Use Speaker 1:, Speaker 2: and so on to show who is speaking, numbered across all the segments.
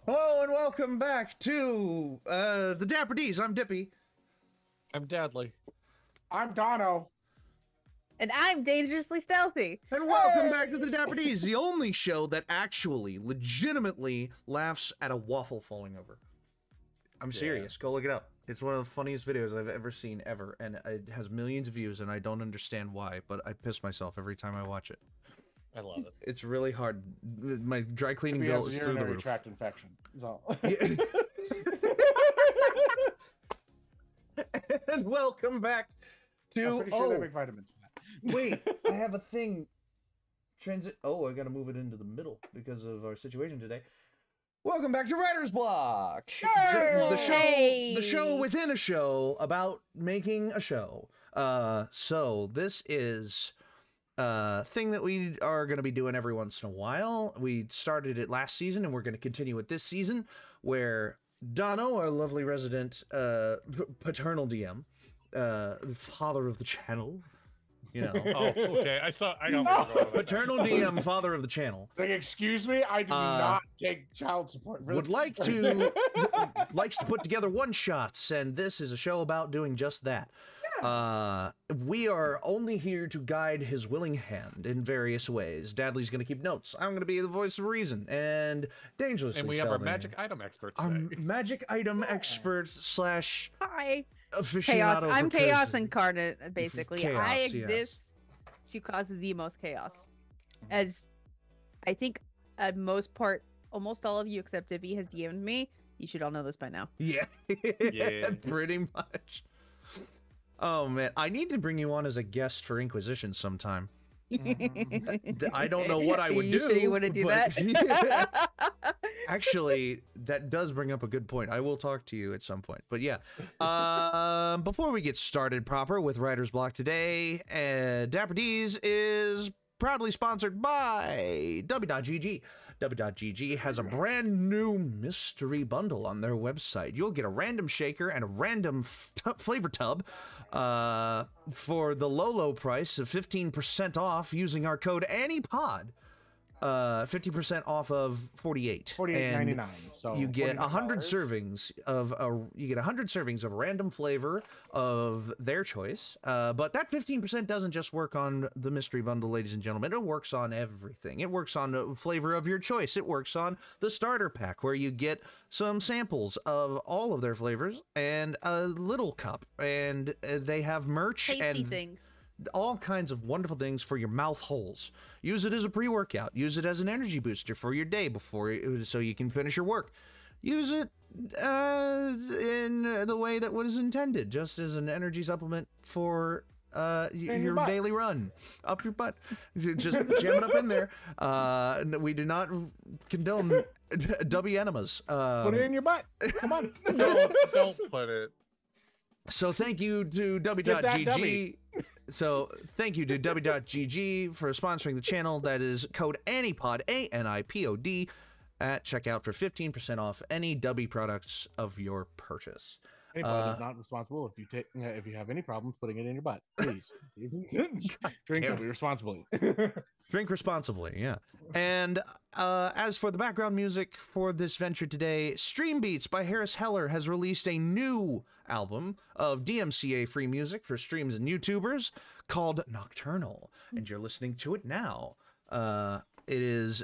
Speaker 1: Hello and welcome back to the Dapper Ds. I'm Dippy.
Speaker 2: I'm Dadley.
Speaker 3: I'm Dono.
Speaker 4: And I'm dangerously stealthy.
Speaker 1: And welcome back to the Dapper Ds, the only show that actually, legitimately laughs at a waffle falling over. I'm serious. Go look it up. It's one of the funniest videos I've ever seen, ever. And it has millions of views, and I don't understand why, but I piss myself every time I watch it.
Speaker 2: I love it.
Speaker 1: It's really hard. My dry cleaning bill is through the roof.
Speaker 3: Tract infection. So.
Speaker 1: And welcome back to.
Speaker 3: I'm pretty sure they make vitamins for that.
Speaker 1: Wait, I have a thing. Oh, I gotta move it into the middle because of our situation today. Welcome back to Writer's Block, the show within a show about making a show. So this is thing that we are going to be doing every once in a while. We started it last season, and we're going to continue it this season, where Dono, our lovely resident paternal DM, father of the channel, you know.
Speaker 2: Oh, okay. I got
Speaker 3: No.
Speaker 2: where you're going with that.
Speaker 1: Paternal DM, father of the channel,
Speaker 3: Like, excuse me, I do not take child support.
Speaker 1: would likes to put together one shots, and this is a show about doing just that. We are only here to guide his willing hand in various ways. Dadley's going to keep notes. I'm going to be the voice of reason, and dangerously.
Speaker 2: And we have our
Speaker 1: Stealthy.
Speaker 2: magic item expert
Speaker 1: Our
Speaker 2: today.
Speaker 1: magic item expert slash
Speaker 4: Hi.
Speaker 1: aficionado.
Speaker 4: Chaos.
Speaker 1: for
Speaker 4: I'm chaos
Speaker 1: person.
Speaker 4: incarnate, basically.
Speaker 1: Chaos,
Speaker 4: I
Speaker 1: yes.
Speaker 4: exist to cause the most chaos. As I think at most part, almost all of you except Ivy has DM'd me. You should all know this by now.
Speaker 1: Yeah.
Speaker 2: Yeah.
Speaker 1: Pretty much. Oh man, I need to bring you on as a guest for Inquisition sometime. I don't know what I would
Speaker 4: you
Speaker 1: do.
Speaker 4: Sure you want to do
Speaker 1: but-
Speaker 4: that?
Speaker 1: Actually, that does bring up a good point. I will talk to you at some point. But yeah, before we get started proper with Writer's Block today, Dapper Ds is proudly sponsored by W.GG. W.GG has a brand new mystery bundle on their website. You'll get a random shaker and a random flavor tub for the low price of 15% off using our code ANYPOD. 50% off of 48.
Speaker 3: $48.99. So
Speaker 1: You get 100
Speaker 3: $49.
Speaker 1: servings of a random flavor of their choice. But that 15% doesn't just work on the mystery bundle, ladies and gentlemen. It works on everything. It works on a flavor of your choice. It works on the starter pack, where you get some samples of all of their flavors and a little cup. And they have merch
Speaker 4: Tasty
Speaker 1: and
Speaker 4: things.
Speaker 1: all kinds of wonderful things for your mouth holes. Use it as a pre-workout. Use it as an energy booster for your day so you can finish your work. Use it in the way that was intended, just as an energy supplement for your
Speaker 3: butt.
Speaker 1: daily run up your butt. Just jam it up in there. We do not condone W enemas.
Speaker 3: Put it in your butt. Come on.
Speaker 2: Don't put it.
Speaker 1: So thank you to
Speaker 3: that
Speaker 1: W.GG.
Speaker 3: dummy.
Speaker 1: So thank you to W.GG for sponsoring the channel. That is code ANYPOD, ANIPOD, at checkout for 15% off any W products of your purchase.
Speaker 3: Anybody is not responsible if you have any problems putting it in your butt. Please drink it responsibly.
Speaker 1: Drink responsibly, yeah. And as for the background music for this venture today, Stream Beats by Harris Heller has released a new album of DMCA-free music for streams and YouTubers called Nocturnal, and you're listening to it now. It is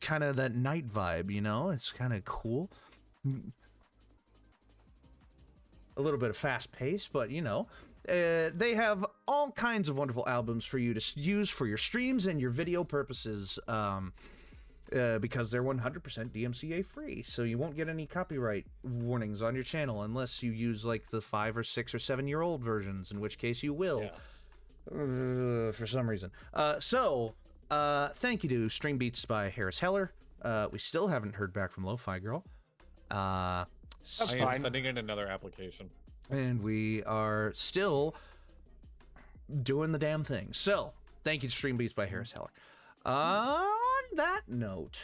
Speaker 1: kind of that night vibe, you know? It's kind of cool. A little bit of fast pace, but you know, they have all kinds of wonderful albums for you to use for your streams and your video purposes, because they're 100% DMCA free, so you won't get any copyright warnings on your channel unless you use like the 5 or 6 or 7-year-old versions, in which case you will,
Speaker 2: Yes.
Speaker 1: for some reason. Thank you to Stream Beats by Harris Heller. We still haven't heard back from Lo-Fi Girl.
Speaker 2: I am
Speaker 3: fine.
Speaker 2: sending in another application.
Speaker 1: And we are still doing the damn thing. So, thank you to Stream Beats by Harris Heller. On that note,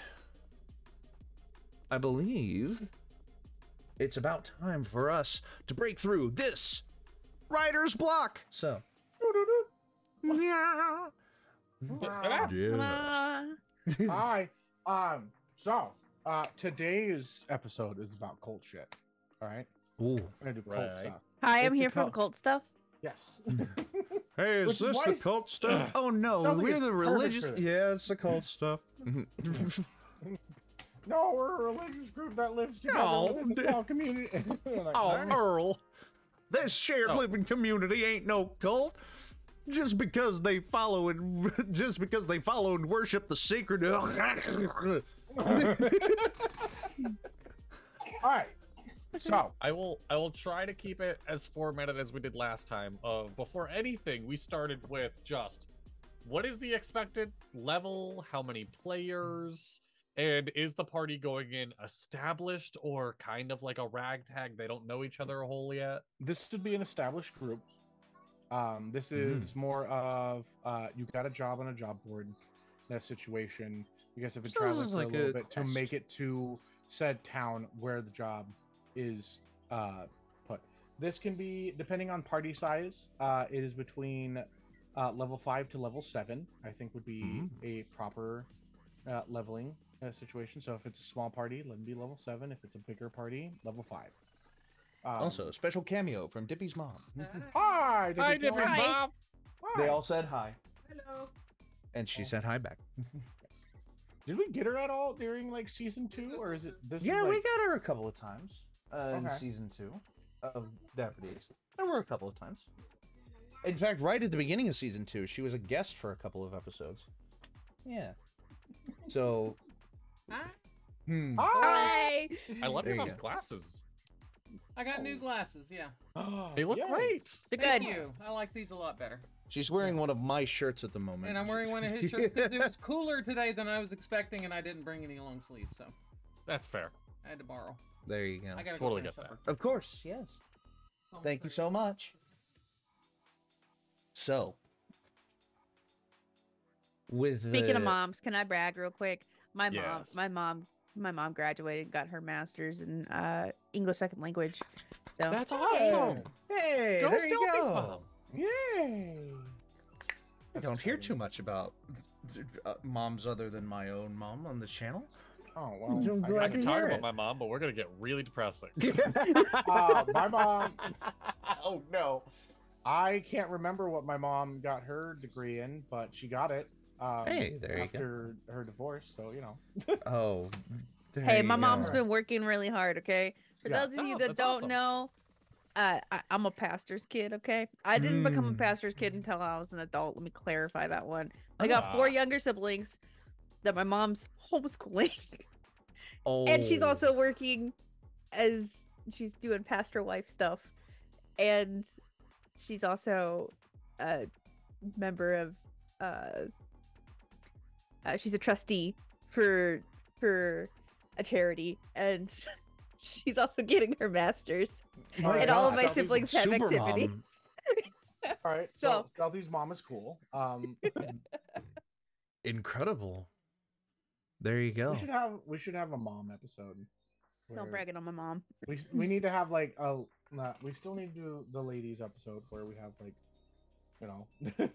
Speaker 1: I believe it's about time for us to break through this writer's block. So,
Speaker 2: Yeah.
Speaker 3: Hi. Today's episode is about cult shit. All right.
Speaker 1: ooh.
Speaker 3: We're gonna do cult
Speaker 2: Right.
Speaker 3: stuff.
Speaker 4: Hi, I'm
Speaker 3: It's a
Speaker 4: here for the
Speaker 3: cult.
Speaker 4: cult stuff.
Speaker 3: Yes.
Speaker 1: Hey,
Speaker 3: Which
Speaker 1: is
Speaker 3: is
Speaker 1: this
Speaker 3: why
Speaker 1: the
Speaker 3: it's-
Speaker 1: cult stuff? Oh no,
Speaker 3: Sounds like
Speaker 1: we're
Speaker 3: it's
Speaker 1: the
Speaker 3: perfect
Speaker 1: religious.
Speaker 3: for this.
Speaker 1: Yeah, it's the cult stuff.
Speaker 3: No, we're a religious group that lives together
Speaker 1: No,
Speaker 3: within the small community. Like,
Speaker 1: Oh,
Speaker 3: "Alright."
Speaker 1: Earl, this shared
Speaker 2: Oh.
Speaker 1: living community ain't no cult. Just because they follow and worship the sacred.
Speaker 3: All right. So,
Speaker 2: I will try to keep it as formatted as we did last time. Before anything, we started with just what is the expected level, how many players, and is the party going in established or kind of like a ragtag? They don't know each other a whole yet.
Speaker 3: this would be an established group. This is more of you got a job on a job board in a situation. You guys have been
Speaker 1: So this
Speaker 3: traveling
Speaker 1: is
Speaker 3: for
Speaker 1: like
Speaker 3: a little
Speaker 1: a
Speaker 3: bit to
Speaker 1: quest.
Speaker 3: make it to said town where the job is put. This can be, depending on party size, it is between level 5 to level 7, I think would be a proper leveling situation. So if it's a small party, let them be level 7. If it's a bigger party, level 5.
Speaker 1: Also, a special cameo from Dippy's mom.
Speaker 3: Hi,
Speaker 2: Hi, Dippy's
Speaker 4: Hi.
Speaker 2: mom.
Speaker 1: They all said hi,
Speaker 4: Hello.
Speaker 1: and she said hi back.
Speaker 3: Did we get her at all during like season 2, or is it this?
Speaker 1: Yeah,
Speaker 3: is, like...
Speaker 1: we got her a couple of times in
Speaker 3: Okay.
Speaker 1: season 2 of Dapper Ds. There were a couple of times. In fact, right at the beginning of season 2, she was a guest for a couple of episodes. Yeah. So.
Speaker 5: Hi.
Speaker 4: Hi.
Speaker 2: I love
Speaker 1: There
Speaker 2: your
Speaker 1: you
Speaker 2: mom's
Speaker 1: go.
Speaker 2: glasses.
Speaker 5: I got new glasses. Yeah.
Speaker 2: They look
Speaker 3: Yay.
Speaker 2: great.
Speaker 4: They're
Speaker 5: Thank
Speaker 4: good.
Speaker 5: you. I like these a lot better.
Speaker 1: She's wearing one of my shirts at the moment.
Speaker 5: And I'm wearing one of his shirts because it was cooler today than I was expecting, and I didn't bring any long sleeves, so
Speaker 2: That's fair.
Speaker 5: I had to borrow.
Speaker 1: There you go.
Speaker 5: I gotta
Speaker 2: Totally
Speaker 5: go finish
Speaker 2: get
Speaker 5: supper.
Speaker 1: Of course, yes.
Speaker 5: Oh,
Speaker 1: Thank you
Speaker 5: sorry.
Speaker 1: so much. So, with
Speaker 4: Speaking of
Speaker 1: the-
Speaker 4: moms, can I brag real quick? My
Speaker 2: Yes.
Speaker 4: mom graduated and got her master's in English second language. So
Speaker 2: That's awesome.
Speaker 1: Hey,
Speaker 2: Go
Speaker 1: there you
Speaker 2: Stealthy's
Speaker 1: go.
Speaker 2: mom.
Speaker 3: Yay!
Speaker 1: I don't hear too much about moms other than my own mom on the channel.
Speaker 3: Oh
Speaker 1: I'm
Speaker 3: well.
Speaker 1: glad
Speaker 2: I
Speaker 1: to
Speaker 2: can talk
Speaker 1: hear
Speaker 2: about
Speaker 1: it.
Speaker 2: my mom, but we're gonna get really depressing.
Speaker 3: My mom.
Speaker 1: Oh no.
Speaker 3: I can't remember what my mom got her degree in, but she got it.
Speaker 1: Hey, there you go.
Speaker 3: after her divorce, so you know.
Speaker 1: Oh. there
Speaker 4: hey,
Speaker 1: you
Speaker 4: my mom's
Speaker 1: go.
Speaker 4: been working really hard. Okay, for
Speaker 3: Yeah.
Speaker 4: those of you
Speaker 2: Oh,
Speaker 4: that
Speaker 2: that's
Speaker 4: don't
Speaker 2: awesome.
Speaker 4: know, I'm a pastor's kid. Okay, I didn't become a
Speaker 1: Mm.
Speaker 4: pastor's kid until I was an adult. Let me clarify that one. I got 4
Speaker 2: Ah.
Speaker 4: younger siblings that my mom's homeschooling,
Speaker 1: Oh.
Speaker 4: and she's also working as she's doing pastor wife stuff, and she's also a member of she's a trustee for a charity, and she's also getting her master's.
Speaker 3: My
Speaker 4: And all of
Speaker 3: God.
Speaker 4: my
Speaker 3: Stealthy's-
Speaker 4: siblings have
Speaker 1: Super
Speaker 4: activities.
Speaker 1: mom.
Speaker 3: All right,
Speaker 4: So-
Speaker 3: so Stealthy's mom is cool.
Speaker 1: Incredible. There you go.
Speaker 3: we should have a mom episode.
Speaker 4: Don't
Speaker 3: where
Speaker 4: brag it on my mom.
Speaker 3: we need to have like we still need to do the ladies episode where we have like, you know,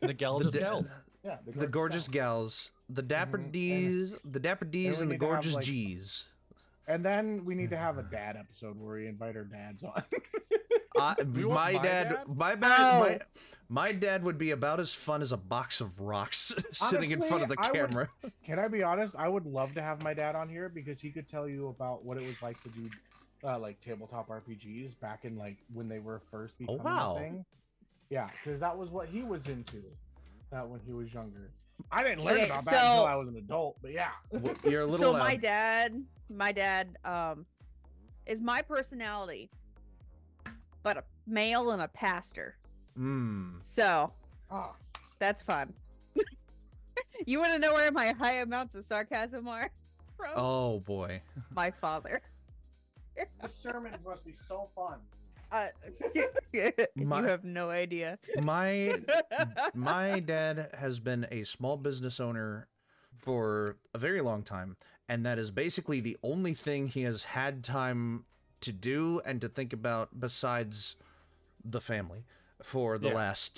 Speaker 2: The gals
Speaker 1: The-
Speaker 2: gals.
Speaker 3: yeah,
Speaker 1: The gorgeous gals, the Dapper
Speaker 3: Mhm, and-
Speaker 1: Ds, the Dapper Ds,
Speaker 3: we
Speaker 1: and the
Speaker 3: need to have,
Speaker 1: gorgeous
Speaker 3: like-
Speaker 1: Gs.
Speaker 3: And then we need to have a dad episode where we invite our dads on.
Speaker 2: You want
Speaker 1: My
Speaker 2: my
Speaker 1: dad,
Speaker 2: dad?
Speaker 1: my dad would be about as fun as a box of rocks sitting in front of the
Speaker 3: Honestly, I would-
Speaker 1: camera.
Speaker 3: Can I be honest? I would love to have my dad on here because he could tell you about what it was like to do like tabletop RPGs back in like when they were first becoming
Speaker 1: wow.
Speaker 3: a thing. Yeah, because that was what he was into when he was younger. I didn't learn
Speaker 4: Okay,
Speaker 3: about that until
Speaker 4: so-
Speaker 3: I was an adult, but yeah.
Speaker 1: You're a little
Speaker 4: So
Speaker 1: loud.
Speaker 4: my dad is my personality, but a male and a pastor. So
Speaker 3: Ah,
Speaker 4: that's fun. You want to know where my high amounts of sarcasm are from?
Speaker 1: Oh boy.
Speaker 4: My father.
Speaker 3: this sermon must be so fun.
Speaker 4: You
Speaker 1: My-
Speaker 4: have no idea.
Speaker 1: My dad has been a small business owner for a very long time, and that is basically the only thing he has had time to do and to think about besides the family for the
Speaker 2: Yeah.
Speaker 1: last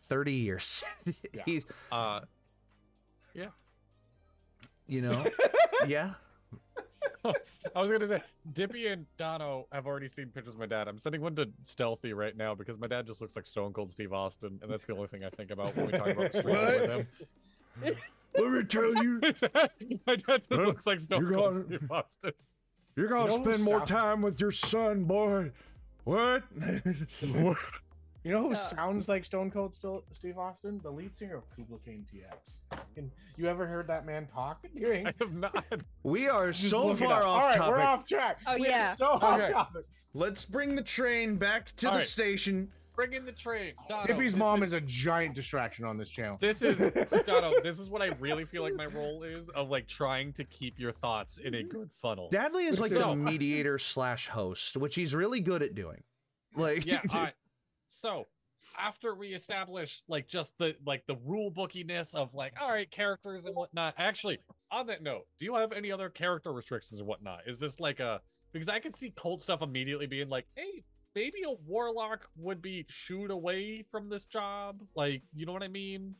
Speaker 1: 30 years.
Speaker 3: Yeah.
Speaker 1: He's,
Speaker 2: Yeah.
Speaker 1: you know, yeah.
Speaker 2: I was gonna say, Dippy and Dono have already seen pictures of my dad. I'm sending one to Stealthy right now because my dad just looks like Stone Cold Steve Austin, and that's the only thing I think about when we talk about streaming with him.
Speaker 1: Let me tell you,
Speaker 2: My dad just
Speaker 1: Huh?
Speaker 2: looks like Stone
Speaker 1: You're
Speaker 2: Cold
Speaker 1: gonna-
Speaker 2: Steve Austin.
Speaker 1: you're
Speaker 3: gonna spend more
Speaker 1: time with your son, boy. What?
Speaker 3: You know who
Speaker 4: Uh,
Speaker 3: sounds like Stone Cold Steve Austin? The lead singer of Kubla Kane TX. And you ever heard that man talk during?
Speaker 2: I have not.
Speaker 1: We are
Speaker 3: Just
Speaker 1: so
Speaker 3: look it
Speaker 1: far
Speaker 3: up.
Speaker 1: off
Speaker 3: All right,
Speaker 1: topic.
Speaker 3: we're off track.
Speaker 4: Oh,
Speaker 3: We're
Speaker 4: yeah.
Speaker 3: so off
Speaker 2: Okay.
Speaker 3: topic.
Speaker 1: Let's bring the train back to
Speaker 2: All
Speaker 1: the
Speaker 2: right.
Speaker 1: station.
Speaker 2: Bring in the train. Dono,
Speaker 3: Dippy's
Speaker 2: this
Speaker 3: mom is a giant distraction on this channel.
Speaker 2: This is Dono, this is what I really feel like my role is of like trying to keep your thoughts in a good funnel.
Speaker 1: Dadley is like
Speaker 2: So-
Speaker 1: the mediator slash host, which he's really good at doing. Like,
Speaker 2: Yeah. All right. So after we establish like just the rule bookiness of like, all right, characters and whatnot. Actually, on that note, do you have any other character restrictions and whatnot? Is this like a, because I can see cult stuff immediately being like, hey, maybe a warlock would be shooed away from this job. Like, you know what I mean?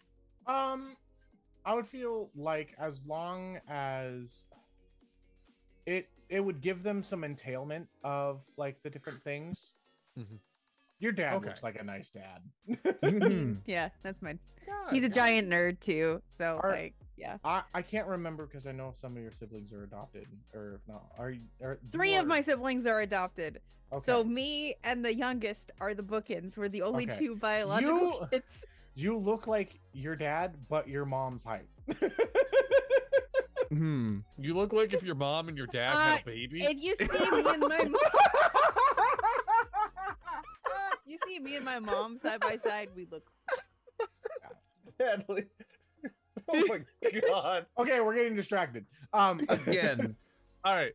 Speaker 3: I would feel like as long as it would give them some entailment of like the different things.
Speaker 2: Mm-hmm.
Speaker 3: Your dad
Speaker 2: Okay.
Speaker 3: looks like a nice dad.
Speaker 4: Yeah, that's mine.
Speaker 2: God,
Speaker 4: He's a
Speaker 2: God.
Speaker 4: giant nerd too, so
Speaker 3: Are-
Speaker 4: like, yeah.
Speaker 3: I can't remember because I know some of your siblings are adopted, or if not, are you?
Speaker 4: Three of my siblings are adopted.
Speaker 3: Okay.
Speaker 4: So me and the youngest are the bookends. We're the only
Speaker 3: Okay.
Speaker 4: two biological kids.
Speaker 3: You look like your dad, but your mom's height.
Speaker 1: Hmm.
Speaker 2: You look like if your mom and your dad had a baby.
Speaker 4: If you see me and my mom, you see me and my mom side by side, we look.
Speaker 2: Deadly. Oh my god.
Speaker 3: Okay, we're getting distracted.
Speaker 1: Again.
Speaker 2: All right.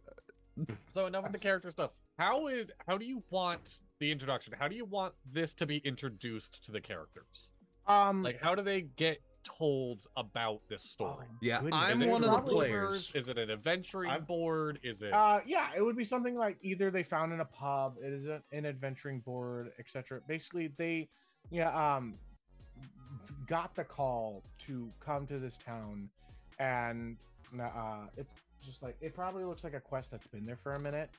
Speaker 2: So enough of the character stuff. How do you want the introduction? How do you want this to be introduced to the characters? Like, how do they get told about this story?
Speaker 1: Yeah,
Speaker 3: goodness.
Speaker 1: I'm
Speaker 2: Is it
Speaker 1: one of the
Speaker 3: probably
Speaker 1: players.
Speaker 2: Is it an adventuring board? Is it?
Speaker 3: Yeah, it would be something like either they found in a pub, it is an adventuring board, etc. Basically, they, got the call to come to this town, and it's just like it probably looks like a quest that's been there for a minute,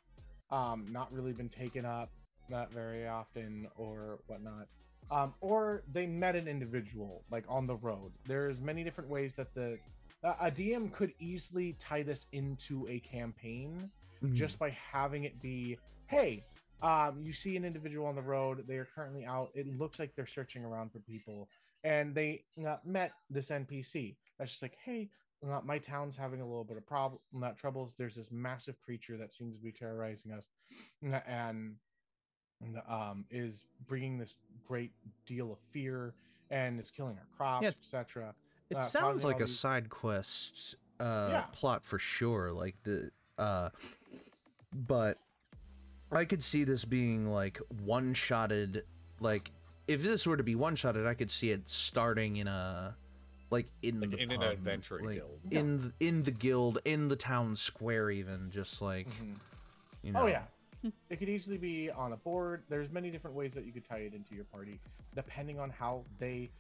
Speaker 3: not really been taken up, not very often or whatnot. Or they met an individual like on the road. There's many different ways that a DM could easily tie this into a campaign just by having it be, hey, you see an individual on the road. They are currently out. It looks like they're searching around for people, and they met this NPC. That's just like, hey, my town's having a little bit of troubles. There's this massive creature that seems to be terrorizing us, and is bringing this great deal of fear and is killing our crops, etc.
Speaker 1: It sounds like a side quest plot for sure. Like but I could see this being like one-shotted. Like if this were to be one-shotted, I could see it starting in a in
Speaker 2: an adventuring guild.
Speaker 1: In the guild, in the town square, even just like you know.
Speaker 3: Oh yeah. It could easily be on a board. There's many different ways that you could tie it into your party, depending on how they,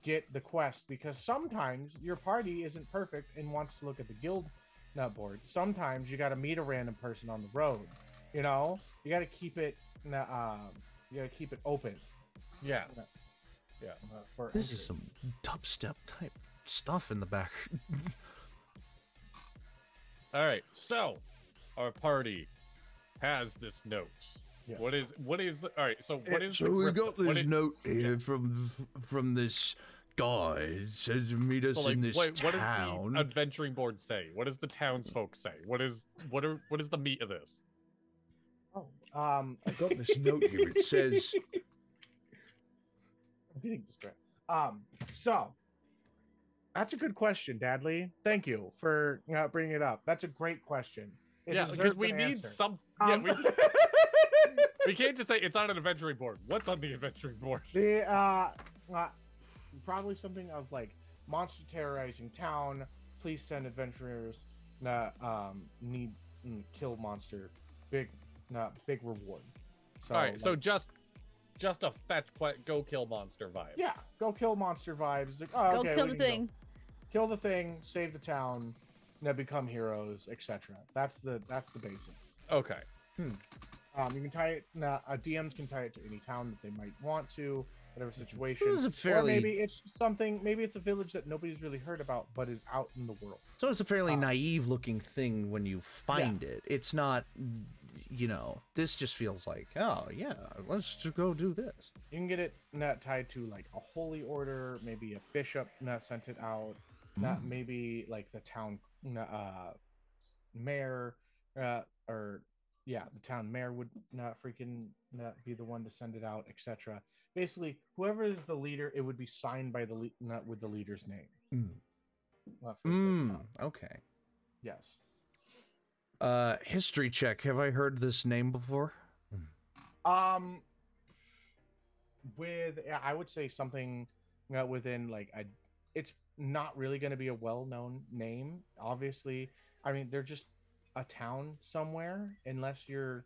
Speaker 3: get the quest. Because sometimes your party isn't perfect and wants to look at the guild board. Sometimes you got to meet a random person on the road. You got to keep it. You got to keep it open.
Speaker 2: Yes. Yeah.
Speaker 3: For
Speaker 1: This
Speaker 3: entry.
Speaker 1: is some dubstep type stuff in the back.
Speaker 2: All right. So our party has this note.
Speaker 3: Yes.
Speaker 2: What is all right, so what is
Speaker 1: So
Speaker 2: the
Speaker 1: we
Speaker 2: grip-
Speaker 1: got
Speaker 2: what
Speaker 1: this
Speaker 2: is-
Speaker 1: note here from this guy. It says to meet us
Speaker 2: so, like,
Speaker 1: in this
Speaker 2: what does
Speaker 1: town.
Speaker 2: the adventuring board say? What does the townsfolk say? What is the meat of this?
Speaker 3: I
Speaker 1: I got this note here. It says,
Speaker 3: I'm getting distracted. So that's a good question, Dadley. Thank you for bringing it up. That's a great question. It
Speaker 2: Yeah, because
Speaker 3: deserves
Speaker 2: we
Speaker 3: an
Speaker 2: need
Speaker 3: answer.
Speaker 2: some.
Speaker 3: Um,
Speaker 2: We can't just say it's on an adventuring board. What's on the adventuring board?
Speaker 3: the probably something of like monster terrorizing town. Please send adventurers. Need kill monster. Big reward. So,
Speaker 2: All right,
Speaker 3: like,
Speaker 2: so just a fetch go kill monster vibe.
Speaker 3: yeah, go kill monster vibes. It's like, oh,
Speaker 4: Go
Speaker 3: okay,
Speaker 4: kill
Speaker 3: we
Speaker 4: the
Speaker 3: can go.
Speaker 4: thing.
Speaker 3: Kill the thing, save the town, become heroes, etc. That's the basics.
Speaker 2: Okay.
Speaker 3: You can tie it. DMs can tie it to any town that they might want to, whatever situation.
Speaker 1: This is a
Speaker 3: Or
Speaker 1: fairly-
Speaker 3: maybe it's something. Maybe it's a village that nobody's really heard about, but is out in the world.
Speaker 1: so it's a fairly naive looking thing when you find it. It's not, this just feels like, oh yeah, let's just go do this.
Speaker 3: You can get it tied to like a holy order, maybe a bishop sent it out. Maybe like the town mayor, the town mayor would be the one to send it out, etc. Basically, whoever is the leader, it would be signed by with the leader's name.
Speaker 1: Okay.
Speaker 3: Yes.
Speaker 1: History check. Have I heard this name before?
Speaker 3: I would say something within like a, it's not really going to be a well-known name. Obviously, I mean they're just a town somewhere, unless your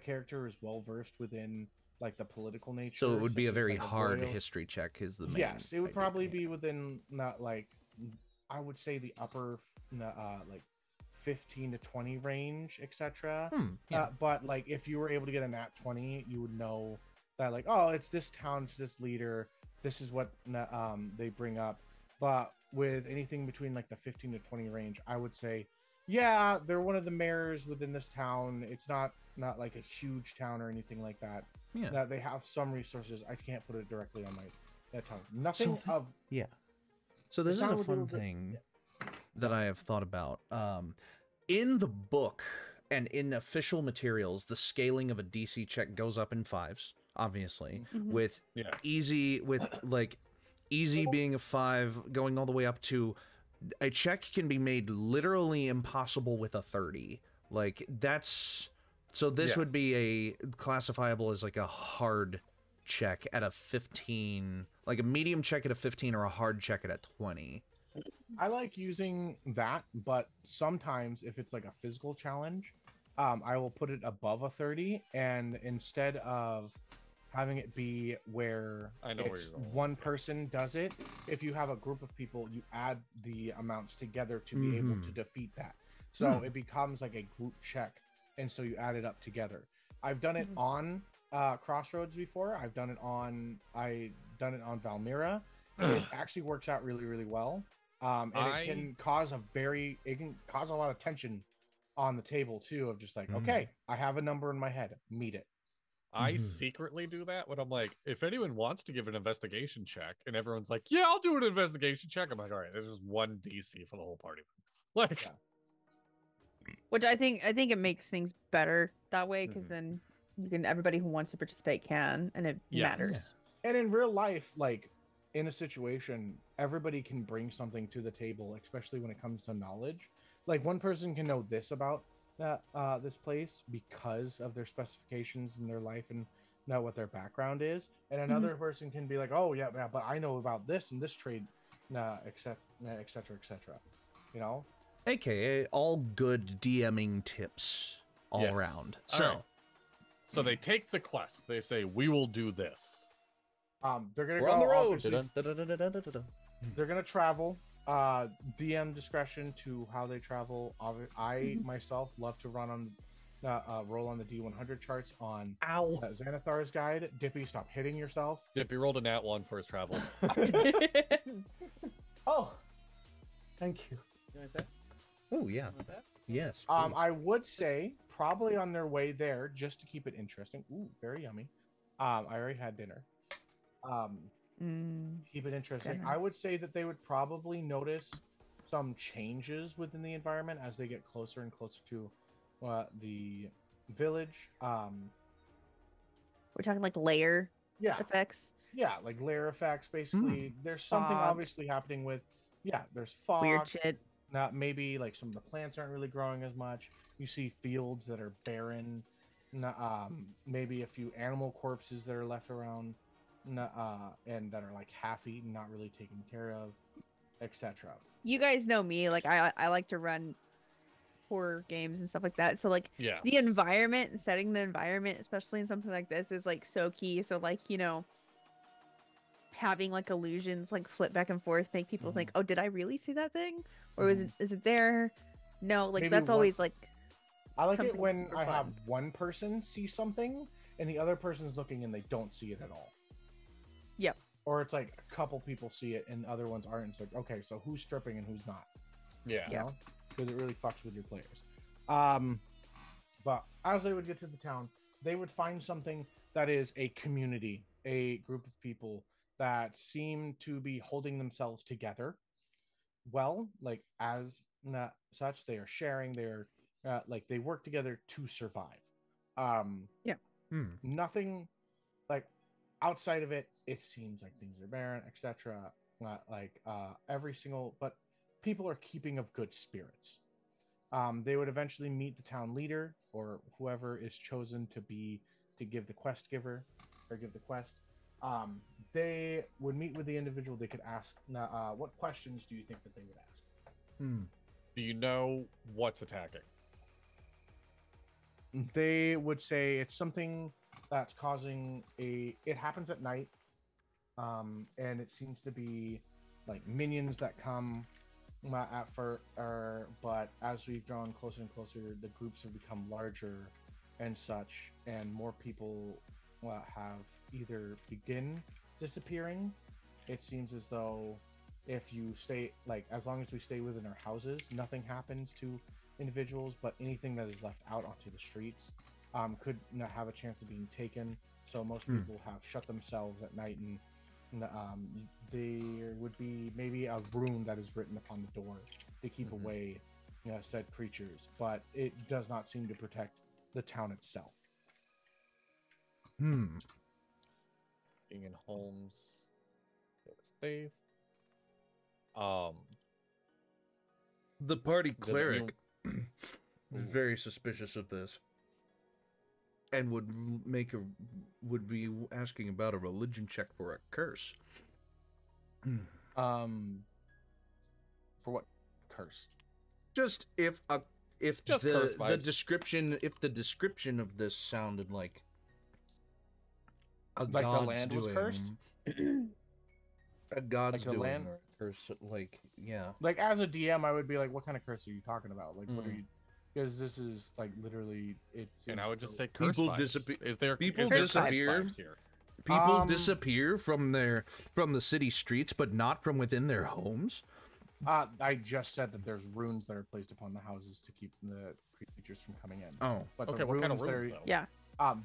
Speaker 3: character is well versed within like the political nature.
Speaker 1: So it would be
Speaker 3: such
Speaker 1: a
Speaker 3: as,
Speaker 1: very
Speaker 3: like,
Speaker 1: hard
Speaker 3: royal-
Speaker 1: history check. Is the main?
Speaker 3: Yes, it would
Speaker 1: idea.
Speaker 3: probably be within not like I would say the upper like 15 to 20 range, etc.
Speaker 1: Yeah.
Speaker 3: But like if you were able to get a nat 20, you would know that like, oh, it's this town's this leader. This is what they bring up. But with anything between like the 15 to 20 range, I would say, yeah, they're one of the mayors within this town. It's not like a huge town or anything like that.
Speaker 1: Yeah.
Speaker 3: That they have some resources. I can't put it directly on that tongue. Nothing
Speaker 1: So
Speaker 3: of
Speaker 1: Yeah. So this is
Speaker 3: sound
Speaker 1: a
Speaker 3: would be a
Speaker 1: fun
Speaker 3: little bit-
Speaker 1: thing that I have thought about. In the book and in official materials, the scaling of a DC check goes up in 5s, obviously,
Speaker 4: Mhm.
Speaker 1: with
Speaker 2: Yeah.
Speaker 1: easy being a 5, going all the way up to a check can be made literally impossible with a 30. Like that's so this would
Speaker 2: Yes.
Speaker 1: be a classifiable as like a hard check at a 15, like a medium check at a 15 or a hard check at a 20.
Speaker 3: I like using that, but sometimes if it's like a physical challenge, I will put it above a 30, and instead of having it be where
Speaker 2: I know where
Speaker 3: it's
Speaker 2: you're going with
Speaker 3: one
Speaker 2: this, yeah.
Speaker 3: person does it, if you have a group of people, you add the amounts together to be able to defeat that. So it becomes like a group check, and so you add it up together. I've done it on Crossroads before. I've done it on Valmira. It actually works out really, really well. And it can cause a lot of tension on the table too, of just like, okay, I have a number in my head, meet it.
Speaker 2: I secretly do that when I'm like, if anyone wants to give an investigation check, and everyone's like, yeah, I'll do an investigation check. I'm like, all right, there's just one DC for the whole party. Like,
Speaker 3: Yeah.
Speaker 4: Which I think it makes things better that way, because then you can everybody who wants to participate can, and it
Speaker 2: Yes.
Speaker 4: matters.
Speaker 3: And in real life, like in a situation, everybody can bring something to the table, especially when it comes to knowledge. Like one person can know this about this place because of their specifications in their life and know what their background is, and another person can be like, oh yeah, but I know about this and this trade, etc., etc. You know,
Speaker 1: AKA all good DMing tips all
Speaker 2: Yes.
Speaker 1: around.
Speaker 2: All
Speaker 1: So
Speaker 2: right. So they take the quest. They say, we will do this.
Speaker 3: they're gonna
Speaker 1: we're
Speaker 3: go
Speaker 1: on the road.
Speaker 3: obviously-
Speaker 1: Da-da-da-da-da-da-da.
Speaker 3: They're gonna travel. DM discretion to how they travel. I myself love to run on, roll on the D100 charts on
Speaker 1: Ow.
Speaker 3: Xanathar's guide. Dippy, stop hitting yourself.
Speaker 2: Dippy rolled a nat 1 for his travel.
Speaker 3: Oh, thank you.
Speaker 5: You like that?
Speaker 1: Oh yeah.
Speaker 5: You like that?
Speaker 1: Yes. please.
Speaker 3: I would say probably on their way there, just to keep it interesting. Ooh, very yummy. I already had dinner. Keep it interesting.
Speaker 4: Dinner.
Speaker 3: I would say that they would probably notice some changes within the environment as they get closer and closer to the village.
Speaker 4: We're talking like layer
Speaker 3: Yeah,
Speaker 4: effects,
Speaker 3: yeah, like layer effects. Basically, there's something
Speaker 4: Fog.
Speaker 3: obviously happening with. Yeah, there's fog.
Speaker 4: weird shit.
Speaker 3: Not maybe like some of the plants aren't really growing as much. You see fields that are barren. Maybe a few animal corpses that are left around, and that are like half eaten, not really taken care of, etc.
Speaker 4: You guys know me, like I like to run horror games and stuff like that. So like
Speaker 2: Yes.
Speaker 4: the environment and setting the environment, especially in something like this, is like so key. So like, having like illusions like flip back and forth make people think, oh, did I really see that thing, or is it there? No, like
Speaker 3: Maybe
Speaker 4: that's
Speaker 3: one-
Speaker 4: always like
Speaker 3: I like it
Speaker 4: something
Speaker 3: when
Speaker 4: super
Speaker 3: I have
Speaker 4: fun.
Speaker 3: one person see something and the other person's looking and they don't see it at all.
Speaker 4: Yep.
Speaker 3: Or it's like a couple people see it and other ones aren't. It's like, okay, so who's stripping and who's not?
Speaker 2: Yeah.
Speaker 3: Because it really fucks with your players. But as they would get to the town, they would find something that is a community, a group of people that seem to be holding themselves together well, like as such. They are sharing, they're like they work together to survive. Nothing like outside of it, it seems like things are barren, etc. Every single, but people are keeping of good spirits. They would eventually meet the town leader or whoever is chosen to give the quest giver or give the quest. They would meet with the individual. They could ask, what questions do you think that they would ask?
Speaker 2: Do you know what's attacking?
Speaker 3: They would say it's something that's causing it happens at night, and it seems to be like minions that come at first, but as we've drawn closer and closer, the groups have become larger and such, and more people have either begin disappearing. It seems as though if you stay, like, as long as we stay within our houses, nothing happens to individuals, but anything that is left out onto the streets could not have a chance of being taken. So most people have shut themselves at night, and there would be maybe a rune that is written upon the door to keep away said creatures, but it does not seem to protect the town itself.
Speaker 2: Being in homes, it's safe.
Speaker 1: The party
Speaker 2: Does
Speaker 1: cleric is very suspicious of this, and would be asking about a religion check for a curse.
Speaker 3: For what curse?
Speaker 1: Just if
Speaker 2: Just curse
Speaker 1: the
Speaker 2: vibes.
Speaker 1: description of this sounded like a
Speaker 3: Like the
Speaker 1: god's
Speaker 3: land was
Speaker 1: doing-
Speaker 3: cursed?
Speaker 1: A god's
Speaker 3: Like the
Speaker 1: doing
Speaker 3: land?
Speaker 1: a curse, like, yeah.
Speaker 3: Like, as a DM, I would be like, what kind of curse are you talking about? Like, what are you... Because this is, like, literally...
Speaker 2: And I would just say curse
Speaker 1: People
Speaker 2: vibes.
Speaker 1: disappear-
Speaker 2: Is there
Speaker 1: people
Speaker 2: is there curse
Speaker 1: disappear.
Speaker 2: vibes here?
Speaker 1: People disappear from the city streets, but not from within their homes.
Speaker 3: I just said that there's runes that are placed upon the houses to keep the creatures from coming in.
Speaker 1: Oh,
Speaker 3: But
Speaker 2: Okay,
Speaker 3: the
Speaker 2: what kind of
Speaker 3: runes that
Speaker 2: runes,
Speaker 3: are-
Speaker 2: though?
Speaker 4: Yeah.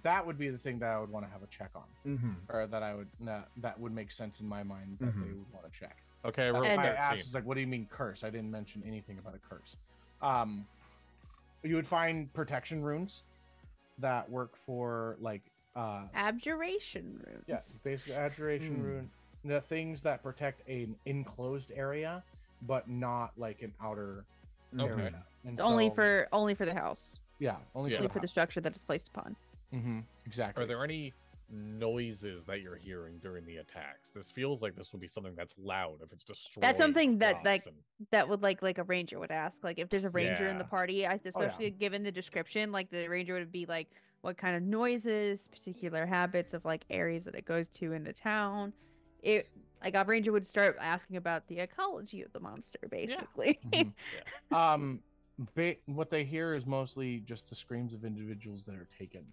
Speaker 3: that would be the thing that I would want to have a check on,
Speaker 1: mm-hmm.
Speaker 3: or that I would that would make sense in my mind that they would want to check.
Speaker 2: Okay,
Speaker 3: That's
Speaker 2: roll
Speaker 3: why I
Speaker 2: 13.
Speaker 3: asked, is like, what do you mean curse? I didn't mention anything about a curse. You would find protection runes that work for like
Speaker 4: Abjuration runes.
Speaker 3: yeah, basically abjuration rune, the things that protect an enclosed area, but not like an outer area. And
Speaker 4: It's only
Speaker 3: so-
Speaker 4: for the house.
Speaker 3: yeah, only
Speaker 2: Yeah.
Speaker 3: for
Speaker 4: Only
Speaker 3: the
Speaker 4: for the structure that it's placed upon.
Speaker 3: exactly.
Speaker 2: Are there any noises that you're hearing during the attacks? This feels like this would be something that's loud if it's destroyed.
Speaker 4: something that,
Speaker 2: crops
Speaker 4: like,
Speaker 2: and-
Speaker 4: That would like a ranger would ask. Like if there's a ranger in the
Speaker 2: Yeah.
Speaker 4: party, especially given the description, like the ranger would be like, what kind of noises, particular habits of like areas that it goes to in the town. It like a ranger would start asking about the ecology of the monster, basically.
Speaker 3: What they hear is mostly just the screams of individuals that are taken,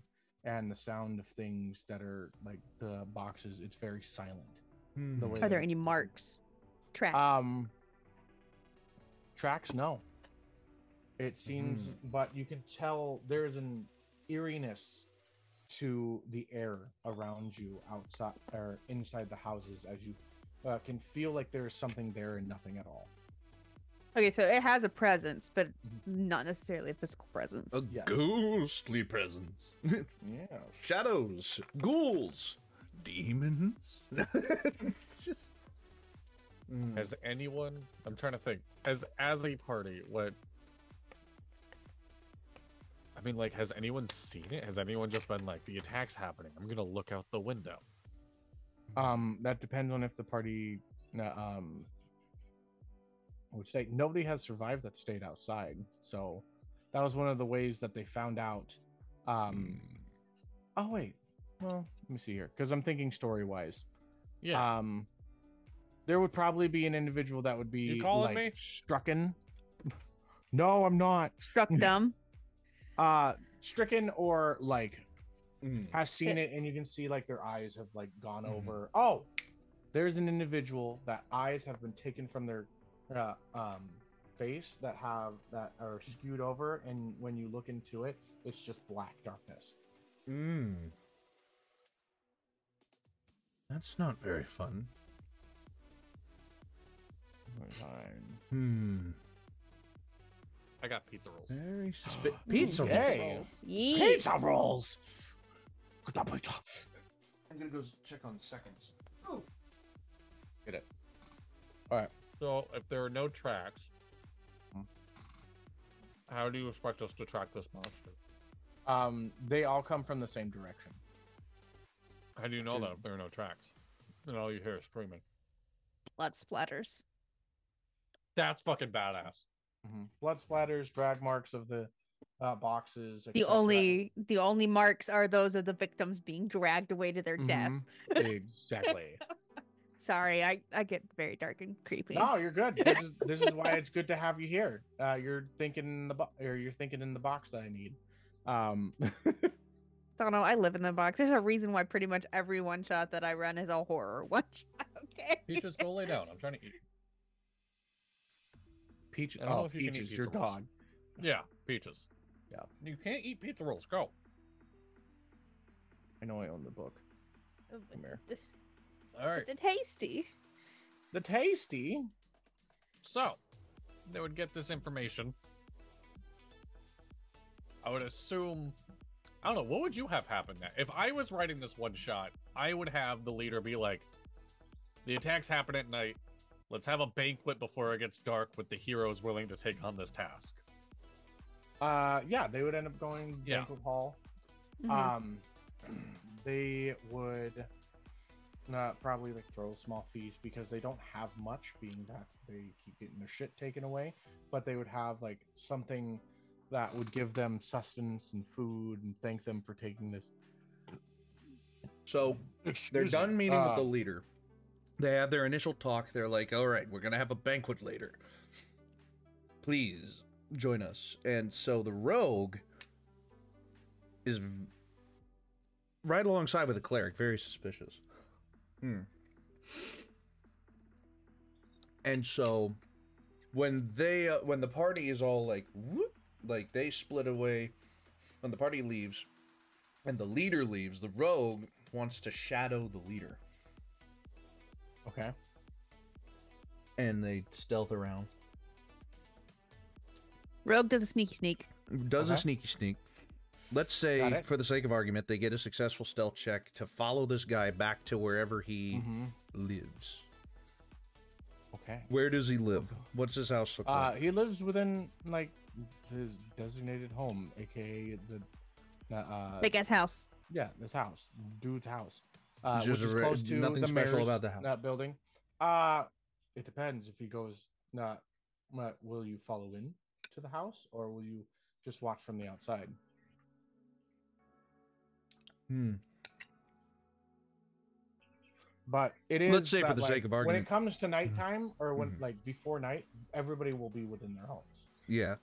Speaker 3: and the sound of things that are like the boxes. It's very silent. The way
Speaker 4: Are there
Speaker 3: that-
Speaker 4: any marks, tracks?
Speaker 3: Tracks? No. It seems, but you can tell there's an eeriness to the air around you outside or inside the houses, as you can feel like there's something there and nothing at all.
Speaker 4: Okay, so it has a presence, but not necessarily a physical presence.
Speaker 1: A
Speaker 3: Yes.
Speaker 1: ghostly presence.
Speaker 3: Yeah.
Speaker 1: Shadows, ghouls, demons. Just
Speaker 2: Has anyone? I'm trying to think. As a party, what? I mean, like, has anyone seen it? Has anyone just been like, the attack's happening? I'm gonna look out the window.
Speaker 3: That depends on if the party would stay. Nobody has survived that stayed outside, so that was one of the ways that they found out. Oh wait, well, let me see here, because I'm thinking story wise.
Speaker 2: Yeah.
Speaker 3: There would probably be an individual that would be
Speaker 2: You calling
Speaker 3: like
Speaker 2: me?
Speaker 3: strucken. No, I'm not.
Speaker 4: Struck dumb.
Speaker 3: Stricken or like has seen it, and you can see like their eyes have like gone over. Oh, there's an individual that eyes have been taken from their face that are skewed over, and when you look into it, it's just black darkness.
Speaker 1: That's not very fun.
Speaker 2: I got pizza rolls.
Speaker 1: Very pizza.
Speaker 3: Yay.
Speaker 4: Rolls. Yeet.
Speaker 3: Pizza rolls.
Speaker 1: I'm gonna go check on seconds.
Speaker 3: Get it. All right.
Speaker 2: So, if there are no tracks, how do you expect us to track this monster?
Speaker 3: They all come from the same direction.
Speaker 2: How do you know that if there are no tracks? And all you hear is screaming.
Speaker 4: Blood splatters.
Speaker 2: That's fucking badass.
Speaker 3: Blood splatters, drag marks of the boxes.
Speaker 4: The
Speaker 3: etc.
Speaker 4: only marks are those of the victims being dragged away to their death.
Speaker 3: Exactly.
Speaker 4: Sorry, I get very dark and creepy.
Speaker 3: No, you're good. This is why it's good to have you here. You're thinking in the you're thinking in the box that I need.
Speaker 4: Don't know. I live in the box. There's a reason why pretty much every one shot that I run is a horror one shot. Okay.
Speaker 2: Peaches, go lay down. I'm trying to eat.
Speaker 3: Peach.
Speaker 2: I don't know
Speaker 3: Oh,
Speaker 2: if you can eat
Speaker 3: Peaches, your
Speaker 2: pizza rolls.
Speaker 3: dog.
Speaker 2: Yeah, Peaches.
Speaker 3: Yeah.
Speaker 2: You can't eat pizza rolls. Go.
Speaker 3: I know I own the book. Come here.
Speaker 2: All right.
Speaker 4: The tasty.
Speaker 3: The tasty.
Speaker 2: So, they would get this information. I would assume... I don't know, what would you have happen now? If I was writing this one shot, I would have the leader be like, the attacks happen at night. Let's have a banquet before it gets dark with the heroes willing to take on this task.
Speaker 3: Yeah, they would end up going
Speaker 2: Yeah.
Speaker 3: banquet hall.
Speaker 4: Mhm.
Speaker 3: They would probably like throw a small feast because they don't have much, being that they keep getting their shit taken away. But they would have like something that would give them sustenance and food and thank them for taking this.
Speaker 1: So they're
Speaker 3: Excuse me.
Speaker 1: done meeting with the leader. They have their initial talk. They're like, all right, we're going to have a banquet later. Please join us. And so the rogue is right alongside with the cleric. Very suspicious. And so when the party is all like, whoop, like they split away, when the party leaves and the leader leaves, the rogue wants to shadow the leader.
Speaker 3: Okay.
Speaker 1: And they stealth around.
Speaker 4: Rogue does a sneaky sneak.
Speaker 1: Does a
Speaker 3: Okay.
Speaker 1: sneaky sneak. Let's
Speaker 3: Got
Speaker 1: say,
Speaker 3: it.
Speaker 1: for the sake of argument, they get a successful stealth check to follow this guy back to wherever he lives.
Speaker 3: Okay.
Speaker 1: Where does he live? What's his house look like?
Speaker 3: He lives within like his designated home, aka the
Speaker 4: Big ass house.
Speaker 3: yeah, this house, dude's house,
Speaker 1: Just
Speaker 3: which is close to
Speaker 1: nothing
Speaker 3: the
Speaker 1: special
Speaker 3: mayor's
Speaker 1: about the house.
Speaker 3: building. It depends if he goes. Will you follow in to the house, or will you just watch from the outside? But it is.
Speaker 1: Let's say for
Speaker 3: that,
Speaker 1: the
Speaker 3: like,
Speaker 1: sake of
Speaker 3: when
Speaker 1: argument.
Speaker 3: it comes to nighttime, or when
Speaker 1: Mhm.
Speaker 3: like before night, everybody will be within their homes.
Speaker 1: Yeah.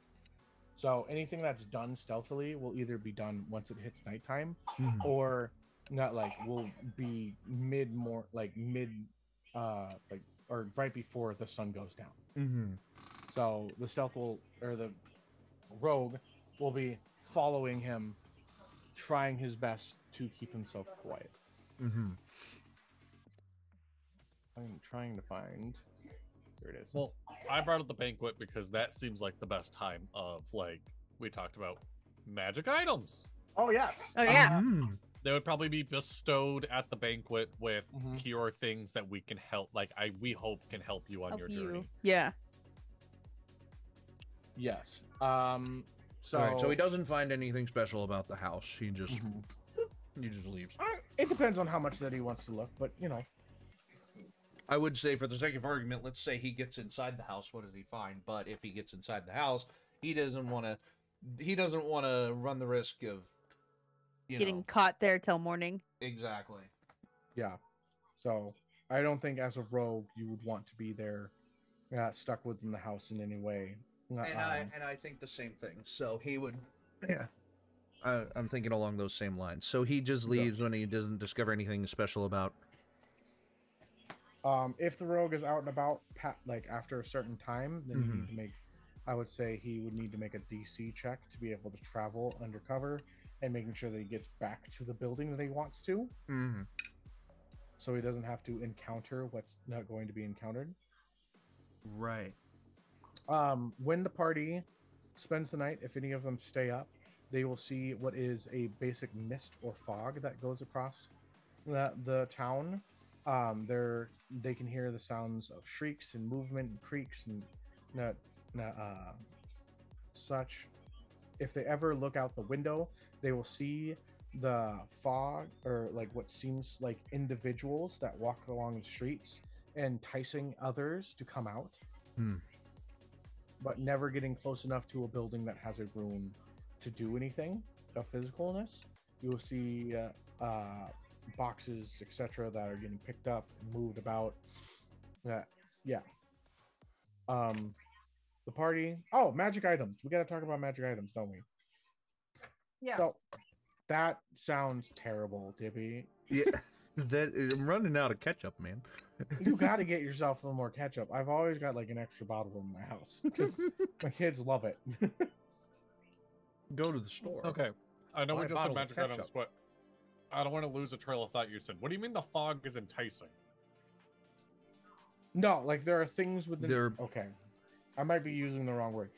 Speaker 3: So anything that's done stealthily will either be done once it hits nighttime,
Speaker 1: Mhm.
Speaker 3: or not like will be like or right before the sun goes down.
Speaker 1: Mm-hmm.
Speaker 3: So the the rogue will be following him, trying his best to keep himself quiet.
Speaker 1: Mm-hmm.
Speaker 3: I'm trying to find. Here it is.
Speaker 2: Well, I brought up the banquet because that seems like the best time of, like, we talked about magic items.
Speaker 3: Oh yes.
Speaker 4: Oh yeah.
Speaker 2: They would probably be bestowed at the banquet with
Speaker 3: Mhm.
Speaker 2: cure things that we can help, like, we hope can help you on
Speaker 4: Help
Speaker 2: your
Speaker 4: you.
Speaker 2: journey.
Speaker 4: Yeah.
Speaker 3: Yes. So,
Speaker 1: All right, so he doesn't find anything special about the house. He just
Speaker 3: Mhm.
Speaker 1: leaves.
Speaker 3: It depends on how much that he wants to look, but you know.
Speaker 1: I would say, for the sake of argument, let's say he gets inside the house. What does he find? But if he gets inside the house, he doesn't want to. He doesn't want to run the risk of,
Speaker 4: Getting caught there till morning.
Speaker 1: exactly.
Speaker 3: Yeah. So I don't think as a rogue you would want to be there, stuck within the house in any way.
Speaker 1: And I think the same thing. So he would, yeah. I'm thinking along those same lines. So he just leaves when he doesn't discover anything special about.
Speaker 3: If the rogue is out and about, like after a certain time, then you need to make. I would say he would need to make a DC check to be able to travel undercover and making sure that he gets back to the building that he wants to.
Speaker 1: Mm-hmm.
Speaker 3: So he doesn't have to encounter what's not going to be encountered.
Speaker 1: Right.
Speaker 3: When the party spends the night, if any of them stay up, they will see what is a basic mist or fog that goes across the town. They can hear the sounds of shrieks and movement and creaks and such. If they ever look out the window, they will see the fog, or like what seems like individuals that walk along the streets, enticing others to come out, but never getting close enough to a building that has a room to do anything of physicalness. You will see boxes, etc., that are getting picked up, moved about. Yeah. The party. Oh, magic items. We got to talk about magic items, don't we?
Speaker 4: Yeah.
Speaker 3: So that sounds terrible, Dippy.
Speaker 1: Yeah, I'm running out of ketchup, man.
Speaker 3: You got to get yourself a little more ketchup. I've always got like an extra bottle in my house because my kids love it.
Speaker 1: Go to the store.
Speaker 2: Okay. I know
Speaker 1: Buy
Speaker 2: we
Speaker 1: a
Speaker 2: just said
Speaker 1: bottle of
Speaker 2: magic items,
Speaker 1: ketchup.
Speaker 2: but I don't want to lose a trail of thought you said. What do you mean the fog is enticing?
Speaker 3: No, like there are things within.
Speaker 1: There-
Speaker 3: Okay, I might be using the wrong word.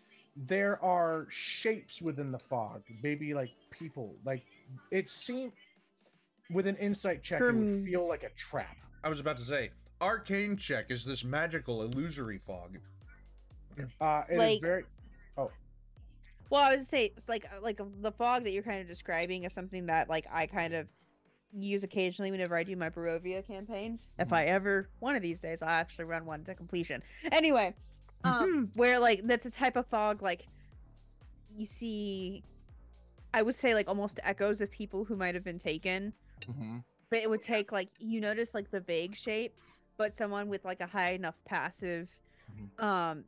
Speaker 3: There are shapes within the fog, maybe like people. Like it seemed with an insight check, it would feel like a trap.
Speaker 1: I was about to say, arcane check is this magical illusory fog.
Speaker 3: It is
Speaker 4: Like-
Speaker 3: very.
Speaker 4: Well, I was to say it's like the fog that you're kind of describing is something that like I kind of use occasionally whenever I do my Barovia campaigns. If I ever one of these days I'll actually run one to completion. Anyway, where like that's a type of fog like you see, I would say like almost echoes of people who might have been taken, but it would take like you notice like the vague shape, but someone with like a high enough passive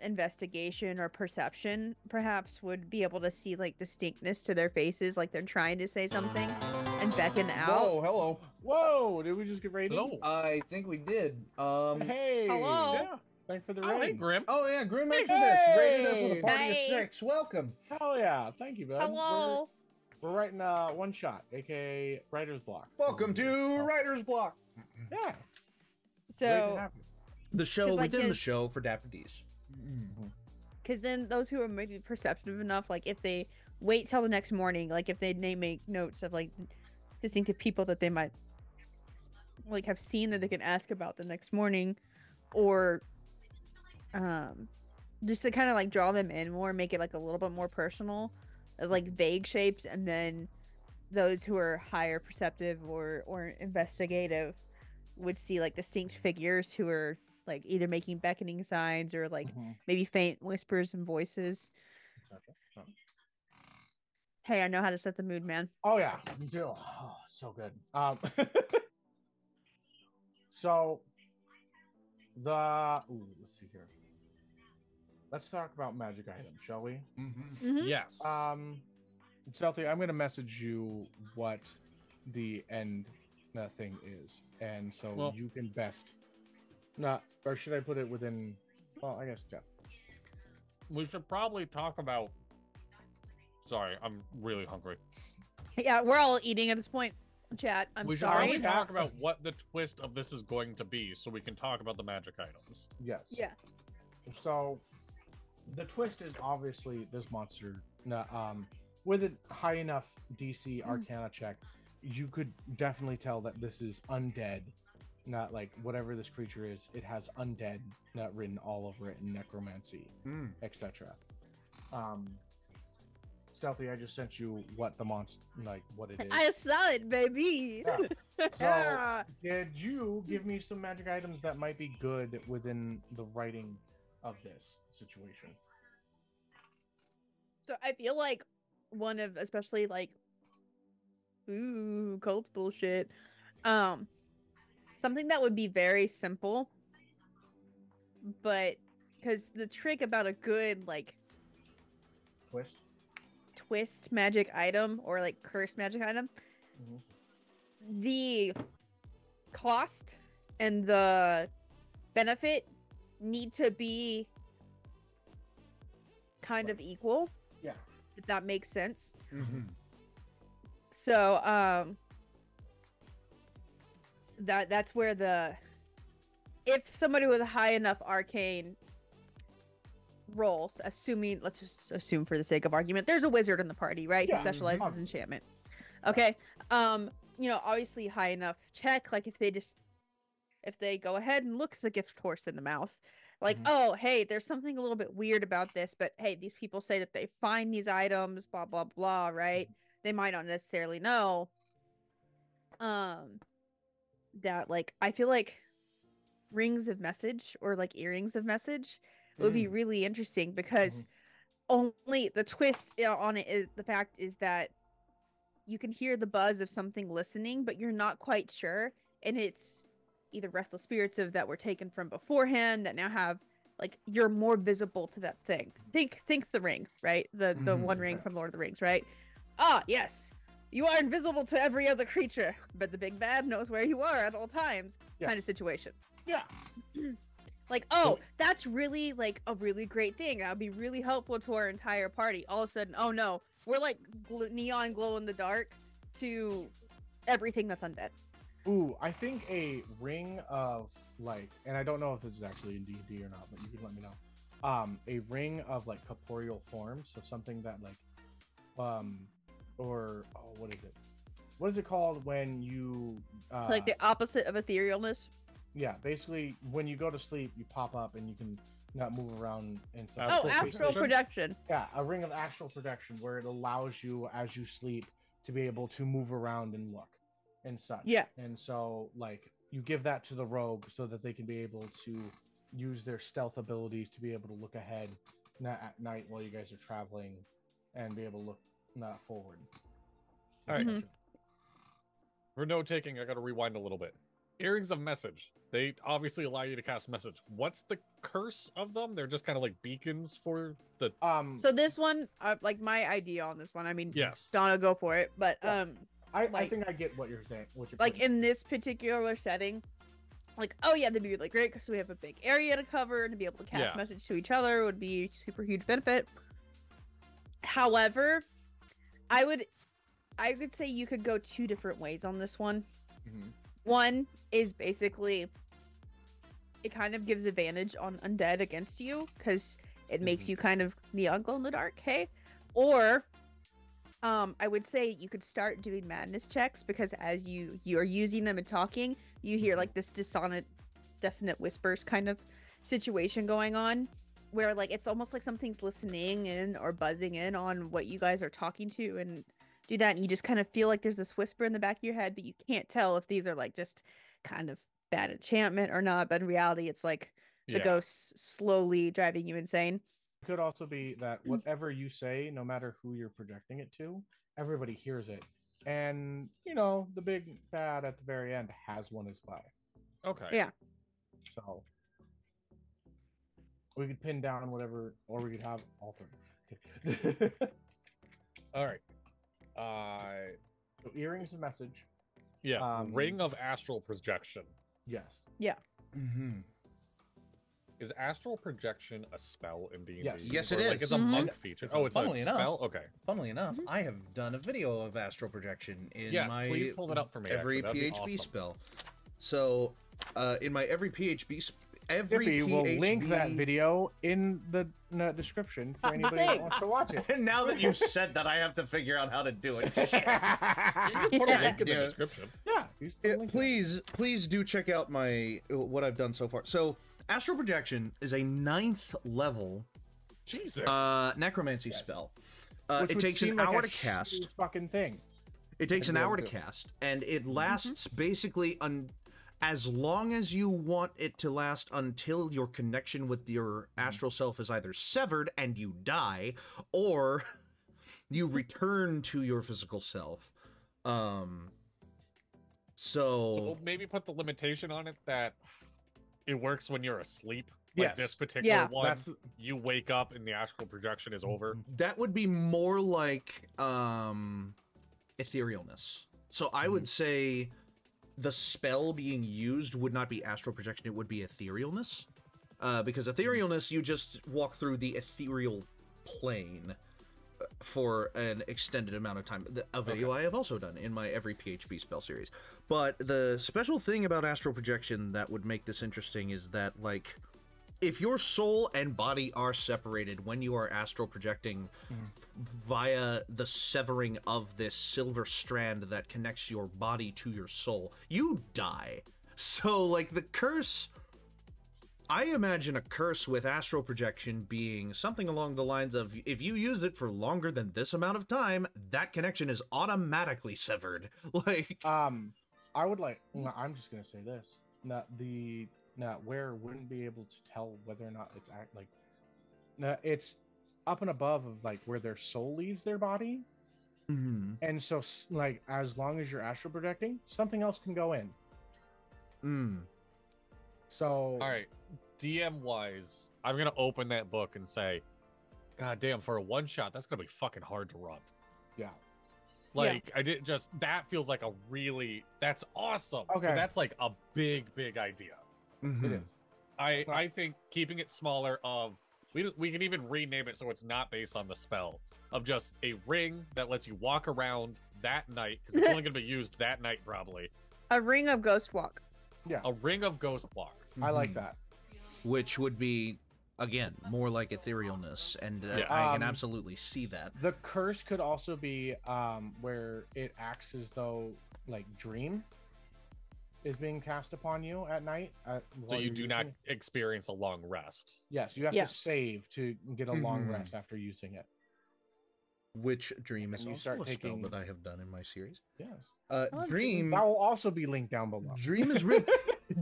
Speaker 4: investigation or perception perhaps would be able to see like distinctness to their faces, like they're trying to say something and beckon out.
Speaker 1: Whoa, hello.
Speaker 3: Whoa! Did we just get raided?
Speaker 2: Hello.
Speaker 1: I think we did.
Speaker 3: Hey!
Speaker 4: Hello.
Speaker 3: Yeah. Thanks for the
Speaker 2: Oh, hey,
Speaker 3: raid.
Speaker 2: Grim.
Speaker 1: Oh yeah, Grim
Speaker 3: Hey!
Speaker 1: Exodus rated us with a party
Speaker 4: Hey!
Speaker 1: of 6. Welcome.
Speaker 3: Hell yeah! Thank you, bud.
Speaker 4: Hello.
Speaker 3: We're writing one shot, aka writer's block.
Speaker 1: Welcome to Writer's Block.
Speaker 3: Yeah. Great to
Speaker 4: So
Speaker 3: have you.
Speaker 1: The show
Speaker 4: 'Cause, like,
Speaker 1: within the
Speaker 4: it's-
Speaker 1: show for Dapper Ds.
Speaker 4: because then those who are maybe perceptive enough, like if they wait till the next morning, like if they make notes of like distinctive people that they might like have seen that they can ask about the next morning, or just to kind of like draw them in more, make it like a little bit more personal as like vague shapes, and then those who are higher perceptive or investigative would see like distinct figures who are like either making beckoning signs or like maybe faint whispers and voices. Hey, I know how to set the mood, man.
Speaker 3: Oh yeah, you do. Oh, so good. So let's see here. Let's talk about magic items, shall we?
Speaker 4: Mhm.
Speaker 2: Yes.
Speaker 3: Stealthy, I'm gonna message you what the end thing is, and so
Speaker 2: Well-
Speaker 3: you can best. Not, or should I put it within? Well, I guess Jeff.
Speaker 2: We should probably talk about. Sorry, I'm really hungry.
Speaker 4: Yeah, we're all eating at this point. Chat. I'm
Speaker 2: We should
Speaker 4: sorry.
Speaker 2: probably talk about what the twist of this is going to be, so we can talk about the magic items.
Speaker 3: Yes.
Speaker 4: Yeah.
Speaker 3: So the twist is obviously this monster. With a high enough DC Arcana check, you could definitely tell that this is undead. Not like whatever this creature is, it has undead not written all over it in necromancy, etc. Stealthy, I just sent you what the monster, like what it is.
Speaker 4: I saw it, baby.
Speaker 3: Yeah. So, did you give me some magic items that might be good within the writing of this situation?
Speaker 4: So I feel like one of, especially like, cult bullshit. Something that would be very simple, but because the trick about a good like twist magic item or like cursed magic item, the cost and the benefit need to be kind of equal.
Speaker 3: Yeah.
Speaker 4: If that makes sense. So that's where the, if somebody with a high enough arcane rolls, assuming, let's just assume for the sake of argument, there's a wizard in the party, right?
Speaker 3: Yeah.
Speaker 4: Who specializes in enchantment. Okay. Obviously high enough check, like if they go ahead and look the gift horse in the mouth, like, oh, hey, there's something a little bit weird about this, but hey, these people say that they find these items, blah, blah, blah, right? They might not necessarily know. that like I feel like rings of message or like earrings of message would be really interesting because only the twist on it is the fact is that you can hear the buzz of something listening, but you're not quite sure, and it's either restless spirits of that were taken from beforehand that now have like you're more visible to that thing. Think the ring, right? The one ring from Lord of the Rings, right? Ah, yes. You are invisible to every other creature, but the big bad knows where you are at all times. Kind of situation.
Speaker 3: Yeah.
Speaker 4: Like, oh, that's really like a really great thing. That would be really helpful to our entire party. All of a sudden, oh no, we're like neon glow in the dark to everything that's undead.
Speaker 3: Ooh, I think a ring of like, and I don't know if this is actually in D&D or not, but you can let me know. A ring of like corporeal form, so something that like, or oh, what is it? What is it called when you
Speaker 4: like the opposite of etherealness?
Speaker 3: Yeah, basically when you go to sleep, you pop up and you can not move around and stuff.
Speaker 4: Oh, astral projection.
Speaker 3: Yeah, a ring of astral projection where it allows you as you sleep to be able to move around and look and such.
Speaker 4: Yeah.
Speaker 3: And so like you give that to the rogue so that they can be able to use their stealth abilities to be able to look ahead at night while you guys are traveling and be able to look not forward.
Speaker 2: All right. For note taking, I got to rewind a little bit. Earrings of message. They obviously allow you to cast message. What's the curse of them? They're just kind of like beacons for the.
Speaker 4: So this one, like my idea on this one. I mean,
Speaker 2: yes,
Speaker 4: Donna, go for it. But
Speaker 3: I think I get what you're saying.
Speaker 4: Like in this particular setting, like oh yeah, that'd be really great because we have a big area to cover and to be able to cast message to each other would be super huge benefit. However, I would say you could go two different ways on this one. One is basically it kind of gives advantage on undead against you because it makes you kind of neon glow in the dark, hey? Or I would say you could start doing madness checks because as you are using them and talking, you hear like this dissonant whispers kind of situation going on where like it's almost like something's listening in or buzzing in on what you guys are talking to and do that, and you just kind of feel like there's this whisper in the back of your head, but you can't tell if these are like just kind of bad enchantment or not. But in reality, it's like the ghosts slowly driving you insane.
Speaker 3: It could also be that whatever you say, no matter who you're projecting it to, everybody hears it. And, you know, the big bad at the very end has one as well.
Speaker 2: Okay.
Speaker 4: Yeah.
Speaker 3: So we could pin down whatever, or we could have all three.
Speaker 2: All right.
Speaker 3: So earrings of message.
Speaker 2: Yeah. Ring of astral projection.
Speaker 3: Yes.
Speaker 4: Yeah.
Speaker 2: Is astral projection a spell in D&D?
Speaker 1: Yes, it is.
Speaker 2: Like it's a monk feature. Oh, it's
Speaker 1: funnily
Speaker 2: a
Speaker 1: enough,
Speaker 2: spell? Okay.
Speaker 1: Funnily enough, I have done a video of astral projection in my
Speaker 2: please pull it up for me.
Speaker 1: every
Speaker 2: Actually.
Speaker 1: PHP
Speaker 2: Awesome.
Speaker 1: spell. So, in my every PHP
Speaker 3: We'll link that video in the description for anybody that wants to watch it.
Speaker 1: And now that you've said that, I have to figure out how to do it.
Speaker 2: You just put a link in the description.
Speaker 3: Yeah.
Speaker 1: Please do check out what I've done so far. So, astral projection is a 9th level necromancy spell. It takes an hour to cast.
Speaker 3: Fucking thing.
Speaker 1: It takes an hour to cast, and it lasts basically as long as you want it to last until your connection with your astral self is either severed and you die, or you return to your physical self.
Speaker 2: So maybe put the limitation on it that it works when you're asleep. Like this particular one, you wake up and the astral projection is over.
Speaker 1: That would be more like etherealness. So I would say the spell being used would not be astral projection, it would be etherealness. Because etherealness, you just walk through the ethereal plane for an extended amount of time. A video I have also done in my every PHP spell series. But the special thing about astral projection that would make this interesting is that, like, if your soul and body are separated when you are astral projecting via the severing of this silver strand that connects your body to your soul, you die. So, like, the curse... I imagine a curse with astral projection being something along the lines of, if you use it for longer than this amount of time, that connection is automatically severed. Like...
Speaker 3: I would like. I'm just gonna say this: that wearer wouldn't be able to tell whether or not it's it's up and above of like where their soul leaves their body,
Speaker 1: Mm-hmm.
Speaker 3: and so like as long as you're astral projecting, something else can go in.
Speaker 1: Mm.
Speaker 3: So
Speaker 2: All right, DM wise, I'm gonna open that book and say, God damn, for a one shot, that's gonna be fucking hard to run.
Speaker 3: yeah,
Speaker 2: Like I did just that feels like a really that's awesome.
Speaker 3: Okay.
Speaker 2: But that's like a big idea.
Speaker 1: Mm-hmm.
Speaker 3: it is.
Speaker 2: I think keeping it smaller of we can even rename it so it's not based on the spell of just a ring that lets you walk around that night because it's only gonna be used that night probably.
Speaker 4: A ring of ghost walk.
Speaker 3: Yeah,
Speaker 2: A ring of ghost walk.
Speaker 3: I like that.
Speaker 1: Which would be, again, more like etherealness, and
Speaker 2: Yeah.
Speaker 1: I can absolutely see that.
Speaker 3: The curse could also be where it acts as though like dream is being cast upon you at night.
Speaker 2: So
Speaker 3: while
Speaker 2: you
Speaker 3: you're
Speaker 2: do not
Speaker 3: using-
Speaker 2: experience a long rest.
Speaker 3: Yes, you have
Speaker 4: Yeah.
Speaker 3: to save to get a long
Speaker 1: Mhm.
Speaker 3: rest after using it.
Speaker 1: Which dream is
Speaker 3: And you
Speaker 1: also
Speaker 3: start
Speaker 1: a spell
Speaker 3: taking-
Speaker 1: that I have done in my series.
Speaker 3: Yes,
Speaker 4: love
Speaker 1: Dream.
Speaker 3: that will also be linked down below.
Speaker 1: Dream is really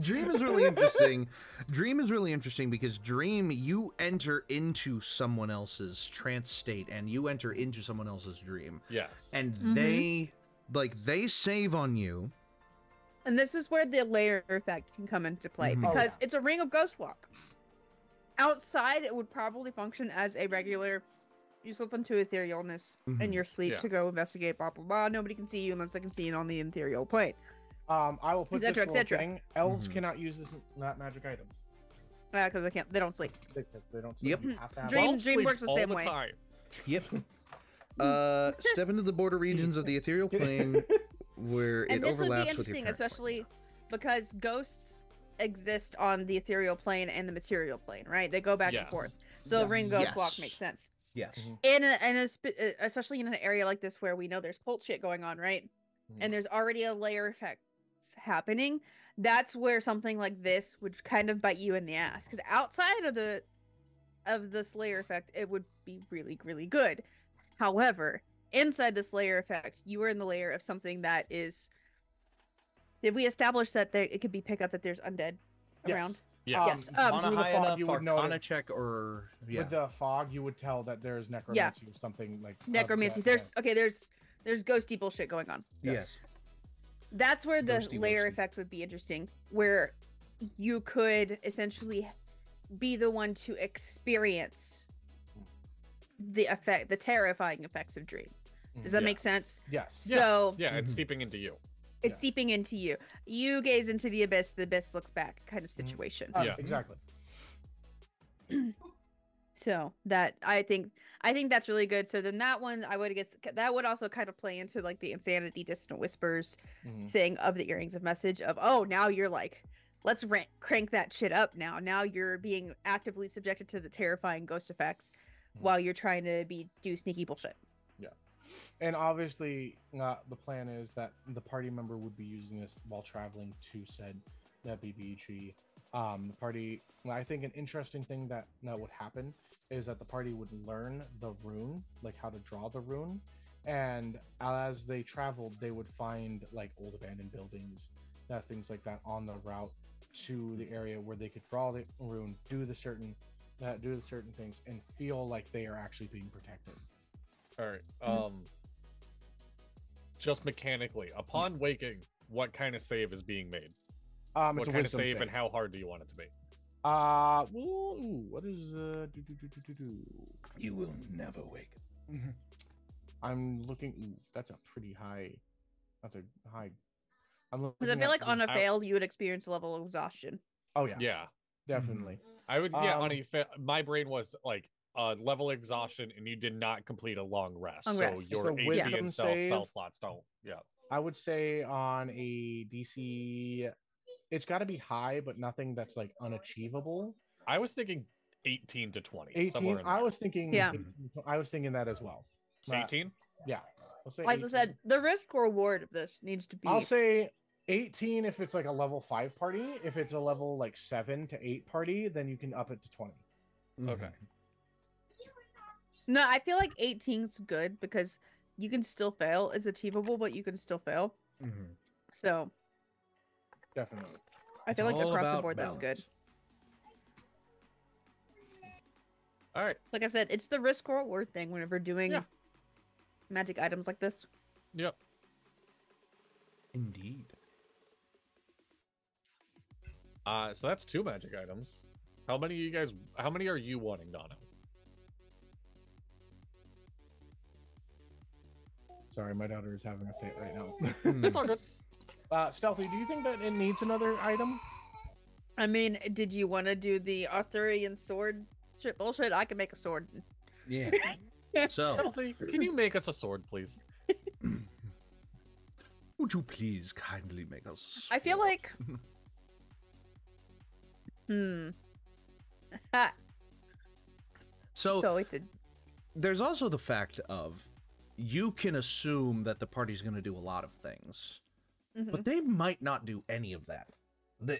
Speaker 1: Dream is really interesting. Dream is really interesting because Dream, you enter into someone else's trance state and you enter into someone else's dream,
Speaker 2: Yes.
Speaker 1: and
Speaker 4: Mhm.
Speaker 1: they save on you.
Speaker 4: And this is where the layer effect can come into play
Speaker 1: Mhm.
Speaker 3: Oh,
Speaker 4: because
Speaker 3: yeah.
Speaker 4: it's a ring of ghost walk. Outside, it would probably function as a regular. You slip into etherealness in
Speaker 1: Mhm.
Speaker 4: your sleep
Speaker 2: Yeah.
Speaker 4: to go investigate, blah blah blah. Nobody can see you unless they can see it on the ethereal plane.
Speaker 3: I will put
Speaker 4: Et cetera,
Speaker 3: this
Speaker 4: et
Speaker 3: little
Speaker 4: cetera.
Speaker 3: thing. Elves
Speaker 1: Mhm.
Speaker 3: cannot use this not magic item
Speaker 4: Because they don't sleep.
Speaker 3: because they don't.
Speaker 1: Yep.
Speaker 3: You have to have
Speaker 4: Dream-
Speaker 2: Twelve
Speaker 4: dream
Speaker 2: sleeps
Speaker 4: works the
Speaker 2: all
Speaker 4: same
Speaker 2: the
Speaker 4: way.
Speaker 2: time.
Speaker 1: Yep. Step into the border regions of the ethereal plane where
Speaker 4: And
Speaker 1: it
Speaker 4: this would be
Speaker 1: overlaps with your
Speaker 4: interesting,
Speaker 1: current plane.
Speaker 4: especially because ghosts exist on the ethereal plane and the material plane, right? They go back and
Speaker 2: Yes.
Speaker 4: forth. So
Speaker 3: Yeah.
Speaker 4: ring ghost walk
Speaker 1: Yes.
Speaker 4: makes sense.
Speaker 1: Yes.
Speaker 3: Mhm.
Speaker 4: Especially in an area like this where we know there's cult shit going on, right? And there's already a layer effect happening. That's where something like this would kind of bite you in the ass. Because outside of this layer effect, it would be really, really good. However, inside this layer effect, you are in the layer of something that is. Did we establish that it could be picked up that there's undead
Speaker 3: Yes.
Speaker 4: around?
Speaker 2: Yeah.
Speaker 4: Yes,
Speaker 1: On
Speaker 3: through
Speaker 1: a
Speaker 3: the
Speaker 1: high
Speaker 3: fog,
Speaker 1: enough
Speaker 3: you would know
Speaker 1: Arcana
Speaker 3: that-
Speaker 1: check, or yeah.
Speaker 3: With the fog, you would tell that there's necromancy or something like
Speaker 4: Necromancy. There's ghosty bullshit going on.
Speaker 1: Yes.
Speaker 4: That's where the
Speaker 1: Ghosty
Speaker 4: layer
Speaker 1: roasty.
Speaker 4: effect would be interesting, where you could essentially be the one to experience the terrifying effects of dream. Does that
Speaker 2: Yeah.
Speaker 4: make sense?
Speaker 3: Yes.
Speaker 2: Yeah.
Speaker 4: So
Speaker 2: Yeah, it's
Speaker 1: Mhm.
Speaker 2: seeping into you.
Speaker 4: it's
Speaker 3: Yeah.
Speaker 4: seeping into you. You gaze into the abyss looks back, kind of situation.
Speaker 2: Yeah.
Speaker 3: Exactly.
Speaker 4: So that I think that's really good. So then that one I would guess that would also kind of play into like the insanity distant whispers
Speaker 3: Mhm.
Speaker 4: thing of the earrings of message of, oh, now you're like, let's crank that shit up now you're being actively subjected to the terrifying ghost effects
Speaker 3: Mhm.
Speaker 4: while you're trying to do sneaky bullshit.
Speaker 3: And obviously, the plan is that the party member would be using this while traveling to said BBG. The party. I think an interesting thing that would happen is that the party would learn the rune, like how to draw the rune, and as they traveled, they would find like old abandoned buildings, things like that on the route to the area where they could draw the rune, do the certain things, and feel like they are actually being protected.
Speaker 2: All right. Just mechanically, upon waking, what kind of save is being made?
Speaker 3: It's
Speaker 2: What
Speaker 3: a
Speaker 2: kind of
Speaker 3: wisdom
Speaker 2: save and how hard do you want it to be?
Speaker 3: What is
Speaker 1: You will never wake.
Speaker 3: I'm looking. That's a pretty high. That's a high. I'm looking.
Speaker 4: Because I feel
Speaker 3: at
Speaker 4: like on a
Speaker 2: I-
Speaker 4: fail you would experience a level of exhaustion.
Speaker 3: Oh yeah,
Speaker 2: Yeah,
Speaker 3: definitely.
Speaker 2: I would. Yeah, on
Speaker 3: Um,
Speaker 2: my brain was like level exhaustion, and you did not complete a long rest,
Speaker 4: Long
Speaker 2: so
Speaker 4: rest.
Speaker 2: your
Speaker 3: So
Speaker 2: HP
Speaker 3: wisdom
Speaker 2: and spell
Speaker 3: save-
Speaker 2: slots don't. Yeah,
Speaker 3: I would say on a DC, it's got to be high, but nothing that's like unachievable.
Speaker 2: I was thinking 18 to 20.
Speaker 3: 18.
Speaker 2: Somewhere in
Speaker 3: I
Speaker 2: there.
Speaker 3: was thinking.
Speaker 4: Yeah.
Speaker 3: 18, I was thinking that as well.
Speaker 2: 18.
Speaker 3: Yeah. I'll say
Speaker 4: Like I
Speaker 3: 18.
Speaker 4: said, the risk reward of this needs to be.
Speaker 3: I'll say 18 if it's like a level 5 party. If it's a level like 7 to 8 party, then you can up it to 20.
Speaker 2: Okay.
Speaker 4: No, I feel like 18's good because you can still fail. It's achievable, but you can still fail.
Speaker 1: Mhm.
Speaker 4: So
Speaker 3: Definitely.
Speaker 4: I feel like across the board that's good.
Speaker 2: All right.
Speaker 4: Like I said, it's the risk or reward thing whenever doing magic items like this.
Speaker 2: Yep.
Speaker 1: Indeed.
Speaker 2: So that's 2 magic items. How many are you wanting, Donna?
Speaker 3: Sorry, my daughter is having a fit right now.
Speaker 2: It's all good.
Speaker 3: Stealthy, do you think that it needs another item?
Speaker 4: I mean, did you want to do the Arthurian sword shit bullshit? I can make a sword.
Speaker 1: Yeah. So,
Speaker 2: Stealthy, can you make us a sword, please?
Speaker 1: would you please kindly make us?
Speaker 4: I feel like. Ha. So it's a.
Speaker 1: There's also the fact of you can assume that the party's going to do a lot of things, but they might not do any of that.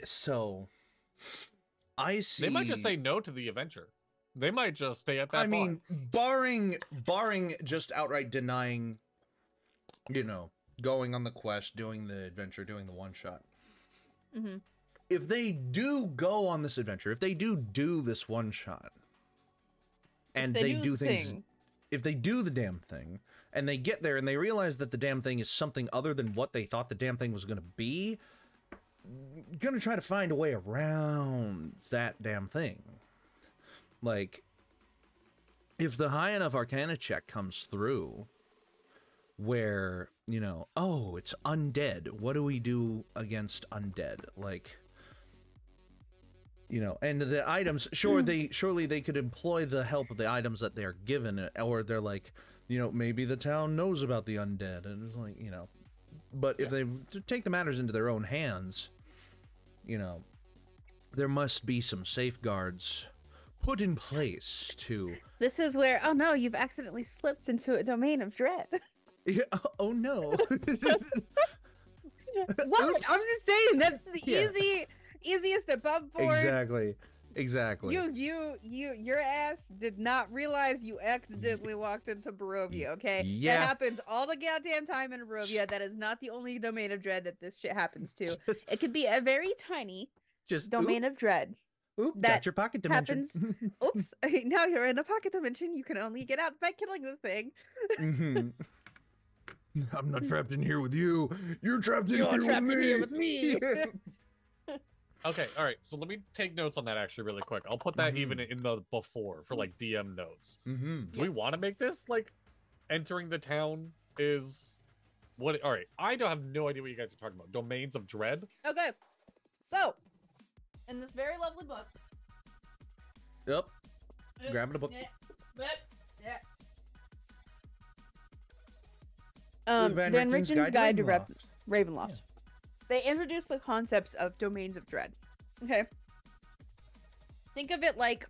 Speaker 1: So I see.
Speaker 2: They might just say no to the adventure. They might just stay at that.
Speaker 1: I mean, barring just outright denying, you know, going on the quest, doing the adventure, doing the one shot. If they do go on this adventure, if they do this one shot, and they do things, if they do the damn thing, and they get there and they realize that the damn thing is something other than what they thought the damn thing was going to be, gonna try to find a way around that damn thing. Like, if the high enough Arcana check comes through, where, you know, oh, it's undead. What do we do against undead? Like, you know, and the items, surely they could employ the help of the items that they're given, or they're like, you know, maybe the town knows about the undead, and it's like, you know, but if they take the matters into their own hands, you know, there must be some safeguards put in place to.
Speaker 4: This is where, oh no, you've accidentally slipped into a domain of dread.
Speaker 1: Yeah, oh no.
Speaker 4: What?
Speaker 1: Oops.
Speaker 4: I'm just saying that's the easiest above board.
Speaker 1: Exactly.
Speaker 4: Your ass did not realize you accidentally walked into Barovia, okay?
Speaker 1: Yeah.
Speaker 4: That happens all the goddamn time in Barovia. That is not the only domain of dread that this shit happens to. It could be a very tiny domain of dread.
Speaker 1: Oop,
Speaker 4: that
Speaker 1: that's your pocket dimension.
Speaker 4: happens. Oops, now you're in a pocket dimension. You can only get out by killing the thing.
Speaker 1: I'm not trapped in here with you. You're trapped in
Speaker 4: here with me.
Speaker 2: Okay, all right. So let me take notes on that actually really quick. I'll put that even in the before for like DM notes. Do we want to make this like entering the town is what? All right, I don't have no idea what you guys are talking about. Domains of dread.
Speaker 4: Okay, so in this very lovely book.
Speaker 1: Yep. Grabbing a book.
Speaker 4: Van Richten's Guide to Ravenloft.
Speaker 1: Yeah.
Speaker 4: They introduce the concepts of domains of dread. Okay. Think of it like,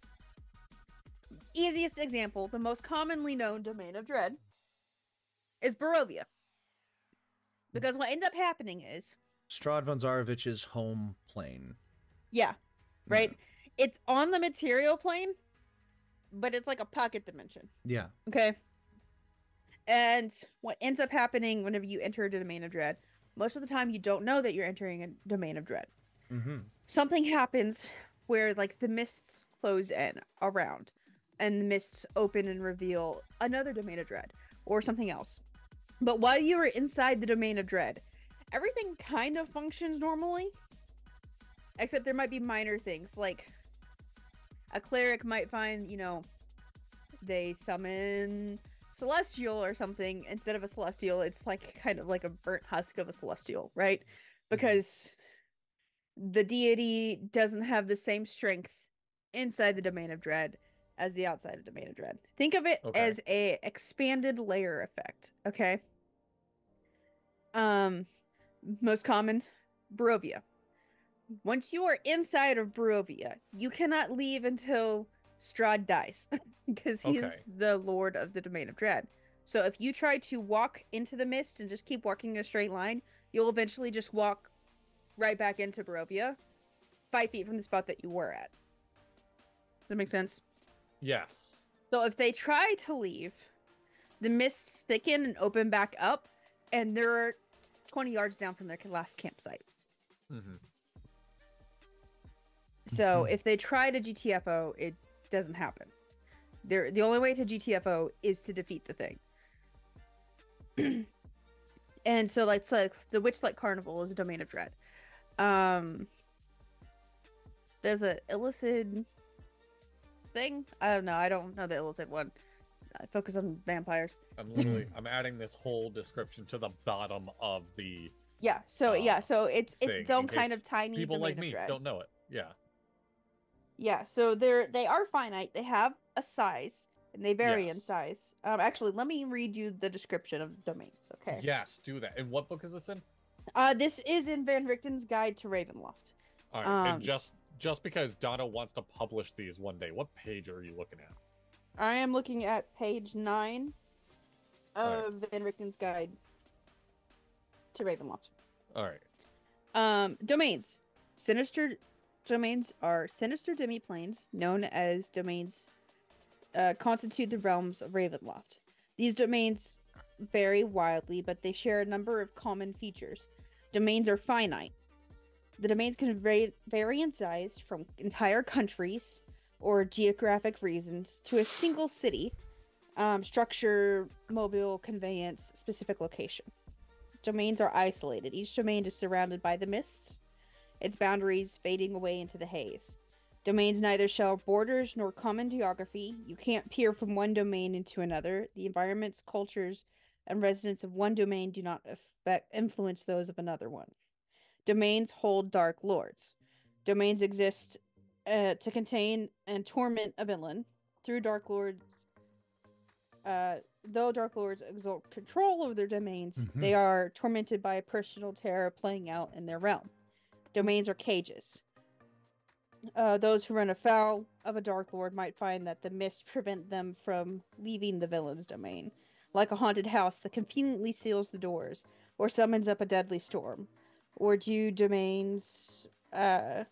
Speaker 4: easiest example, the most commonly known domain of dread is Barovia. Because what ends up happening is
Speaker 1: Strahd von Zarovich's home plane.
Speaker 4: Yeah, right? Yeah. It's on the material plane, but it's like a pocket dimension.
Speaker 1: Yeah.
Speaker 4: Okay. And what ends up happening whenever you enter a domain of dread, most of the time you don't know that you're entering a domain of dread. Something happens where like the mists close in around and the mists open and reveal another domain of dread or something else. But while you are inside the domain of dread, everything kind of functions normally, except there might be minor things like a cleric might find, you know, they summon celestial or something. Instead of a celestial, it's like kind of like a burnt husk of a celestial, right? Because the deity doesn't have the same strength inside the domain of dread as the outside of domain of dread. Think of it as a expanded layer effect. Okay. Most common, Barovia. Once you are inside of Barovia, you cannot leave until Strahd dies, because he is the lord of the domain of dread. So if you try to walk into the mist and just keep walking in a straight line, you'll eventually just walk right back into Barovia, 5 feet from the spot that you were at. Does that make sense?
Speaker 2: Yes.
Speaker 4: So if they try to leave, the mists thicken and open back up, and they're 20 yards down from their last campsite. So if they try to GTFO, it doesn't happen. The only way to GTFO is to defeat the thing. And so like the Witchlight Carnival is a domain of dread. There's a Illithid thing. I don't know. I don't know the Illithid one. I focus on vampires.
Speaker 2: I'm adding this whole description to the bottom of the
Speaker 4: So it's
Speaker 2: thing,
Speaker 4: its own
Speaker 2: in
Speaker 4: kind
Speaker 2: case
Speaker 4: of tiny
Speaker 2: people
Speaker 4: domain
Speaker 2: like
Speaker 4: of
Speaker 2: me
Speaker 4: dread.
Speaker 2: don't know it.
Speaker 4: Yeah, so they are finite. They have a size, and they vary in
Speaker 2: Yes.
Speaker 4: size. Actually, let me read you the description of domains. Okay.
Speaker 2: Yes, do that. And what book is this in?
Speaker 4: This is in Van Richten's Guide to Ravenloft.
Speaker 2: All right, and just because Donna wants to publish these one day, what page are you looking at?
Speaker 4: I am looking at page 9
Speaker 2: Alright.
Speaker 4: of Van Richten's Guide to Ravenloft.
Speaker 2: All right.
Speaker 4: Domains. Sinister domains are sinister demiplanes, known as domains, constitute the realms of Ravenloft. These domains vary wildly, but they share a number of common features. Domains are finite. The domains can vary in size from entire countries or geographic regions to a single city, structure, mobile, conveyance, specific location. Domains are isolated. Each domain is surrounded by the mists, its boundaries fading away into the haze. Domains neither share borders nor common geography. You can't peer from one domain into another. The environments, cultures, and residents of one domain do not influence those of another one. Domains hold dark lords. Domains exist to contain and torment a villain. Through dark lords, though dark lords exert control over their domains, they are tormented by a personal terror playing out in their realm. Domains are cages. Those who run afoul of a dark lord might find that the mist prevent them from leaving the villain's domain, like a haunted house that conveniently seals the doors or summons up a deadly storm. Or do domains, so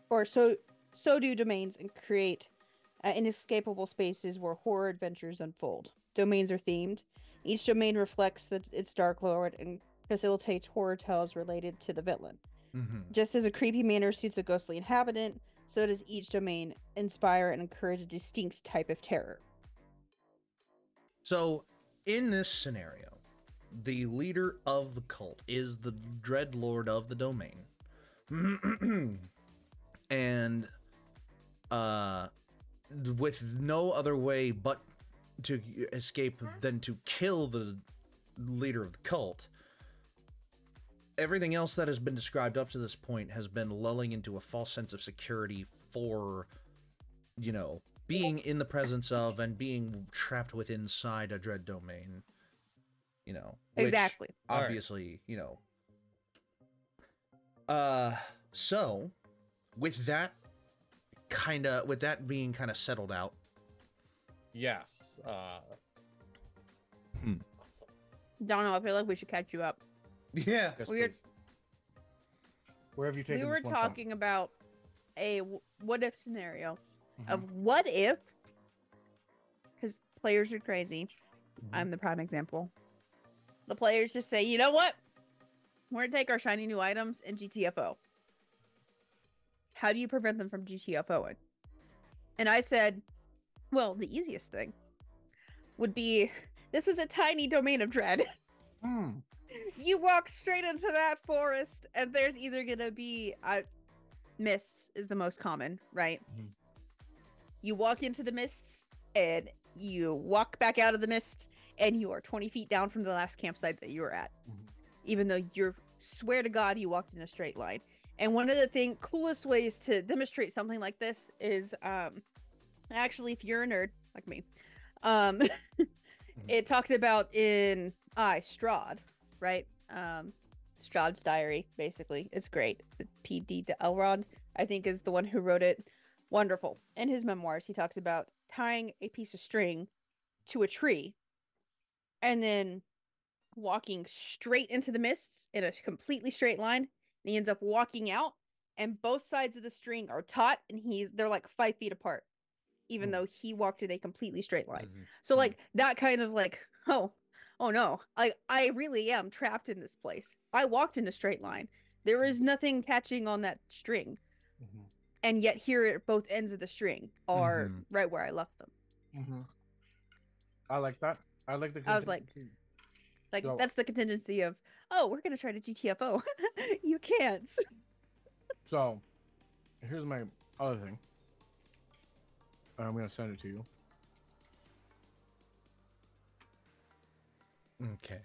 Speaker 4: do domains, and create inescapable spaces where horror adventures unfold. Domains are themed. Each domain reflects its dark lord and facilitates horror tales related to the villain. Just as a creepy manor suits a ghostly inhabitant, so does each domain inspire and encourage a distinct type of terror.
Speaker 1: So, in this scenario, the leader of the cult is the Dread Lord of the domain. And, with no other way but to escape than to kill the leader of the cult, everything else that has been described up to this point has been lulling into a false sense of security for, you know, being in the presence of and being trapped within inside a dread domain. You know, which
Speaker 4: Exactly.
Speaker 1: obviously, you know. So with that being kind of settled out.
Speaker 2: Yes.
Speaker 4: Donald, I feel like we should catch you up.
Speaker 1: Yeah.
Speaker 3: Yes,
Speaker 4: We're-
Speaker 3: please. Where have you taken
Speaker 4: We were
Speaker 3: this one from?
Speaker 4: talking about a what if scenario
Speaker 3: Mhm.
Speaker 4: of what if, because players are crazy.
Speaker 3: Mhm.
Speaker 4: I'm the prime example. The players just say, you know what? We're gonna take our shiny new items and GTFO. How do you prevent them from GTFOing? And I said, well, the easiest thing would be, this is a tiny domain of dread.
Speaker 3: Hmm.
Speaker 4: You walk straight into that forest, and there's either gonna be mists is the most common, right?
Speaker 3: Mhm.
Speaker 4: You walk into the mists, and you walk back out of the mist, and you are 20 feet down from the last campsite that you were at,
Speaker 3: Mhm.
Speaker 4: even though you're swear to God you walked in a straight line. And one of the coolest ways to demonstrate something like this is actually, if you're a nerd like me, it talks about in Strahd, right? Strahd's diary, basically. It's great. P.D. Elrond, I think, is the one who wrote it. Wonderful. In his memoirs, he talks about tying a piece of string to a tree and then walking straight into the mists in a completely straight line. And he ends up walking out, and both sides of the string are taut, and they're like 5 feet apart, even though he walked in a completely straight line. So like that kind of like, oh no, I really am trapped in this place. I walked in a straight line. There is nothing catching on that string.
Speaker 3: Mhm.
Speaker 4: and yet here at both ends of the string are
Speaker 1: Mhm.
Speaker 4: right where I left them.
Speaker 3: Mm-hmm. I like that. I like the.
Speaker 4: I was like-
Speaker 3: contingency.
Speaker 4: Like
Speaker 3: So-
Speaker 4: that's the contingency of, oh, we're gonna try to GTFO. You can't.
Speaker 3: So, here's my other thing. I'm gonna send it to you.
Speaker 1: Okay.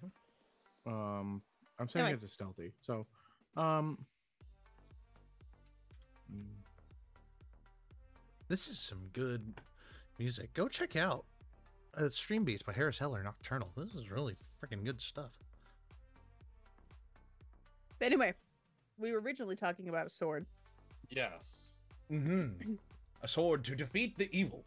Speaker 3: I'm sending
Speaker 4: Anyway.
Speaker 3: it to Stealthy. So, mm,
Speaker 1: This is some good music. Go check out Stream Beats by Harris Heller Nocturnal. This is really freaking good stuff.
Speaker 4: But anyway, we were originally talking about a sword.
Speaker 2: Yes.
Speaker 1: Mm-hmm. A sword to defeat the evil.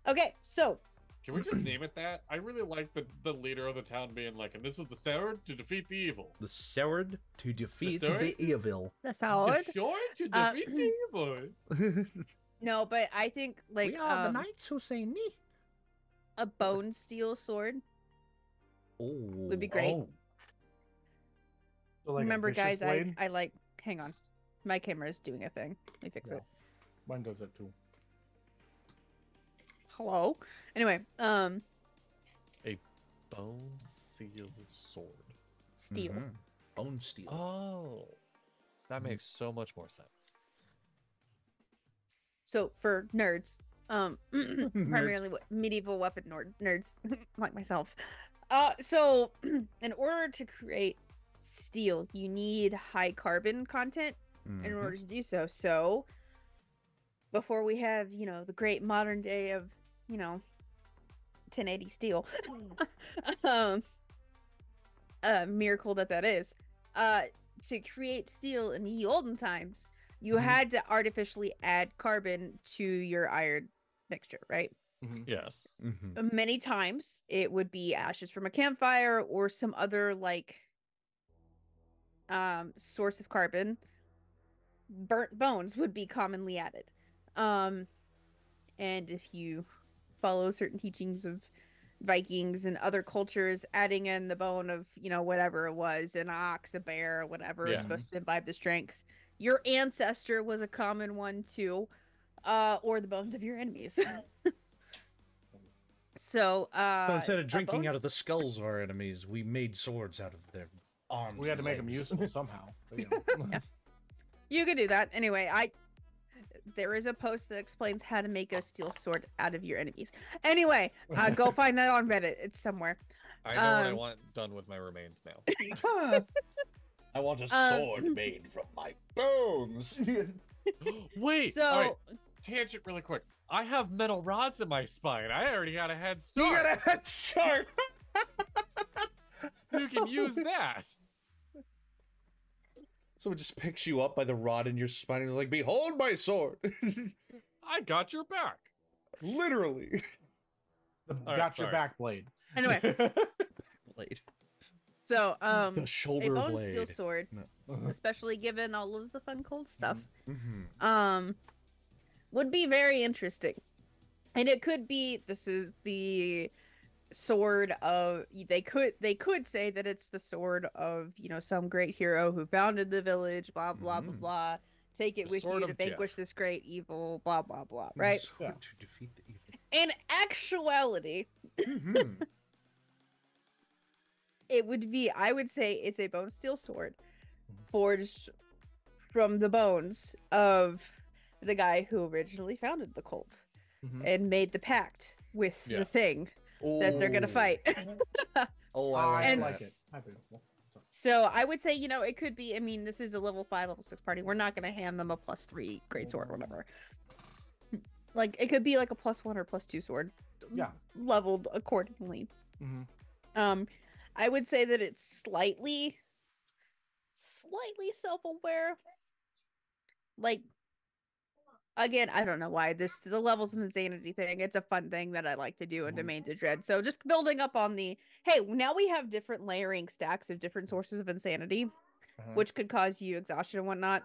Speaker 4: Okay, so
Speaker 2: Can we just name it that? I really like the leader of the town being like, and this is the sword to defeat the evil.
Speaker 1: The sword to defeat
Speaker 2: sword?
Speaker 1: the evil.
Speaker 4: the sword.
Speaker 2: The sword to defeat the evil.
Speaker 4: No, but I think like
Speaker 1: we are the knights who say me.
Speaker 4: a bone steel sword
Speaker 1: Oh,
Speaker 4: would be great.
Speaker 1: Oh.
Speaker 3: so like a
Speaker 4: Remember,
Speaker 3: vicious
Speaker 4: guys,
Speaker 3: blade?
Speaker 4: I like. Hang on, my camera is doing a thing. Let me fix
Speaker 3: Yeah.
Speaker 4: it.
Speaker 3: Mine does it too.
Speaker 4: Hello. Anyway,
Speaker 2: Bone seal sword.
Speaker 4: steel.
Speaker 1: Mhm. Bone steel.
Speaker 2: Oh, that makes so much more sense.
Speaker 4: So for nerds, primarily medieval weapon nerds like myself. So in order to create steel, you need high carbon content in
Speaker 1: Mhm.
Speaker 4: order to do so. So before we have, the great modern day of, 1080 steel, miracle that is, to create steel in the olden times, you had to artificially add carbon to your iron mixture, right?
Speaker 2: Yes.
Speaker 1: Mhm.
Speaker 4: Many times it would be ashes from a campfire or some other source of carbon. Burnt bones would be commonly added. And if you follow certain teachings of Vikings and other cultures, adding in the bone of, whatever it was, an ox, a bear, whatever is
Speaker 2: Yeah.
Speaker 4: supposed to imbibe the strength. Your ancestor was a common one too. Or the bones of your enemies. So,
Speaker 1: So instead of
Speaker 4: a
Speaker 1: drinking out of
Speaker 4: bones-
Speaker 1: the skulls of our enemies, we made swords out of their arms.
Speaker 3: We had to
Speaker 1: and
Speaker 3: make them
Speaker 1: legs.
Speaker 3: useful somehow. But,
Speaker 4: Yeah. You could do that. Anyway, there is a post that explains how to make a steel sword out of your enemies. Anyway, go find that on Reddit. It's somewhere.
Speaker 2: I know what I
Speaker 4: Um,
Speaker 2: want done with my remains now.
Speaker 1: I want a
Speaker 4: sword
Speaker 1: made from my bones.
Speaker 2: Wait.
Speaker 4: So,
Speaker 2: all right, tangent really quick. I have metal rods in my spine. I already got a head
Speaker 1: You
Speaker 2: start.
Speaker 1: got a head start.
Speaker 2: You can use that.
Speaker 1: Someone just picks you up by the rod in your spine and is like, "Behold my sword!"
Speaker 2: I got your back.
Speaker 1: Literally.
Speaker 2: right,
Speaker 3: got your
Speaker 2: sorry.
Speaker 3: back blade.
Speaker 4: anyway,
Speaker 1: Blade.
Speaker 4: so
Speaker 1: The
Speaker 4: a
Speaker 1: shoulder
Speaker 4: bone
Speaker 1: blade.
Speaker 4: steel sword, especially given all of the fun cold stuff,
Speaker 1: Mm-hmm.
Speaker 4: would be very interesting. And it could be this is the sword of they could say that it's the sword of some great hero who founded the village, blah blah blah
Speaker 1: Mhm.
Speaker 4: blah. Take it
Speaker 2: The
Speaker 4: with
Speaker 2: sword
Speaker 4: you to
Speaker 2: of death.
Speaker 4: vanquish this great evil, blah blah blah, right?
Speaker 1: Sword
Speaker 3: Yeah.
Speaker 1: to defeat the evil.
Speaker 4: In actuality,
Speaker 1: Mhm.
Speaker 4: it would be, I would say it's a bone steel sword forged from the bones of the guy who originally founded the cult and made the pact with
Speaker 2: Yeah.
Speaker 4: the thing that they're gonna
Speaker 1: Oh.
Speaker 4: fight.
Speaker 1: Oh, I like
Speaker 4: And
Speaker 1: that.
Speaker 3: like it. Hi, beautiful.
Speaker 4: So I would say, it could be, I mean, this is a level 5, level 6 party. We're not gonna hand them a +3 great sword or whatever. Like, it could be like a +1 or +2 sword.
Speaker 3: Yeah.
Speaker 4: Leveled accordingly. I would say that it's slightly self-aware. Like, again, I don't know why the levels of insanity thing. It's a fun thing that I like to do in Domains of Dread. So just building up on hey, now we have different layering stacks of different sources of insanity, which could cause you exhaustion and whatnot.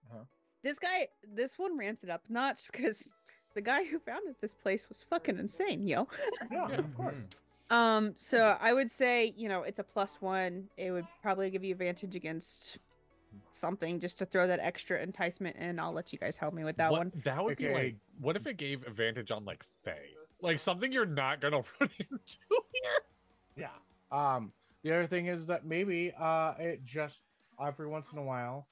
Speaker 1: Uh-huh.
Speaker 4: This one ramps it up a notch because the guy who founded this place was fucking insane, yo.
Speaker 3: Yeah,
Speaker 2: Yeah.
Speaker 3: of course.
Speaker 4: So I would say, it's a +1. It would probably give you advantage against something just to throw that extra enticement in. I'll let you guys help me with that one.
Speaker 2: That would be
Speaker 3: Okay.
Speaker 2: like, what if it gave advantage on like Fae? Like something you're not gonna run into here.
Speaker 3: Yeah. The other thing is that maybe it just every once in a while,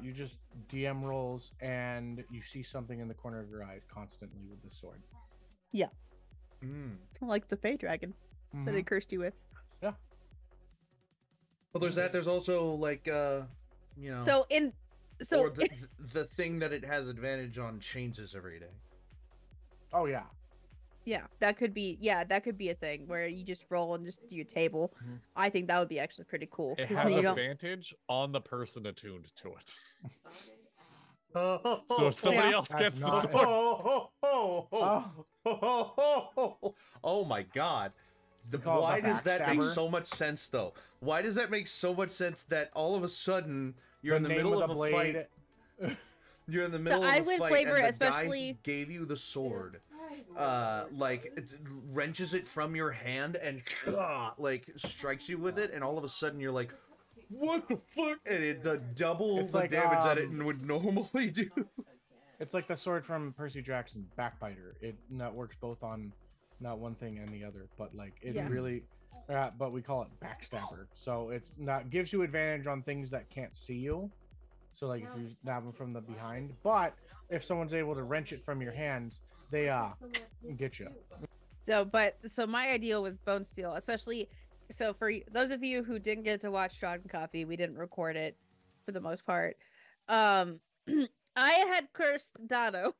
Speaker 3: you just DM rolls and you see something in the corner of your eye constantly with the sword.
Speaker 4: Like the Fey Dragon that it cursed you with.
Speaker 3: Yeah.
Speaker 1: Well, there's that. There's also like, you know.
Speaker 4: So
Speaker 1: or the thing that it has advantage on changes every day.
Speaker 3: Oh yeah.
Speaker 4: yeah, that could be a thing where you just roll and just do your table.
Speaker 3: Mhm.
Speaker 4: I think that would be actually pretty cool.
Speaker 2: It
Speaker 4: 'cause
Speaker 2: has
Speaker 4: then you don't-
Speaker 2: advantage on the person attuned to it.
Speaker 1: So
Speaker 2: So if somebody
Speaker 4: Yeah.
Speaker 2: else
Speaker 3: That's
Speaker 2: gets the
Speaker 3: not-
Speaker 2: sword,
Speaker 1: Oh my god.
Speaker 3: call it
Speaker 1: Why
Speaker 3: the
Speaker 1: does that make
Speaker 3: backstabber.
Speaker 1: so much sense though? Why does that make so much sense that all of a sudden you're
Speaker 3: The
Speaker 1: in the
Speaker 3: name
Speaker 1: middle
Speaker 3: of
Speaker 1: of
Speaker 3: the
Speaker 1: a
Speaker 3: blade.
Speaker 1: fight? You're in the
Speaker 4: So
Speaker 1: middle
Speaker 4: I
Speaker 1: of a
Speaker 4: would
Speaker 1: fight
Speaker 4: flavor
Speaker 1: and the
Speaker 4: especially-
Speaker 1: guy who gave you the sword like it wrenches it from your hand and like strikes you with it, and all of a sudden you're like, what the fuck? And it double
Speaker 3: It's
Speaker 1: the
Speaker 3: like,
Speaker 1: damage that it would normally do.
Speaker 3: It's like the sword from Percy Jackson, Backbiter. It not works both on not one thing and the other, but like it
Speaker 4: Yeah.
Speaker 3: really. But we call it backstabber. So it's not gives you advantage on things that can't see you. So like if you stab them from the behind, but if someone's able to wrench it from your hands, they get you.
Speaker 4: So my ideal with Bone Steel, especially so for those of you who didn't get to watch Dragon Coffee, we didn't record it for the most part. I had cursed Dado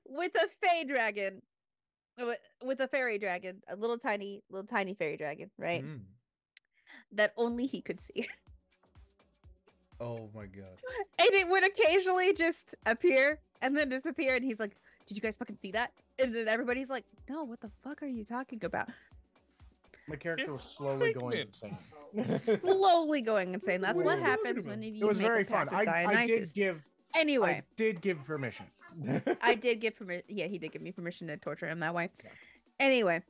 Speaker 4: with a fey dragon, with a fairy dragon, a little tiny fairy dragon, right?
Speaker 1: Mm.
Speaker 4: That only he could see.
Speaker 1: Oh my god.
Speaker 4: And it would occasionally just appear and then disappear, and he's like, "Did you guys fucking see that?" And then everybody's like, "No, what the fuck are you talking about?"
Speaker 3: My character was
Speaker 2: It's
Speaker 3: slowly going
Speaker 2: Figment.
Speaker 3: insane.
Speaker 4: Slowly going insane. That's what
Speaker 3: Wait,
Speaker 4: happens when you
Speaker 3: It was
Speaker 4: make
Speaker 3: very
Speaker 4: a
Speaker 3: fun.
Speaker 4: pact with
Speaker 3: I did
Speaker 4: Dionysus.
Speaker 3: give.
Speaker 4: Anyway,
Speaker 3: I did give permission.
Speaker 4: I did give permission. Yeah, he did give me permission to torture him that way.
Speaker 3: Yeah.
Speaker 4: Anyway,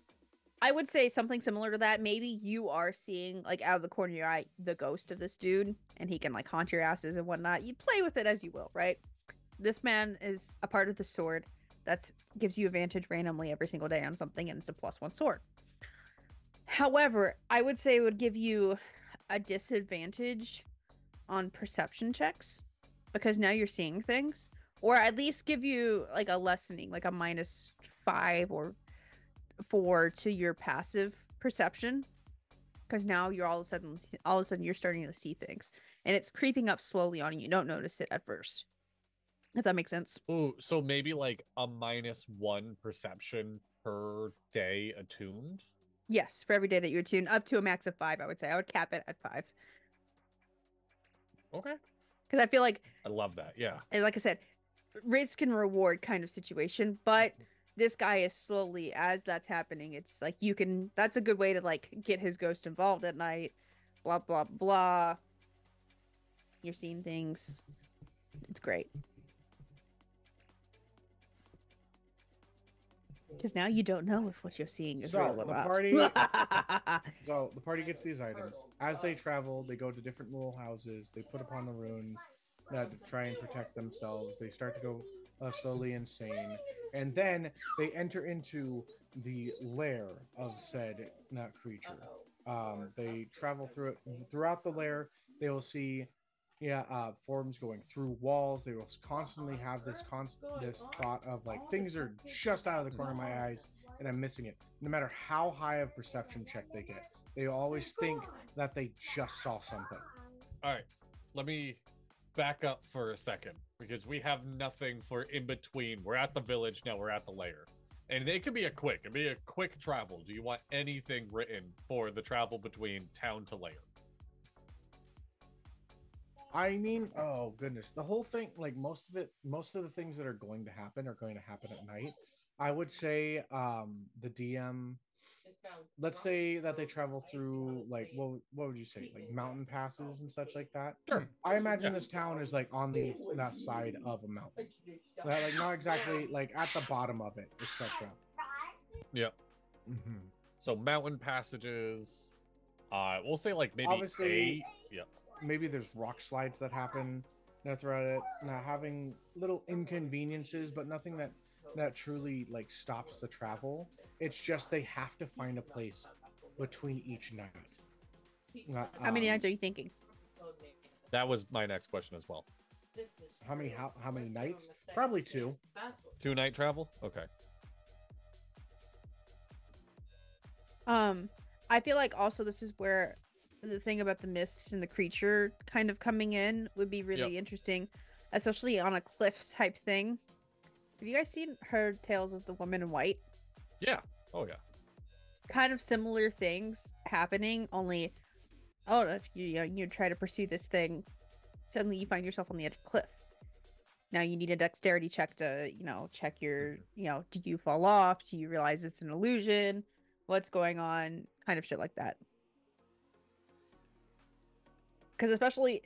Speaker 4: I would say something similar to that. Maybe you are seeing, like, out of the corner of your eye, the ghost of this dude, and he can, like, haunt your asses and whatnot. You play with it as you will, right? This man is a part of the sword that gives you advantage randomly every single day on something, and it's a +1 sword. However, I would say it would give you a disadvantage on perception checks because now you're seeing things, or at least give you like a lessening, like a -5 or 4 to your passive perception, because now you're all of a sudden you're starting to see things, and it's creeping up slowly on you. You don't notice it at first, if that makes sense.
Speaker 2: ooh, so maybe like a -1 perception per day attuned.
Speaker 4: Yes, for every day that you're tuned, up to a max of 5. I would say I would cap it at 5,
Speaker 2: Okay,
Speaker 4: because I feel like,
Speaker 2: I love that. Yeah,
Speaker 4: and like I said, risk and reward kind of situation. But this guy is slowly, as that's happening, it's like that's a good way to like get his ghost involved at night. Blah blah blah. You're seeing things. It's great. Because now you don't know if what you're seeing is
Speaker 3: So,
Speaker 4: real or
Speaker 3: the
Speaker 4: not.
Speaker 3: party- So the party gets these items. As they travel, they go to different little houses. They put upon the runes to try and protect themselves. They start to go slowly insane, and then they enter into the lair of said creature. They travel throughout the lair. They will see, forms going through walls. They will constantly have this thought of like things are just out of the corner of my eyes, and I'm missing it. No matter how high of perception check they get, they always think that they just saw something.
Speaker 2: all right. Let me back up for a second because we have nothing for in between. We're at the village now. We're at the lair, and it could be a quick travel. Do you want anything written for the travel between town to lair?
Speaker 3: I mean, oh goodness, the whole thing, like most of the things that are going to happen at night. I would say, the DM. Let's say that they travel through like what would you say, like mountain passes and such like that.
Speaker 2: Sure.
Speaker 3: I imagine this town is like on that side of a mountain, like not exactly like at the bottom of it, etc.
Speaker 2: Yep.
Speaker 1: Mm-hmm.
Speaker 2: So mountain passages. We'll say like maybe
Speaker 3: Obviously-
Speaker 2: yeah.
Speaker 3: Maybe there's rock slides that happen throughout it. Not having little inconveniences, but nothing that truly like stops the travel. It's just they have to find a place between each night.
Speaker 4: How many nights are you thinking?
Speaker 2: That was my next question as well.
Speaker 3: How many nights? Probably 2.
Speaker 2: 2-night travel? Okay.
Speaker 4: I feel like also this is where the thing about the mist and the creature kind of coming in would be really interesting, especially on a cliff type thing. Have you guys seen heard Tales of the Woman in White?
Speaker 2: Yeah. Oh yeah.
Speaker 4: It's kind of similar things happening, only if you try to pursue this thing, suddenly you find yourself on the edge of a cliff. Now you need a dexterity check to, check your, do you fall off? Do you realize it's an illusion? What's going on? Kind of shit like that. Because especially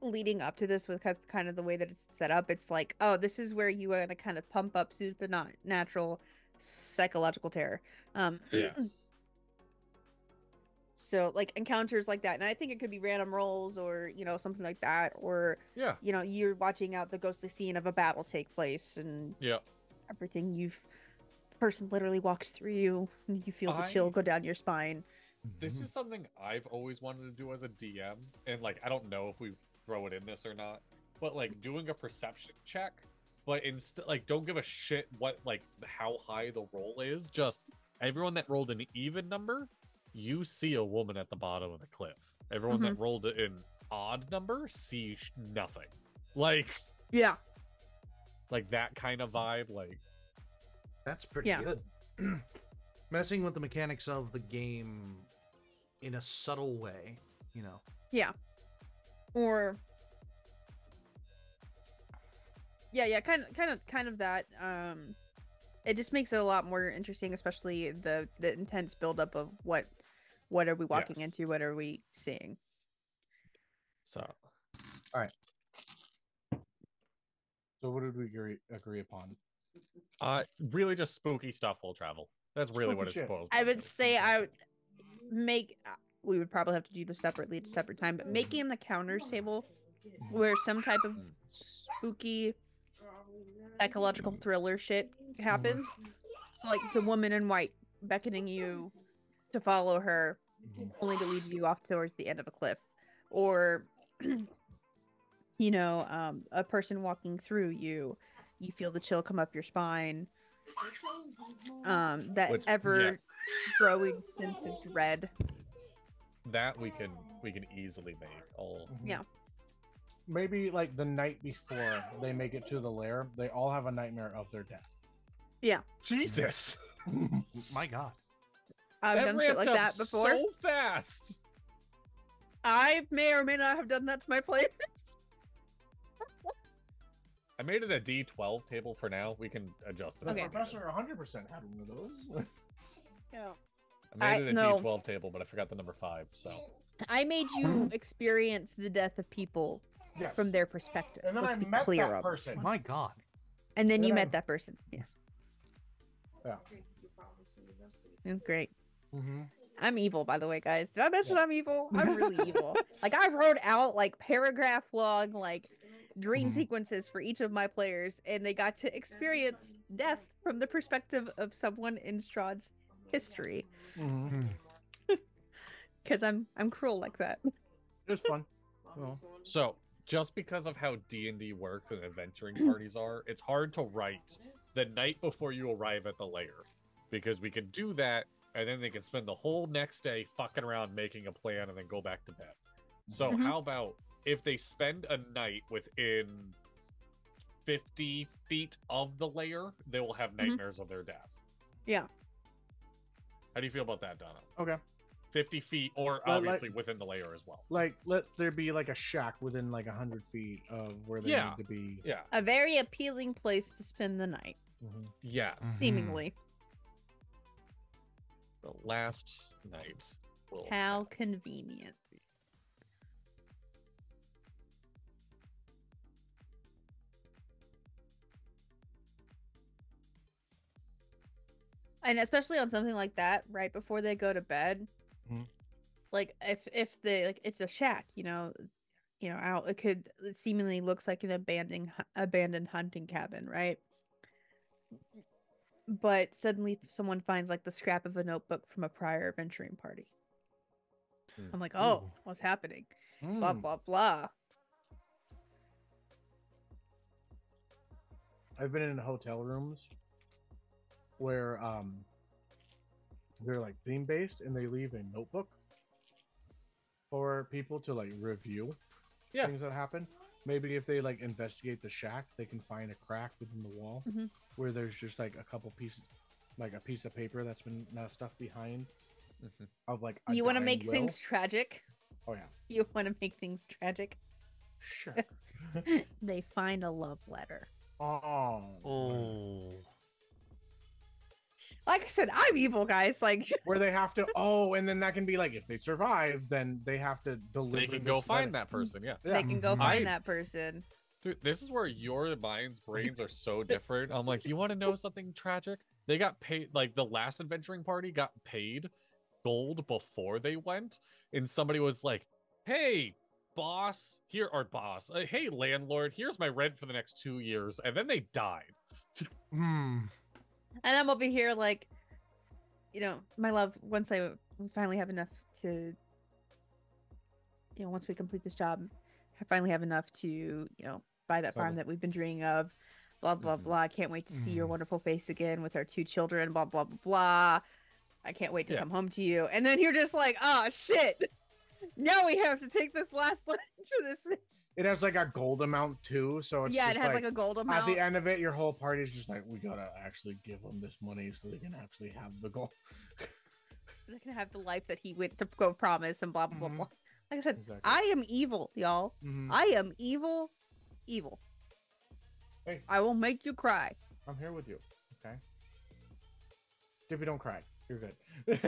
Speaker 4: leading up to this with kind of the way that it's set up, it's like, oh, this is where you want to kind of pump up supernatural psychological terror.
Speaker 2: Yes.
Speaker 4: So like encounters like that, and I think it could be random rolls or something like that, or
Speaker 2: Yeah.
Speaker 4: You're watching out the ghostly scene of a battle take place, and everything the person literally walks through you, and you feel the chill go down your spine.
Speaker 2: This is something I've always wanted to do as a DM, and like I don't know if we throw it in this or not, but like doing a perception check, but instead like don't give a shit what like how high the roll is. Just everyone that rolled an even number, you see a woman at the bottom of the cliff. Everyone that rolled an odd number see nothing. Like that kind of vibe. Like
Speaker 1: that's pretty good. Messing with the mechanics of the game in a subtle way,
Speaker 4: Yeah. Or kind of that. It just makes it a lot more interesting, especially the intense buildup of what are we walking into, what are we seeing.
Speaker 2: So,
Speaker 3: all right. So what did we agree upon?
Speaker 2: Really just spooky stuff will travel. That's really what it's supposed.
Speaker 4: I would say I would make. We would probably have to do this separately at a separate time, but making the counters table where some type of spooky psychological thriller shit happens. So like the woman in white beckoning you to follow her, only to lead you off towards the end of a cliff, or a person walking through you. You feel the chill come up your spine. That growing sense of dread.
Speaker 2: That we can easily make all.
Speaker 3: Maybe like the night before they make it to the lair, they all have a nightmare of their death.
Speaker 4: Yeah.
Speaker 2: Jesus.
Speaker 1: My God.
Speaker 4: I've done shit like that before.
Speaker 2: So fast.
Speaker 4: I may or may not have done that to my players.
Speaker 2: I made it a D12 table for now. We can adjust it.
Speaker 3: The professor 100% had one of those.
Speaker 4: Yeah.
Speaker 2: I made it a D12 table, but I forgot the number 5. So
Speaker 4: I made you experience the death of people from their perspective.
Speaker 3: And then
Speaker 4: Let's
Speaker 3: I
Speaker 4: be
Speaker 3: met
Speaker 4: clear
Speaker 3: that person.
Speaker 1: My God.
Speaker 4: And then you met that person. Yes.
Speaker 3: Yeah.
Speaker 4: It's great.
Speaker 3: Mm-hmm.
Speaker 4: I'm evil, by the way, guys. Did I mention I'm evil? I'm really evil. Like I wrote out like paragraph long dream sequences for each of my players, and they got to experience death from the perspective of someone in Strahd's history. Because I'm cruel like that.
Speaker 3: It was fun.
Speaker 2: So just because of how D&D works and adventuring parties are, it's hard to write the night before you arrive at the lair, because we can do that and then they can spend the whole next day fucking around making a plan and then go back to bed. So how about if they spend a night within 50 feet of the lair, they will have nightmares of their death.
Speaker 4: Yeah.
Speaker 2: How do you feel about that, Donna?
Speaker 3: Okay.
Speaker 2: 50 feet, or obviously within the layer as well.
Speaker 3: Like, let there be like a shack within like 100 feet of where they need to be.
Speaker 2: Yeah.
Speaker 4: A very appealing place to spend the night.
Speaker 2: Yes.
Speaker 4: Seemingly.
Speaker 2: The last night will.
Speaker 4: How convenient. And especially on something like that, right before they go to bed, like if the like it's a shack, out, it seemingly looks like an abandoned hunting cabin, right? But suddenly someone finds like the scrap of a notebook from a prior adventuring party. I'm like, oh,
Speaker 1: Ooh.
Speaker 4: what's happening? Blah blah blah.
Speaker 3: I've been in hotel rooms where they're like theme based and they leave a notebook for people to like review things that happen. Maybe if they like investigate the shack, they can find a crack within the wall where there's just like a couple pieces, like a piece of paper that's been stuffed behind of like.
Speaker 4: You want to make things tragic?
Speaker 3: Oh yeah.
Speaker 4: You want to make things tragic?
Speaker 3: Sure.
Speaker 4: They find a love letter.
Speaker 3: Oh.
Speaker 4: Like I said, I'm evil, guys. Like
Speaker 3: where they have to. And then that can be like if they survive, then they have to deliver.
Speaker 2: They can go find that person. Yeah.
Speaker 4: They can go find that person.
Speaker 2: Dude, this is where your brains are so different. I'm like, you want to know something tragic? They got paid. Like the last adventuring party got paid gold before they went, and somebody was like, "Hey, boss, hey, landlord, here's my rent for the next 2 years," and then they died.
Speaker 4: And I'm over here like, my love, once we finally have enough to, once we complete this job, I finally have enough to, buy that farm that we've been dreaming of, blah, blah, blah. I can't wait to see your wonderful face again with our 2 children, blah, blah, blah, blah. I can't wait to come home to you. And then you're just like, oh, shit. Now we have to take this last leg to this.
Speaker 3: It has like a gold amount too, so it's
Speaker 4: it has like a gold amount.
Speaker 3: At the end of it, your whole party is just like, we gotta actually give them this money so they can actually have the gold.
Speaker 4: They can have the life that he went to go promise and blah blah blah blah. Like I said, I am evil, y'all. I am evil.
Speaker 3: Hey,
Speaker 4: I will make you cry.
Speaker 3: I'm here with you. Okay. Dippy, don't cry. You're good.
Speaker 1: This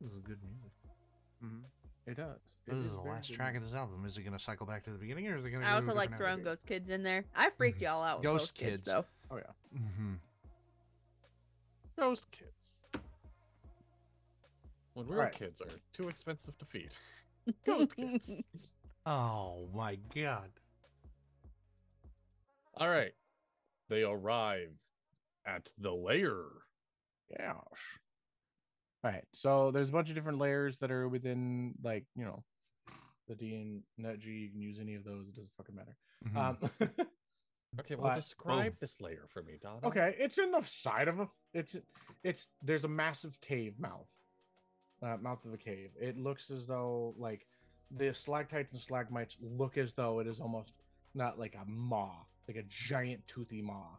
Speaker 1: is good music.
Speaker 3: It does.
Speaker 1: This is the last track of this album. Is it going to cycle back to the beginning, or is it going to?
Speaker 4: I also like throwing Ghost Kids in there. I freaked y'all out with Ghost Kids, though.
Speaker 3: Oh yeah.
Speaker 2: Ghost Kids. When real kids are too expensive to feed. Ghost Kids.
Speaker 1: Oh my god.
Speaker 2: All right. They arrive at the lair.
Speaker 3: Yeah. Right, so there's a bunch of different layers that are within, like, the D and Net G. You can use any of those; it doesn't fucking matter.
Speaker 2: Okay, well, describe this layer for me, Donna.
Speaker 3: Okay, it's in the side of there's a massive cave mouth of a cave. It looks as though like the stalactites and stalagmites look as though it is almost not like a maw, like a giant toothy maw.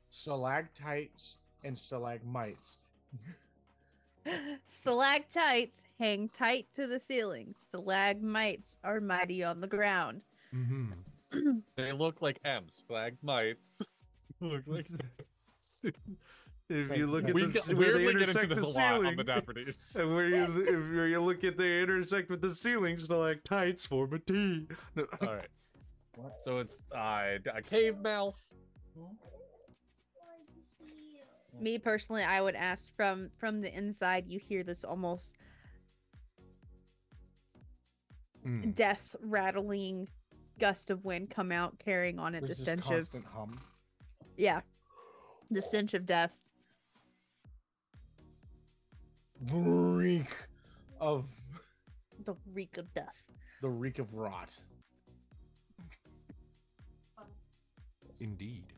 Speaker 3: Stalactites and stalagmites.
Speaker 4: Stalactites hang tight to the ceiling. Stalagmites are mighty on the ground.
Speaker 2: They look like M's. Stalagmites look like.
Speaker 1: If you look at
Speaker 2: where they intersect the ceiling, on the Dapper Ds.
Speaker 1: And where you look at they intersect with the ceiling, stalactites form a T. No.
Speaker 2: All right. So it's a cave mouth.
Speaker 4: Me personally, I would ask from the inside. You hear this almost death rattling gust of wind come out, carrying on it the stench of
Speaker 3: constant hum.
Speaker 4: Yeah, the stench of death.
Speaker 3: The reek of
Speaker 4: death.
Speaker 3: The reek of rot.
Speaker 1: Indeed.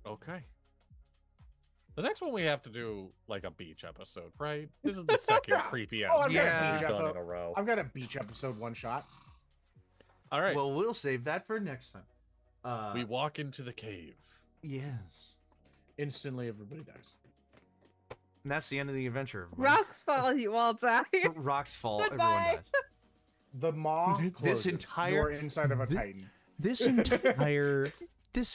Speaker 2: Okay. The next one we have to do like a beach episode, right? This is the second creepy ass one we've done in a row.
Speaker 3: I've got a beach episode one shot.
Speaker 2: All right.
Speaker 1: Well, we'll save that for next time.
Speaker 2: We walk into the cave.
Speaker 1: Yes.
Speaker 3: Instantly, everybody dies.
Speaker 1: And that's the end of the adventure. Everybody.
Speaker 4: Rocks fall, you all die.
Speaker 1: Rocks fall,
Speaker 4: Goodbye.
Speaker 1: everyone dies.
Speaker 3: The maw closes. You're inside of a titan.
Speaker 1: This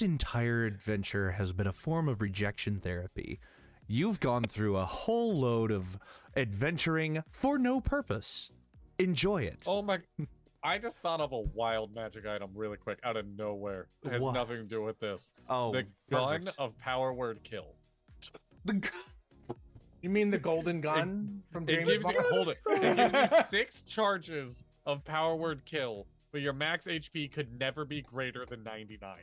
Speaker 1: entire adventure has been a form of rejection therapy. You've gone through a whole load of adventuring for no purpose. Enjoy it.
Speaker 2: Oh my! I just thought of a wild magic item really quick out of nowhere. It has
Speaker 1: What?
Speaker 2: nothing to do with this.
Speaker 1: Oh,
Speaker 2: The gun
Speaker 1: perfect.
Speaker 2: of power word kill.
Speaker 3: You mean the golden gun from
Speaker 2: It
Speaker 3: James
Speaker 2: gives
Speaker 3: Bond?
Speaker 2: you hold it. It gives you 6 charges of power word kill, but your max HP could never be greater than 99.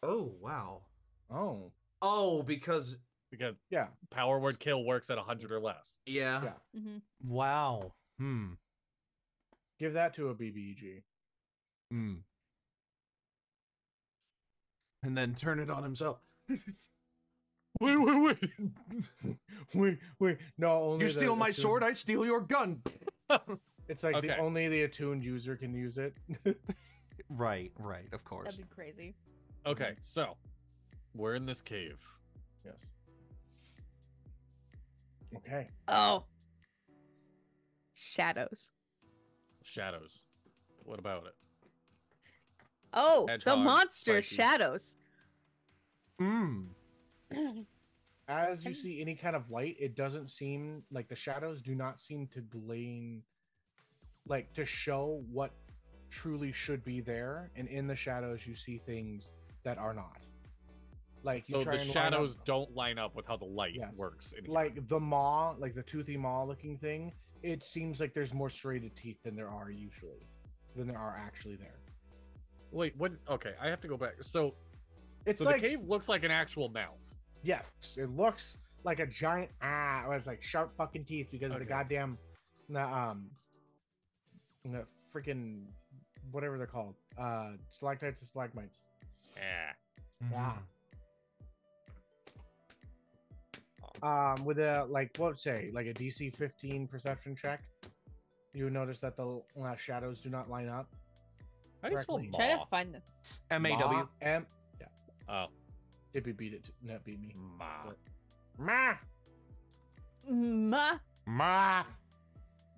Speaker 1: Oh, wow.
Speaker 3: Oh,
Speaker 1: Oh, because
Speaker 2: Because
Speaker 3: yeah.
Speaker 2: power word kill works at 100 or less.
Speaker 1: yeah.
Speaker 3: Yeah.
Speaker 4: Mhm.
Speaker 1: Wow.
Speaker 3: Give that to a BBG.
Speaker 1: And then turn it on himself.
Speaker 2: Wait.
Speaker 3: Wait. No, only
Speaker 1: You steal my
Speaker 3: attuned-
Speaker 1: sword, I steal your gun.
Speaker 3: It's like
Speaker 2: Okay.
Speaker 3: only the attuned user can use it.
Speaker 1: Right, of course.
Speaker 4: That'd be crazy.
Speaker 2: Okay, so we're in this cave.
Speaker 3: Yes. Okay.
Speaker 4: Oh. Shadows.
Speaker 2: Shadows. What about it?
Speaker 4: Oh, the
Speaker 2: Hedgehog,
Speaker 4: monster
Speaker 2: spiky.
Speaker 4: shadows.
Speaker 3: As you see any kind of light, it doesn't seem like the shadows do not seem to gleam, like to show what truly should be there. And in the shadows, you see things that are not. Like you
Speaker 2: So
Speaker 3: try
Speaker 2: the
Speaker 3: and
Speaker 2: shadows don't line up with how the light
Speaker 3: Yes.
Speaker 2: works. In here.
Speaker 3: like the maw, like the toothy maw looking thing. It seems like there's more serrated teeth than there are actually there.
Speaker 2: Wait, what? Okay, I have to go back. So,
Speaker 3: It's
Speaker 2: so
Speaker 3: like
Speaker 2: the cave looks like an actual mouth.
Speaker 3: yes, it looks like a giant or it's like sharp fucking teeth because of the
Speaker 2: Okay.
Speaker 3: goddamn the freaking whatever they're called. Stalactites and stalagmites.
Speaker 2: Yeah.
Speaker 3: Yeah. With a like what say like a DC 15 perception check, you would notice that the shadows do not line up.
Speaker 2: How do you spell
Speaker 3: Correctly.
Speaker 4: Try to
Speaker 2: maw?
Speaker 4: find them.
Speaker 1: MAW.
Speaker 3: M.
Speaker 2: Oh,
Speaker 3: Did we beat it? Not beat me.
Speaker 2: maw.
Speaker 3: Ma.
Speaker 4: Ma.
Speaker 1: Ma.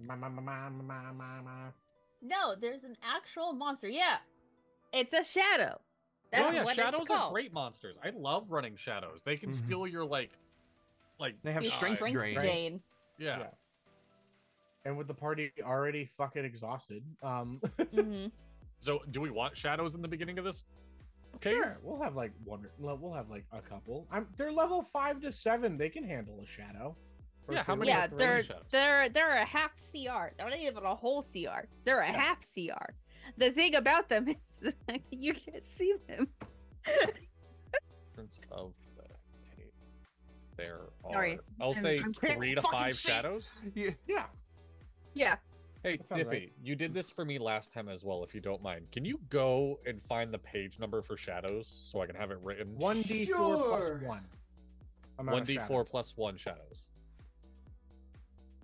Speaker 3: Ma.
Speaker 4: No, there's an actual monster. Yeah. It's a shadow. That's
Speaker 2: Oh yeah,
Speaker 4: what
Speaker 2: shadows
Speaker 4: it's
Speaker 2: are
Speaker 4: called.
Speaker 2: great monsters. I love running shadows. They can
Speaker 1: Mhm.
Speaker 2: steal your like.
Speaker 1: They have
Speaker 4: Your
Speaker 1: strength drain.
Speaker 4: drain.
Speaker 2: Yeah.
Speaker 3: Yeah. And with the party already fucking exhausted,
Speaker 4: Mhm.
Speaker 2: So, do we want shadows in the beginning of this? cave?
Speaker 3: sure, we'll have like a couple. They're level 5 to 7. They can handle a shadow. Or
Speaker 2: Yeah, how
Speaker 3: two.
Speaker 2: many
Speaker 4: Yeah,
Speaker 2: are throwing
Speaker 4: they're
Speaker 2: shadows?
Speaker 4: they're a half CR. They're not even a whole CR. They're a
Speaker 3: Yeah.
Speaker 4: half CR. The thing about them is the fact that you can't see them.
Speaker 2: Difference of the cave. There are.
Speaker 4: Sorry,
Speaker 2: I'll say
Speaker 4: I'm
Speaker 2: 3 to
Speaker 4: fucking
Speaker 2: 5
Speaker 4: see.
Speaker 2: shadows.
Speaker 1: Yeah.
Speaker 3: Yeah.
Speaker 4: Yeah.
Speaker 2: Hey,
Speaker 3: That sounds
Speaker 2: Dippy,
Speaker 3: right.
Speaker 2: you did this for me last time as well, if you don't mind. Can you go and find the page number for shadows so I can have it written?
Speaker 3: 1d4
Speaker 1: Sure.
Speaker 3: plus 1. amount of
Speaker 2: 1d4
Speaker 3: shadows.
Speaker 2: plus 1 shadows.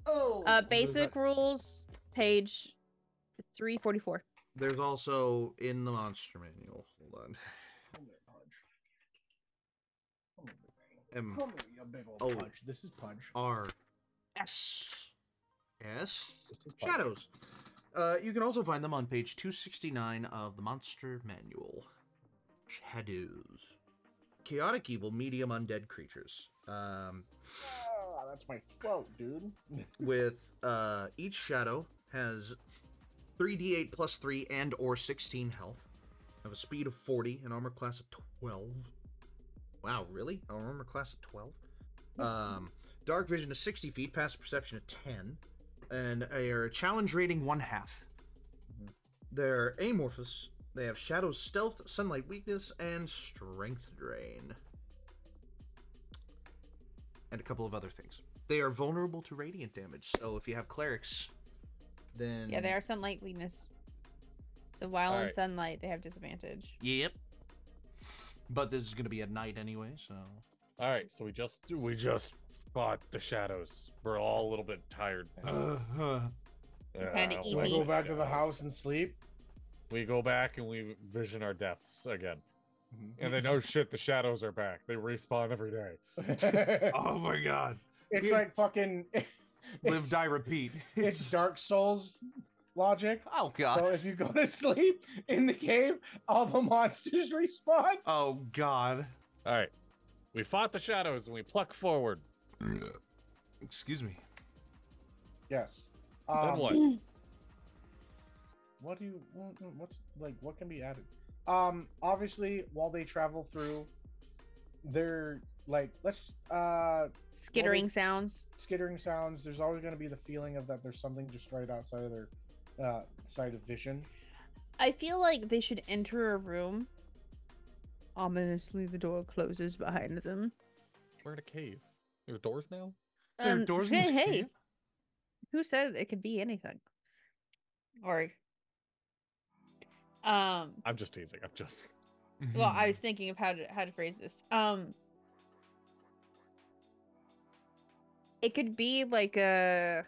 Speaker 1: Oh.
Speaker 4: Basic rules, page 344.
Speaker 1: There's also in the monster manual. Hold on. M
Speaker 3: Come here, you big old
Speaker 1: Oh.
Speaker 3: Pudge. This is Pudge.
Speaker 1: R S S
Speaker 3: This is Pudge.
Speaker 1: shadows. You can also find them on page 269 of the monster manual. Shadows. Chaotic evil, medium undead creatures.
Speaker 3: Ah, that's my throat, dude.
Speaker 1: With each shadow has 3d8 plus 3 and or 16 health. Have a speed of 40, an armor class of 12. Wow, really? An armor class of 12? Dark vision of 60 feet, passive perception of 10, and a challenge rating 1/2. They're amorphous. They have shadow stealth, sunlight weakness, and strength drain. And a couple of other things. They are vulnerable to radiant damage, so if you have clerics, then...
Speaker 4: Yeah, they are sunlight weakness. So while in
Speaker 2: Alright.
Speaker 4: sunlight, they have disadvantage.
Speaker 1: Yep. But this is going to be at night anyway, so...
Speaker 2: All right, so we just fought the shadows. We're all a little bit tired.
Speaker 4: Kinda
Speaker 2: Yeah,
Speaker 3: Wanna
Speaker 4: eat
Speaker 3: go
Speaker 4: meat.
Speaker 3: back to the house and sleep?
Speaker 2: We go back and we vision our deaths again. And then, oh shit, the shadows are back. They respawn every day.
Speaker 1: Oh my god.
Speaker 3: It's
Speaker 1: Yeah.
Speaker 3: like fucking
Speaker 1: Live, die, repeat.
Speaker 3: it's Dark Souls logic.
Speaker 1: Oh god.
Speaker 3: So if you go to sleep in the cave, all the monsters respawn.
Speaker 1: Oh god.
Speaker 2: All right, we fought the shadows and we pluck forward.
Speaker 1: Excuse me.
Speaker 3: Yes.
Speaker 2: Then what?
Speaker 3: what do you what's like what can be added? Obviously, while they travel through, they're like
Speaker 4: Skittering sounds.
Speaker 3: skittering sounds. There's always going to be the feeling of that there's something just right outside of their side of vision.
Speaker 4: I feel like they should enter a room. Ominously, the door closes behind them.
Speaker 2: We're in a cave. There's doors now?
Speaker 1: There are doors in this
Speaker 4: hey,
Speaker 1: cave?
Speaker 4: who said it could be anything? Or,
Speaker 2: I'm just teasing. I'm just.
Speaker 4: well, I was thinking of how to phrase this. It could be like a.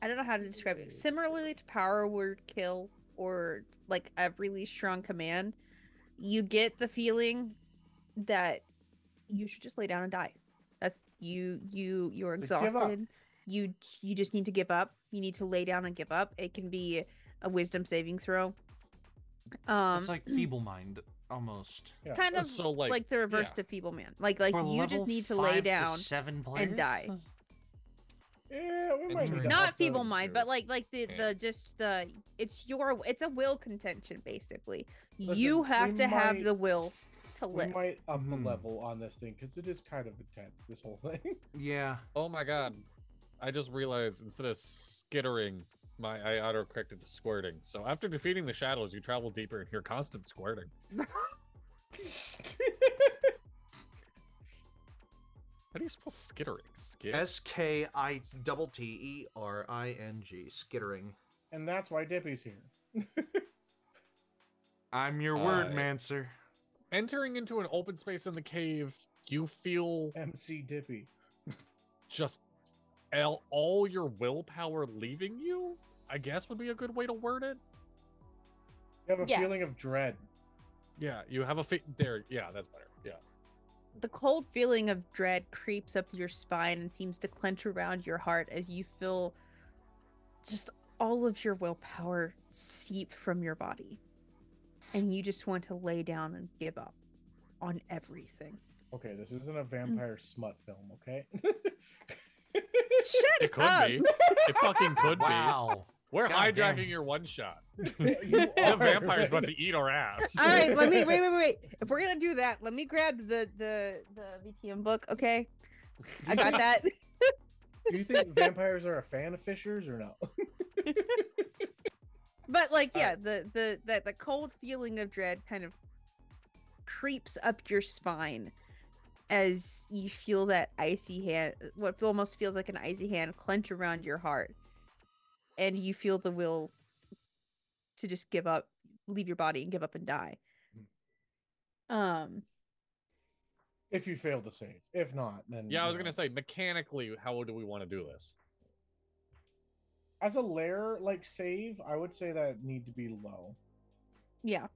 Speaker 4: I don't know how to describe it. Similarly to Power Word Kill or like I've released Strong Command, you get the feeling that you should just lay down and die. That's you're exhausted. You just need to give up. You need to lay down and give up. It can be a wisdom saving throw.
Speaker 1: It's like feeble mind almost.
Speaker 3: Yeah.
Speaker 4: Kind of
Speaker 2: So,
Speaker 4: like the reverse to feeble man. Like
Speaker 1: For
Speaker 4: you just
Speaker 1: level
Speaker 4: need to
Speaker 1: 5
Speaker 4: lay
Speaker 1: to
Speaker 4: down
Speaker 1: 7 players?
Speaker 4: and die.
Speaker 3: Yeah, we might need to
Speaker 4: Not
Speaker 3: up
Speaker 4: feeble
Speaker 3: the-
Speaker 4: mind, but like
Speaker 2: Yeah.
Speaker 4: it's a will contention basically.
Speaker 3: Listen,
Speaker 4: You have
Speaker 3: we
Speaker 4: to have
Speaker 3: might-
Speaker 4: the will to
Speaker 3: We
Speaker 4: live.
Speaker 3: might up the
Speaker 1: Mhm.
Speaker 3: level on this thing because it is kind of intense. This whole thing.
Speaker 1: Yeah.
Speaker 2: Oh my god. I just realized instead of skittering, I auto-corrected to squirting. So after defeating the shadows, you travel deeper and hear constant squirting. How do you spell skittering? Skit?
Speaker 1: SKITTERING. Skittering.
Speaker 3: And that's why Dippy's here.
Speaker 1: I'm your word, Mancer.
Speaker 2: Entering into an open space in the cave, you feel
Speaker 3: MC Dippy.
Speaker 2: just all your willpower leaving you, I guess would be a good way to word it.
Speaker 3: You have a
Speaker 4: Yeah.
Speaker 3: feeling of dread.
Speaker 2: Yeah, you have a there. Yeah, that's better. Yeah.
Speaker 4: The cold feeling of dread creeps up your spine and seems to clench around your heart as you feel just all of your willpower seep from your body. And you just want to lay down and give up on everything.
Speaker 3: Okay, this isn't a vampire smut film, okay?
Speaker 4: Shut
Speaker 2: It could
Speaker 4: up!
Speaker 2: be. It fucking could be.
Speaker 1: Wow.
Speaker 2: We're
Speaker 1: God
Speaker 2: hijacking
Speaker 1: damn.
Speaker 2: your one shot.
Speaker 3: You
Speaker 2: The
Speaker 3: are
Speaker 2: vampire's
Speaker 3: right.
Speaker 2: about to eat our ass.
Speaker 4: All right, let me wait. If we're gonna do that, let me grab the VTM book, okay? I got that.
Speaker 3: Do you think vampires are a fan of fishers or no?
Speaker 4: But like, yeah, the cold feeling of dread kind of creeps up your spine as you feel that icy hand, what almost feels like an icy hand, clench around your heart, and you feel the will to just give up, leave your body, and give up and die.
Speaker 3: If you fail to save. If not, then
Speaker 2: Yeah, I was
Speaker 3: you know.
Speaker 2: gonna say mechanically, how do we want to do this?
Speaker 3: As a lair like save, I would say that need to be low.
Speaker 4: Yeah.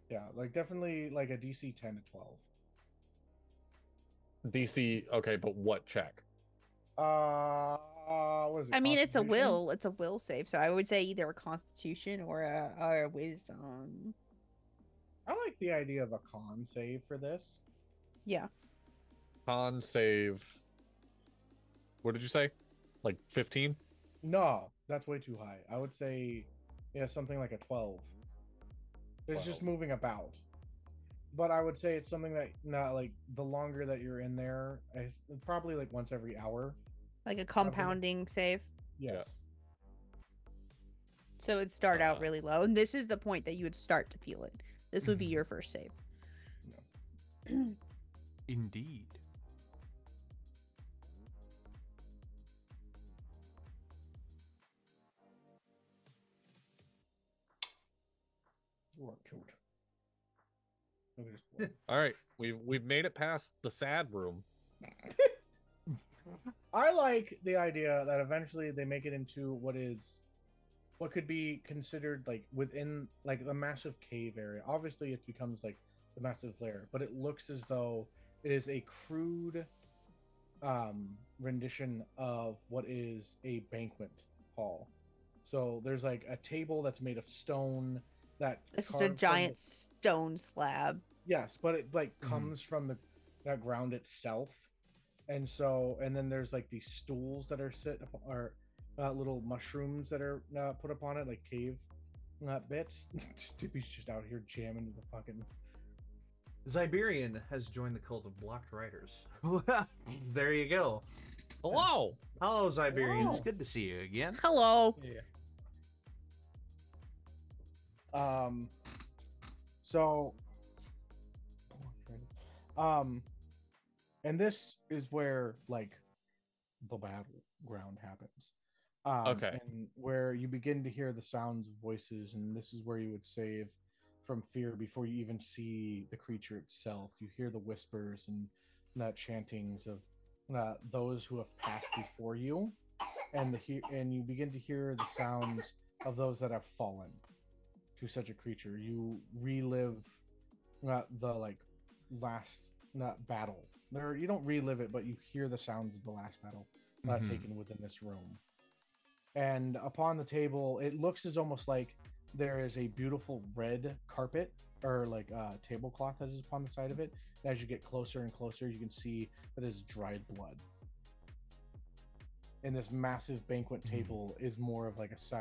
Speaker 3: Yeah, like definitely like a DC 10 to 12.
Speaker 2: DC, okay, but what check?
Speaker 3: What is it?
Speaker 4: I mean, it's a
Speaker 3: Constitution?
Speaker 4: it's a will save, so I would say either a Constitution or a Wisdom.
Speaker 3: I like the idea of a con save for this.
Speaker 4: Yeah.
Speaker 2: Con save. What did you say? Like 15?
Speaker 3: No, that's way too high. I would say, yeah, something like a 12. It's just
Speaker 2: 12.
Speaker 3: moving about. But I would say it's something that, not like the longer that you're in there, probably like once every hour.
Speaker 4: Like a compounding save.
Speaker 3: Yes.
Speaker 4: So it'd start out really low. And this is the point that you would start to feel it. This would be your first save.
Speaker 1: Indeed.
Speaker 3: You are cute. Look at this boy.
Speaker 2: All right, we've made it past the sad room.
Speaker 3: I like the idea that eventually they make it into what could be considered like within like the massive cave area. Obviously, it becomes like the massive lair, but it looks as though it is a crude rendition of what is a banquet hall. So there's like a table that's made of stone that
Speaker 4: This is
Speaker 3: carved
Speaker 4: a
Speaker 3: from
Speaker 4: giant stone slab.
Speaker 3: yes, but it like comes from that ground itself. And so, and then there's like these stools that are little mushrooms that are put up on it, like cave bits. Tippy's just out here jamming the fucking.
Speaker 1: Ziberian has joined the cult of blocked writers. There you go.
Speaker 2: Hello.
Speaker 1: Hello, Ziberian.
Speaker 3: Hello.
Speaker 1: It's good to see you again.
Speaker 4: Hello.
Speaker 3: Yeah. So, and this is where like the battleground happens.
Speaker 2: Okay.
Speaker 3: And where you begin to hear the sounds of voices, and this is where you would save from fear before you even see the creature itself. You hear the whispers and chantings of those who have passed before you, and you begin to hear the sounds of those that have fallen to such a creature. You relive the like last battle. You don't relive it, but you hear the sounds of the last battle taken within this room. And upon the table, it looks as almost like there is a beautiful red carpet or like tablecloth that is upon the side of it. And as you get closer and closer, you can see that it's dried blood. And this massive banquet table is more of like
Speaker 4: It's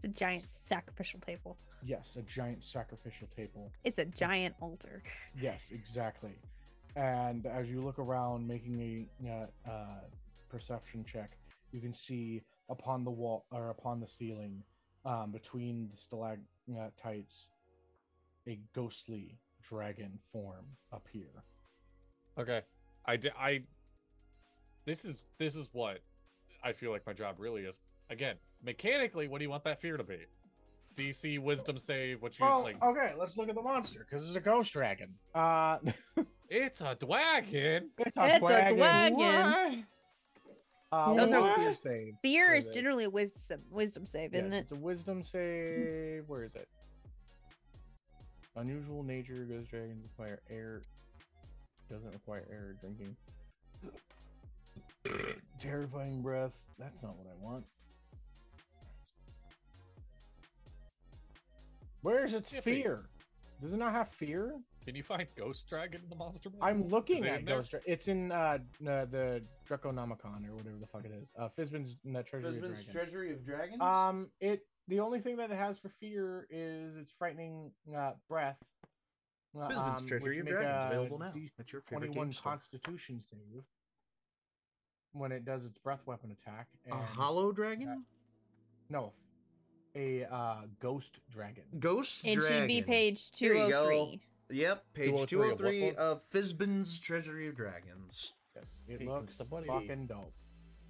Speaker 4: a giant sacrificial table.
Speaker 3: Yes, a giant sacrificial table.
Speaker 4: It's a giant altar.
Speaker 3: Yes, exactly. And as you look around, making a perception check, you can see upon the wall or upon the ceiling, between the stalactites, a ghostly dragon form appear.
Speaker 2: Okay. This is what I feel like my job really is. Again, mechanically, what do you want that fear to be? DC Wisdom save. What you like?
Speaker 3: Okay, let's look at the monster because it's a ghost dragon.
Speaker 2: It's a dragon.
Speaker 3: It's
Speaker 4: a dragon.
Speaker 3: What's
Speaker 4: Those
Speaker 3: a
Speaker 4: are-
Speaker 3: fear save?
Speaker 4: Fear
Speaker 3: for
Speaker 4: is
Speaker 3: this?
Speaker 4: generally a wisdom save,
Speaker 3: Yes,
Speaker 4: isn't it?
Speaker 3: it's a wisdom save. Where is it? Unusual nature. Ghost dragons require air. Doesn't require air or drinking. Terrifying breath. That's not what I want. Where's its
Speaker 2: Tippy.
Speaker 3: fear? Does it not have fear?
Speaker 2: Can you find Ghost Dragon in the monster book?
Speaker 3: I'm looking
Speaker 2: Is it
Speaker 3: at
Speaker 2: in there?
Speaker 3: Ghost Dragon. It's in the Draconomicon or whatever the fuck it is. Fizban's Treasury of Dragons.
Speaker 1: Treasury of Dragons?
Speaker 3: The only thing that it has for fear is its frightening breath.
Speaker 1: Fizban's Treasury of
Speaker 3: which make
Speaker 1: Dragons,
Speaker 3: a
Speaker 1: available now at your favorite
Speaker 3: 21
Speaker 1: game store.
Speaker 3: Constitution save when it does its breath weapon attack.
Speaker 1: A
Speaker 3: and-
Speaker 1: hollow dragon?
Speaker 3: No, a ghost dragon.
Speaker 1: Ghost
Speaker 4: It
Speaker 1: dragon.
Speaker 4: should be page
Speaker 1: Here you go.
Speaker 4: 203.
Speaker 1: Yep, page
Speaker 2: 203 of what
Speaker 1: 203
Speaker 2: book?
Speaker 1: of Fizban's Treasury of Dragons.
Speaker 3: Yes, it
Speaker 2: Hey,
Speaker 3: looks
Speaker 2: somebody-
Speaker 3: fucking dope.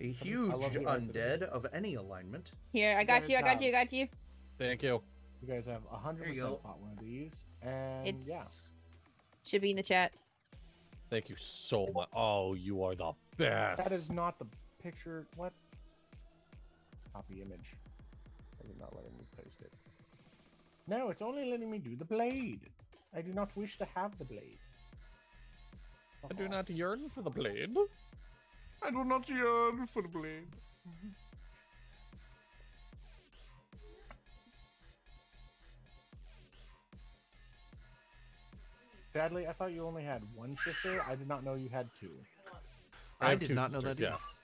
Speaker 1: A huge
Speaker 3: love the art for this.
Speaker 1: undead of any alignment.
Speaker 4: Here, I got you. I got you. I got you.
Speaker 2: Thank you.
Speaker 3: You guys have 100%
Speaker 1: go.
Speaker 3: fought one of these, and
Speaker 4: It's
Speaker 3: yeah.
Speaker 4: should be in the chat.
Speaker 2: Thank you so much. Oh, you are the best.
Speaker 3: That is not the picture. What? Copy image. It is not letting me paste it. No, it's only letting me do the blade. I do not wish to have the blade.
Speaker 2: I
Speaker 3: Fuck
Speaker 2: do
Speaker 3: off.
Speaker 2: not yearn for the blade. I do not yearn for the blade.
Speaker 3: Sadly, I thought you only had one sister. I did not know you had two.
Speaker 1: I
Speaker 2: have
Speaker 1: did
Speaker 2: two
Speaker 1: not know
Speaker 2: sisters,
Speaker 1: that either.
Speaker 2: Yes.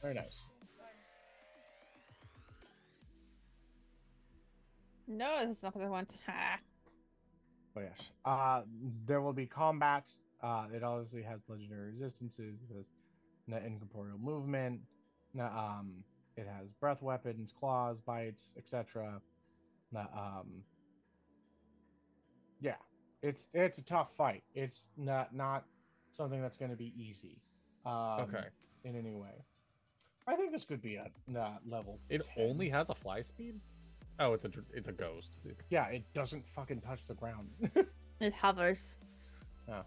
Speaker 3: Very nice.
Speaker 4: No, that's not what I want. Ha.
Speaker 3: But yes, there will be combat. It obviously has legendary resistances. It has incorporeal movement. It has breath weapons, claws, bites, etc. Yeah, it's a tough fight. It's not something that's going to be easy.
Speaker 2: Okay.
Speaker 3: In any way, I think this could be a level.
Speaker 2: It
Speaker 3: 10.
Speaker 2: only has a fly speed. Oh, it's a ghost.
Speaker 3: Yeah, it doesn't fucking touch the ground.
Speaker 4: It hovers.
Speaker 3: Oh.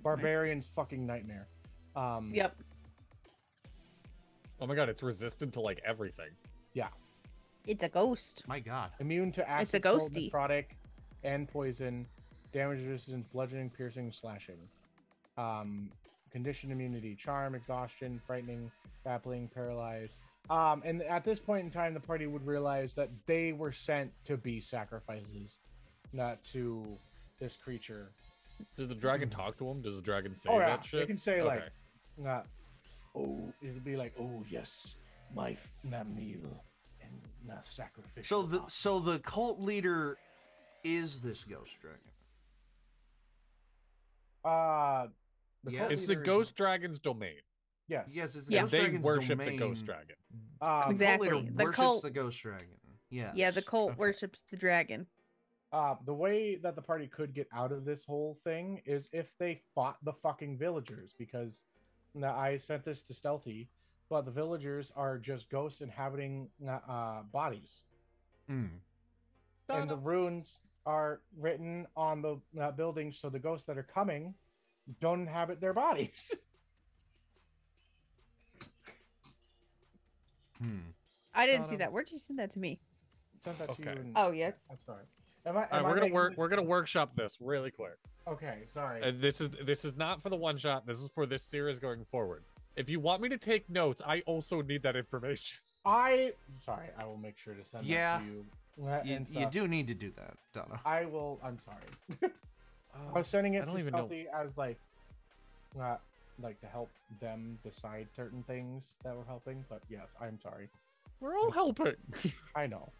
Speaker 3: Barbarian's fucking nightmare.
Speaker 4: Yep.
Speaker 2: Oh my god, it's resistant to like everything.
Speaker 4: It's a ghost.
Speaker 1: My god.
Speaker 3: Immune to acid,
Speaker 4: It's a
Speaker 3: cold,
Speaker 4: ghosty.
Speaker 3: necrotic, and poison. Damage resistance, bludgeoning, piercing, slashing. Condition immunity, charm, exhaustion, frightening, grappling, paralyzed. And at this point in time, the party would realize that they were sent to be sacrifices, not to this creature.
Speaker 2: Does the dragon talk to him? Does the dragon say
Speaker 3: Oh yeah,
Speaker 2: that shit?
Speaker 3: they can say
Speaker 2: Okay.
Speaker 3: like, oh, it'll be like, oh yes, my meal and sacrificial.
Speaker 1: So the cult leader is this ghost dragon.
Speaker 3: The
Speaker 1: Yeah.
Speaker 3: cult
Speaker 2: It's the
Speaker 3: leader is-
Speaker 2: ghost dragon's domain.
Speaker 3: Yes.
Speaker 1: Yes, it's the
Speaker 4: Yeah.
Speaker 1: ghost
Speaker 2: They
Speaker 1: dragon's
Speaker 2: worship
Speaker 1: domain.
Speaker 2: the ghost dragon.
Speaker 1: The
Speaker 4: Exactly.
Speaker 1: cult leader
Speaker 4: The
Speaker 1: worships
Speaker 4: cult-
Speaker 1: the ghost dragon. Yes.
Speaker 4: Yeah, the cult
Speaker 1: Okay.
Speaker 4: worships the dragon.
Speaker 3: The way that the party could get out of this whole thing is if they fought the fucking villagers, because now I sent this to Stealthy, but the villagers are just ghosts inhabiting bodies,
Speaker 1: Mm.
Speaker 3: and the runes are written on the buildings, so the ghosts that are coming don't inhabit their bodies.
Speaker 1: Hmm.
Speaker 4: I didn't see that. Where'd you send that to me?
Speaker 3: Sent that to you.
Speaker 2: Okay.
Speaker 3: in-
Speaker 4: Oh, yeah.
Speaker 3: I'm sorry. Am I?
Speaker 2: All right,
Speaker 3: am I
Speaker 2: we're gonna
Speaker 3: making
Speaker 2: work.
Speaker 3: this-
Speaker 2: We're gonna workshop this really quick.
Speaker 3: Okay, sorry.
Speaker 2: And this is not for the one shot. This is for this series going forward. If you want me to take notes, I also need that information.
Speaker 3: Sorry. I will make sure to send
Speaker 1: Yeah.
Speaker 3: that to you.
Speaker 1: You
Speaker 3: stuff.
Speaker 1: do need to do that, Donna.
Speaker 3: I will. I'm sorry. I was sending
Speaker 2: I
Speaker 3: it
Speaker 2: don't
Speaker 3: to
Speaker 2: even know.
Speaker 3: Stealthy as like to help them decide certain things that were helping. But yes, I'm sorry.
Speaker 2: We're all helping.
Speaker 3: I know.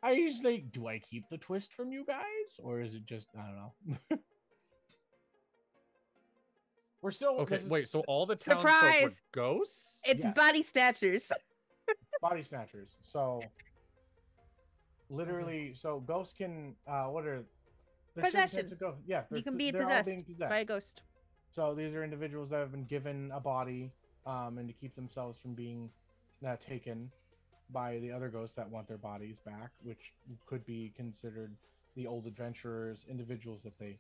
Speaker 3: I usually do. I keep the twist from you guys, or is it just I don't know. We're still
Speaker 2: Okay,
Speaker 3: this is
Speaker 2: wait. So all the townsfolk were
Speaker 4: Surprise!
Speaker 2: ghosts?
Speaker 4: It's
Speaker 3: Yes.
Speaker 4: body snatchers.
Speaker 3: body snatchers. So literally, so ghosts can what are there's certain types
Speaker 4: Possession.
Speaker 3: of ghosts. Yeah,
Speaker 4: You can be
Speaker 3: they're all
Speaker 4: possessed
Speaker 3: being
Speaker 4: by a ghost.
Speaker 3: So these are individuals that have been given a body, and to keep themselves from being taken by the other ghosts that want their bodies back, which could be considered the old adventurers, individuals that they,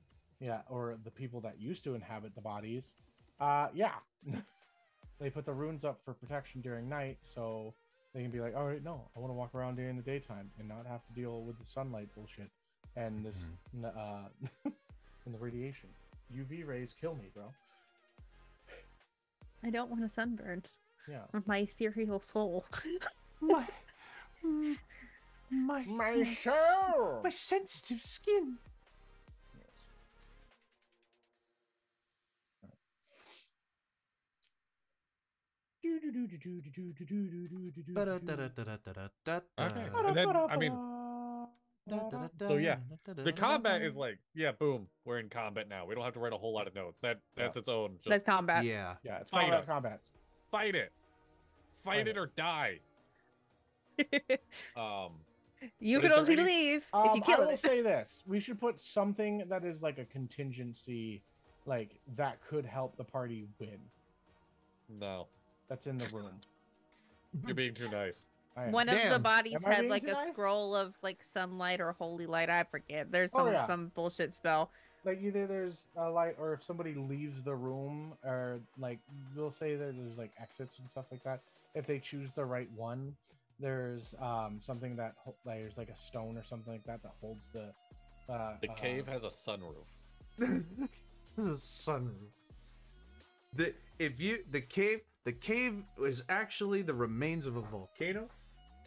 Speaker 3: or the people that used to inhabit the bodies. They put the runes up for protection during night, so they can be like, all right, no, I want to walk around during the daytime and not have to deal with the sunlight bullshit and this and the radiation. UV rays kill me, bro.
Speaker 4: I don't want a sunburn
Speaker 3: Yeah.
Speaker 4: on my ethereal soul.
Speaker 3: My soul.
Speaker 1: My sensitive skin.
Speaker 2: Okay. And then, I mean, so yeah, the combat is like, yeah, boom, we're in combat now. We don't have to write a whole lot of notes. That's its own. Just
Speaker 4: That's combat.
Speaker 1: Yeah.
Speaker 3: Yeah, it's
Speaker 2: Fight
Speaker 3: combat.
Speaker 2: it.
Speaker 3: Combat.
Speaker 2: fight it,
Speaker 3: Fight
Speaker 2: it or die.
Speaker 4: You
Speaker 2: But
Speaker 4: can
Speaker 2: is there
Speaker 4: only
Speaker 2: any-
Speaker 4: leave if you
Speaker 3: I
Speaker 4: kill
Speaker 3: will
Speaker 4: it.
Speaker 3: say this: we should put something that is like a contingency, like that could help the party win.
Speaker 2: No,
Speaker 3: That's in the room.
Speaker 2: you're being too nice.
Speaker 3: I am.
Speaker 4: One of the
Speaker 1: Damn.
Speaker 4: bodies
Speaker 3: Am I
Speaker 4: had
Speaker 3: being
Speaker 4: like
Speaker 3: too
Speaker 4: a
Speaker 3: nice?
Speaker 4: scroll of like sunlight or holy light. I forget. There's
Speaker 3: Oh,
Speaker 4: some
Speaker 3: yeah.
Speaker 4: some bullshit spell.
Speaker 3: Like either there's a light, or if somebody leaves the room, or like we'll say that there's like exits and stuff like that. If they choose the right one, there's something that like, there's like a stone or something like that that holds the.
Speaker 2: The cave has a sunroof.
Speaker 1: This is a sunroof. The cave is actually the remains of a volcano,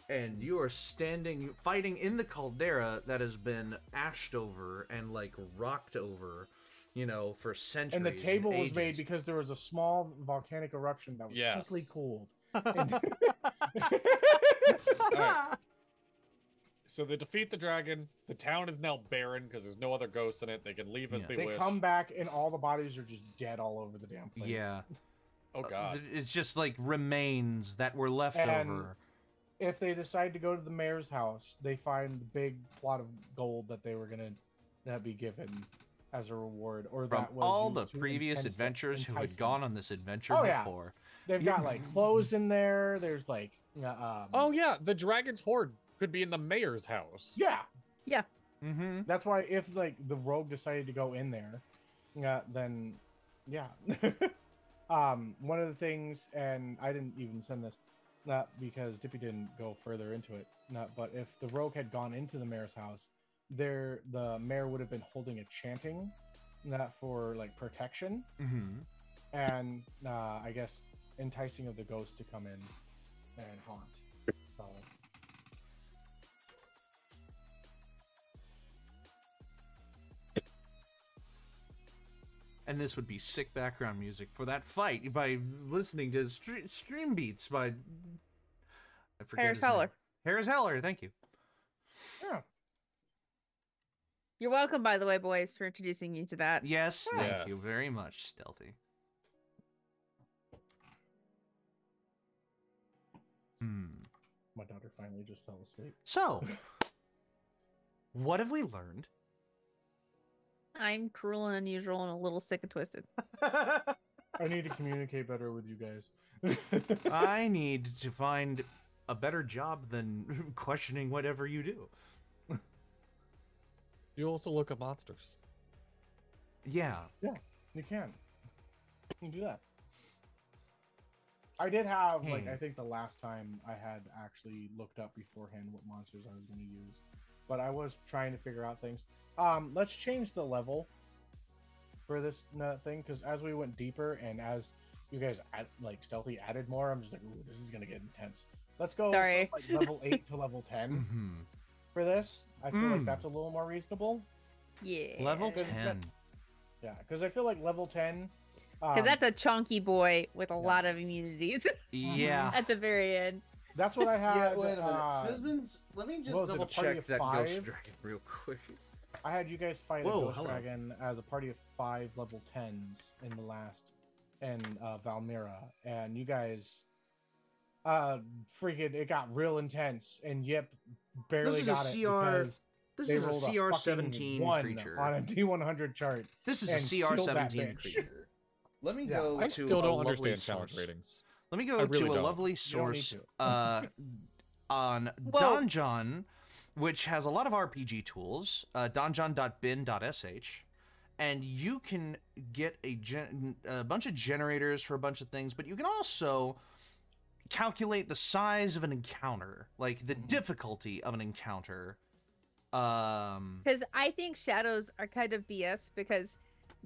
Speaker 1: and you are fighting in the caldera that has been ashed over and like rocked over, for centuries.
Speaker 3: And the table was made
Speaker 1: ages.
Speaker 3: because there was a small volcanic eruption that was
Speaker 2: Yes.
Speaker 3: quickly cooled.
Speaker 2: Alright. So they defeat the dragon. The town is now barren because there's no other ghosts in it. They can leave as
Speaker 1: Yeah.
Speaker 2: they
Speaker 3: They
Speaker 2: wish.
Speaker 3: come back and all the bodies are just dead all over the damn place.
Speaker 1: Yeah.
Speaker 2: Oh god.
Speaker 1: It's just like remains that were left
Speaker 3: And-
Speaker 1: over.
Speaker 3: If they decide to go to the mayor's house, they find the big plot of gold that they were gonna be given as a reward, or
Speaker 1: From
Speaker 3: that was
Speaker 1: all the
Speaker 3: used to
Speaker 1: previous
Speaker 3: entice
Speaker 1: adventurers who had
Speaker 3: them.
Speaker 1: gone on this adventure
Speaker 3: Oh, yeah.
Speaker 1: before.
Speaker 3: They've got like clothes in there. There's like,
Speaker 2: Oh yeah, the dragon's horde could be in the mayor's house.
Speaker 3: yeah.
Speaker 1: Mm-hmm.
Speaker 3: That's why if like the rogue decided to go in there, then yeah. One of the things, and I didn't even send this, not because Dippy didn't go further into it. But if the rogue had gone into the mayor's house, the mayor would have been holding a chanting, for like protection,
Speaker 1: Mm-hmm.
Speaker 3: and I guess enticing of the ghosts to come in and haunt. So,
Speaker 1: And this would be sick background music for that fight by listening to stream beats by... I forget
Speaker 4: Harris
Speaker 1: his name.
Speaker 4: Heller.
Speaker 1: Harris Heller, thank you.
Speaker 3: Yeah.
Speaker 4: You're welcome, by the way, boys, for introducing you to that.
Speaker 1: Yes, thank you
Speaker 2: Yes.
Speaker 1: very much, Stealthy.
Speaker 3: My daughter finally just fell asleep.
Speaker 1: So, what have we learned?
Speaker 4: I'm cruel and unusual and a little sick and twisted.
Speaker 3: I need to communicate better with you guys.
Speaker 1: I need to find a better job than questioning whatever you do.
Speaker 2: You also look at monsters.
Speaker 1: Yeah.
Speaker 3: You can. You can do that. I did have, like, I
Speaker 1: Hey.
Speaker 3: think the last time I had actually looked up beforehand what monsters I was going to use. But I was trying to figure out things. Let's change the level for this thing, because as we went deeper and as you guys, Stealthy added more, I'm just like, ooh, this is going to get intense. Let's go
Speaker 4: Sorry.
Speaker 3: from, like, level 8 to level 10
Speaker 1: Mm-hmm.
Speaker 3: for this. I feel like that's a little more reasonable.
Speaker 4: Yeah.
Speaker 1: Level
Speaker 3: Because it's
Speaker 1: 10.
Speaker 3: Yeah, because I feel like level 10...
Speaker 4: Because that's a chunky boy with a
Speaker 3: yeah.
Speaker 4: lot of immunities
Speaker 1: Yeah.
Speaker 4: at the very end.
Speaker 3: That's what I had.
Speaker 1: wait a minute. Fizman's, let me
Speaker 3: what was it, a party of 5?
Speaker 1: Dragon real quick.
Speaker 3: I had you guys fight
Speaker 1: Whoa,
Speaker 3: a Ghost
Speaker 1: hello.
Speaker 3: Dragon as a party of 5 level 10s in the last, in Valmira, and you guys, freaking, it got real intense, and Yip barely
Speaker 1: This is
Speaker 3: got
Speaker 1: a
Speaker 3: it
Speaker 1: CR.
Speaker 3: because
Speaker 1: This
Speaker 3: they
Speaker 1: is a
Speaker 3: rolled
Speaker 1: CR17
Speaker 3: 1
Speaker 1: creature.
Speaker 3: on a D100 chart.
Speaker 1: This is
Speaker 3: and
Speaker 1: a
Speaker 3: killed that
Speaker 1: CR17
Speaker 3: bitch.
Speaker 1: creature. Let me
Speaker 3: Yeah.
Speaker 1: go
Speaker 2: I
Speaker 1: to
Speaker 2: still
Speaker 1: a
Speaker 2: don't
Speaker 1: lovely
Speaker 2: understand challenge
Speaker 1: source.
Speaker 2: ratings.
Speaker 1: Let me
Speaker 2: I
Speaker 1: go
Speaker 2: really
Speaker 1: to a
Speaker 2: don't.
Speaker 1: lovely
Speaker 3: You don't need
Speaker 1: source
Speaker 3: to.
Speaker 1: on
Speaker 4: Whoa.
Speaker 1: Donjon, which has a lot of RPG tools, donjon.bin.sh, and you can get a bunch of generators for a bunch of things, but you can also calculate the size of an encounter, like the difficulty of an encounter.
Speaker 4: Because I think shadows are kind of BS because,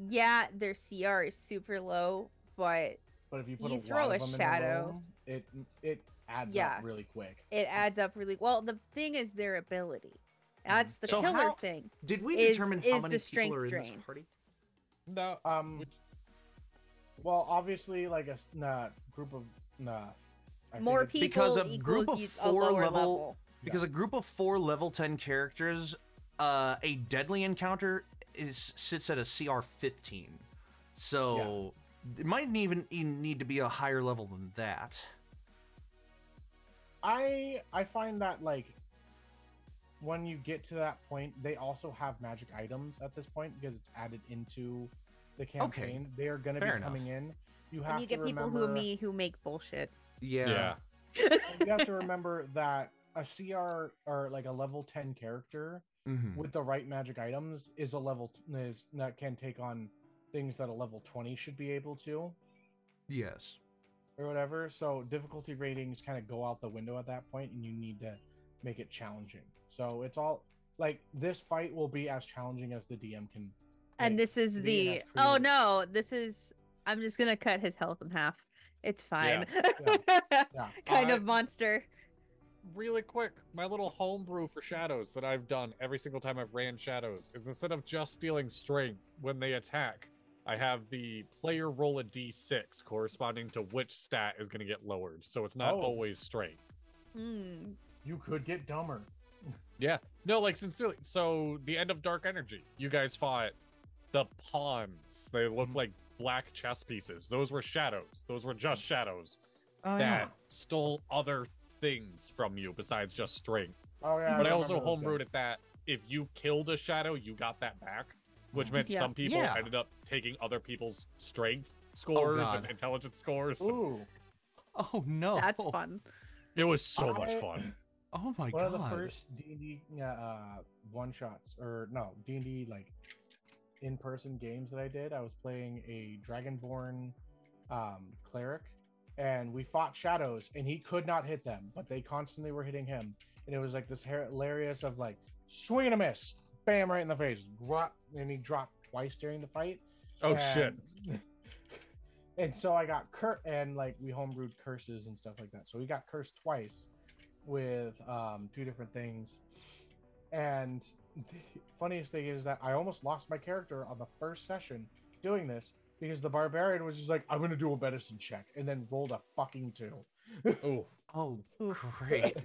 Speaker 4: yeah, their CR is super low, but
Speaker 3: But if you put
Speaker 4: You
Speaker 3: a
Speaker 4: throw
Speaker 3: lot
Speaker 4: a
Speaker 3: of them in
Speaker 4: shadow.
Speaker 3: the room, it adds
Speaker 4: Yeah.
Speaker 3: up really quick.
Speaker 4: it adds up really well. The thing is their ability. That's the
Speaker 1: So
Speaker 4: killer
Speaker 1: how-
Speaker 4: thing.
Speaker 1: Did we
Speaker 4: Is-
Speaker 1: determine how
Speaker 4: is
Speaker 1: many
Speaker 4: the
Speaker 1: people are in
Speaker 4: strength
Speaker 1: this
Speaker 4: drain.
Speaker 1: party?
Speaker 2: No.
Speaker 3: Well, obviously, like a group of I
Speaker 4: More
Speaker 3: think
Speaker 4: people
Speaker 1: Because a
Speaker 4: equals
Speaker 1: group of
Speaker 4: you- a
Speaker 1: 4
Speaker 4: lower
Speaker 1: level- Because a group of 4 level 10 characters, a deadly encounter sits at a CR 15. So it might even need to be a higher level than that.
Speaker 3: I find that, like, when you get to that point, they also have magic items at this point because it's added into the campaign. They are going to be
Speaker 1: fair
Speaker 3: coming in. You have
Speaker 4: And you
Speaker 3: to
Speaker 4: get people
Speaker 3: remember,
Speaker 4: who make bullshit.
Speaker 2: Yeah.
Speaker 3: you have to remember that a CR or like a level 10 character
Speaker 1: Mm-hmm.
Speaker 3: with the right magic items is a level that can take on things that a level 20 should be able to,
Speaker 1: Yes.
Speaker 3: or whatever. So difficulty ratings kind of go out the window at that point, and you need to make it challenging. So it's all like this fight will be as challenging as the DM can.
Speaker 4: And
Speaker 3: make.
Speaker 4: this is
Speaker 3: The DM
Speaker 4: the
Speaker 3: has
Speaker 4: oh
Speaker 3: created-
Speaker 4: no, this is I'm just gonna cut his health in half. It's fine.
Speaker 3: Yeah.
Speaker 4: kind
Speaker 2: I-
Speaker 4: of monster.
Speaker 2: Really quick, my little homebrew for shadows that I've done every single time I've ran shadows is instead of just stealing strength when they attack, I have the player roll a d6 corresponding to which stat is going to get lowered. So it's not
Speaker 3: Oh.
Speaker 2: always strength.
Speaker 4: Hmm.
Speaker 3: You could get dumber.
Speaker 2: Yeah. No, like sincerely. So the end of Dark Energy, you guys fought the pawns. They look like black chess pieces. Those were shadows. Those were just shadows
Speaker 1: Oh,
Speaker 2: that stole other things from you besides just strength.
Speaker 3: Oh yeah.
Speaker 2: But I
Speaker 3: remember
Speaker 2: also
Speaker 3: those
Speaker 2: homebrewed
Speaker 3: guys.
Speaker 2: it that if you killed a shadow, you got that back, which meant
Speaker 4: Yeah.
Speaker 2: some people
Speaker 1: Yeah.
Speaker 2: ended up taking other people's strength scores and
Speaker 1: God.
Speaker 2: intelligence scores.
Speaker 3: Ooh,
Speaker 1: Oh no.
Speaker 4: That's fun.
Speaker 2: It was so much
Speaker 3: I-
Speaker 2: fun.
Speaker 1: Oh my
Speaker 3: one
Speaker 1: god.
Speaker 3: of the first D&D one shots, or no, D&D like in-person games that I did, I was playing a Dragonborn cleric, and we fought shadows, and he could not hit them, but they constantly were hitting him, and it was like this hilarious of like swing and a miss, bam, right in the face, drop, and he dropped twice during the fight.
Speaker 2: Oh shit.
Speaker 3: And so I got and like we homebrewed curses and stuff like that. So we got cursed twice with 2 different things. And the funniest thing is that I almost lost my character on the first session doing this because the barbarian was just like, I'm gonna do a medicine check, and then rolled a fucking 2.
Speaker 2: Oh,
Speaker 1: Oh,
Speaker 4: Oof.
Speaker 1: great.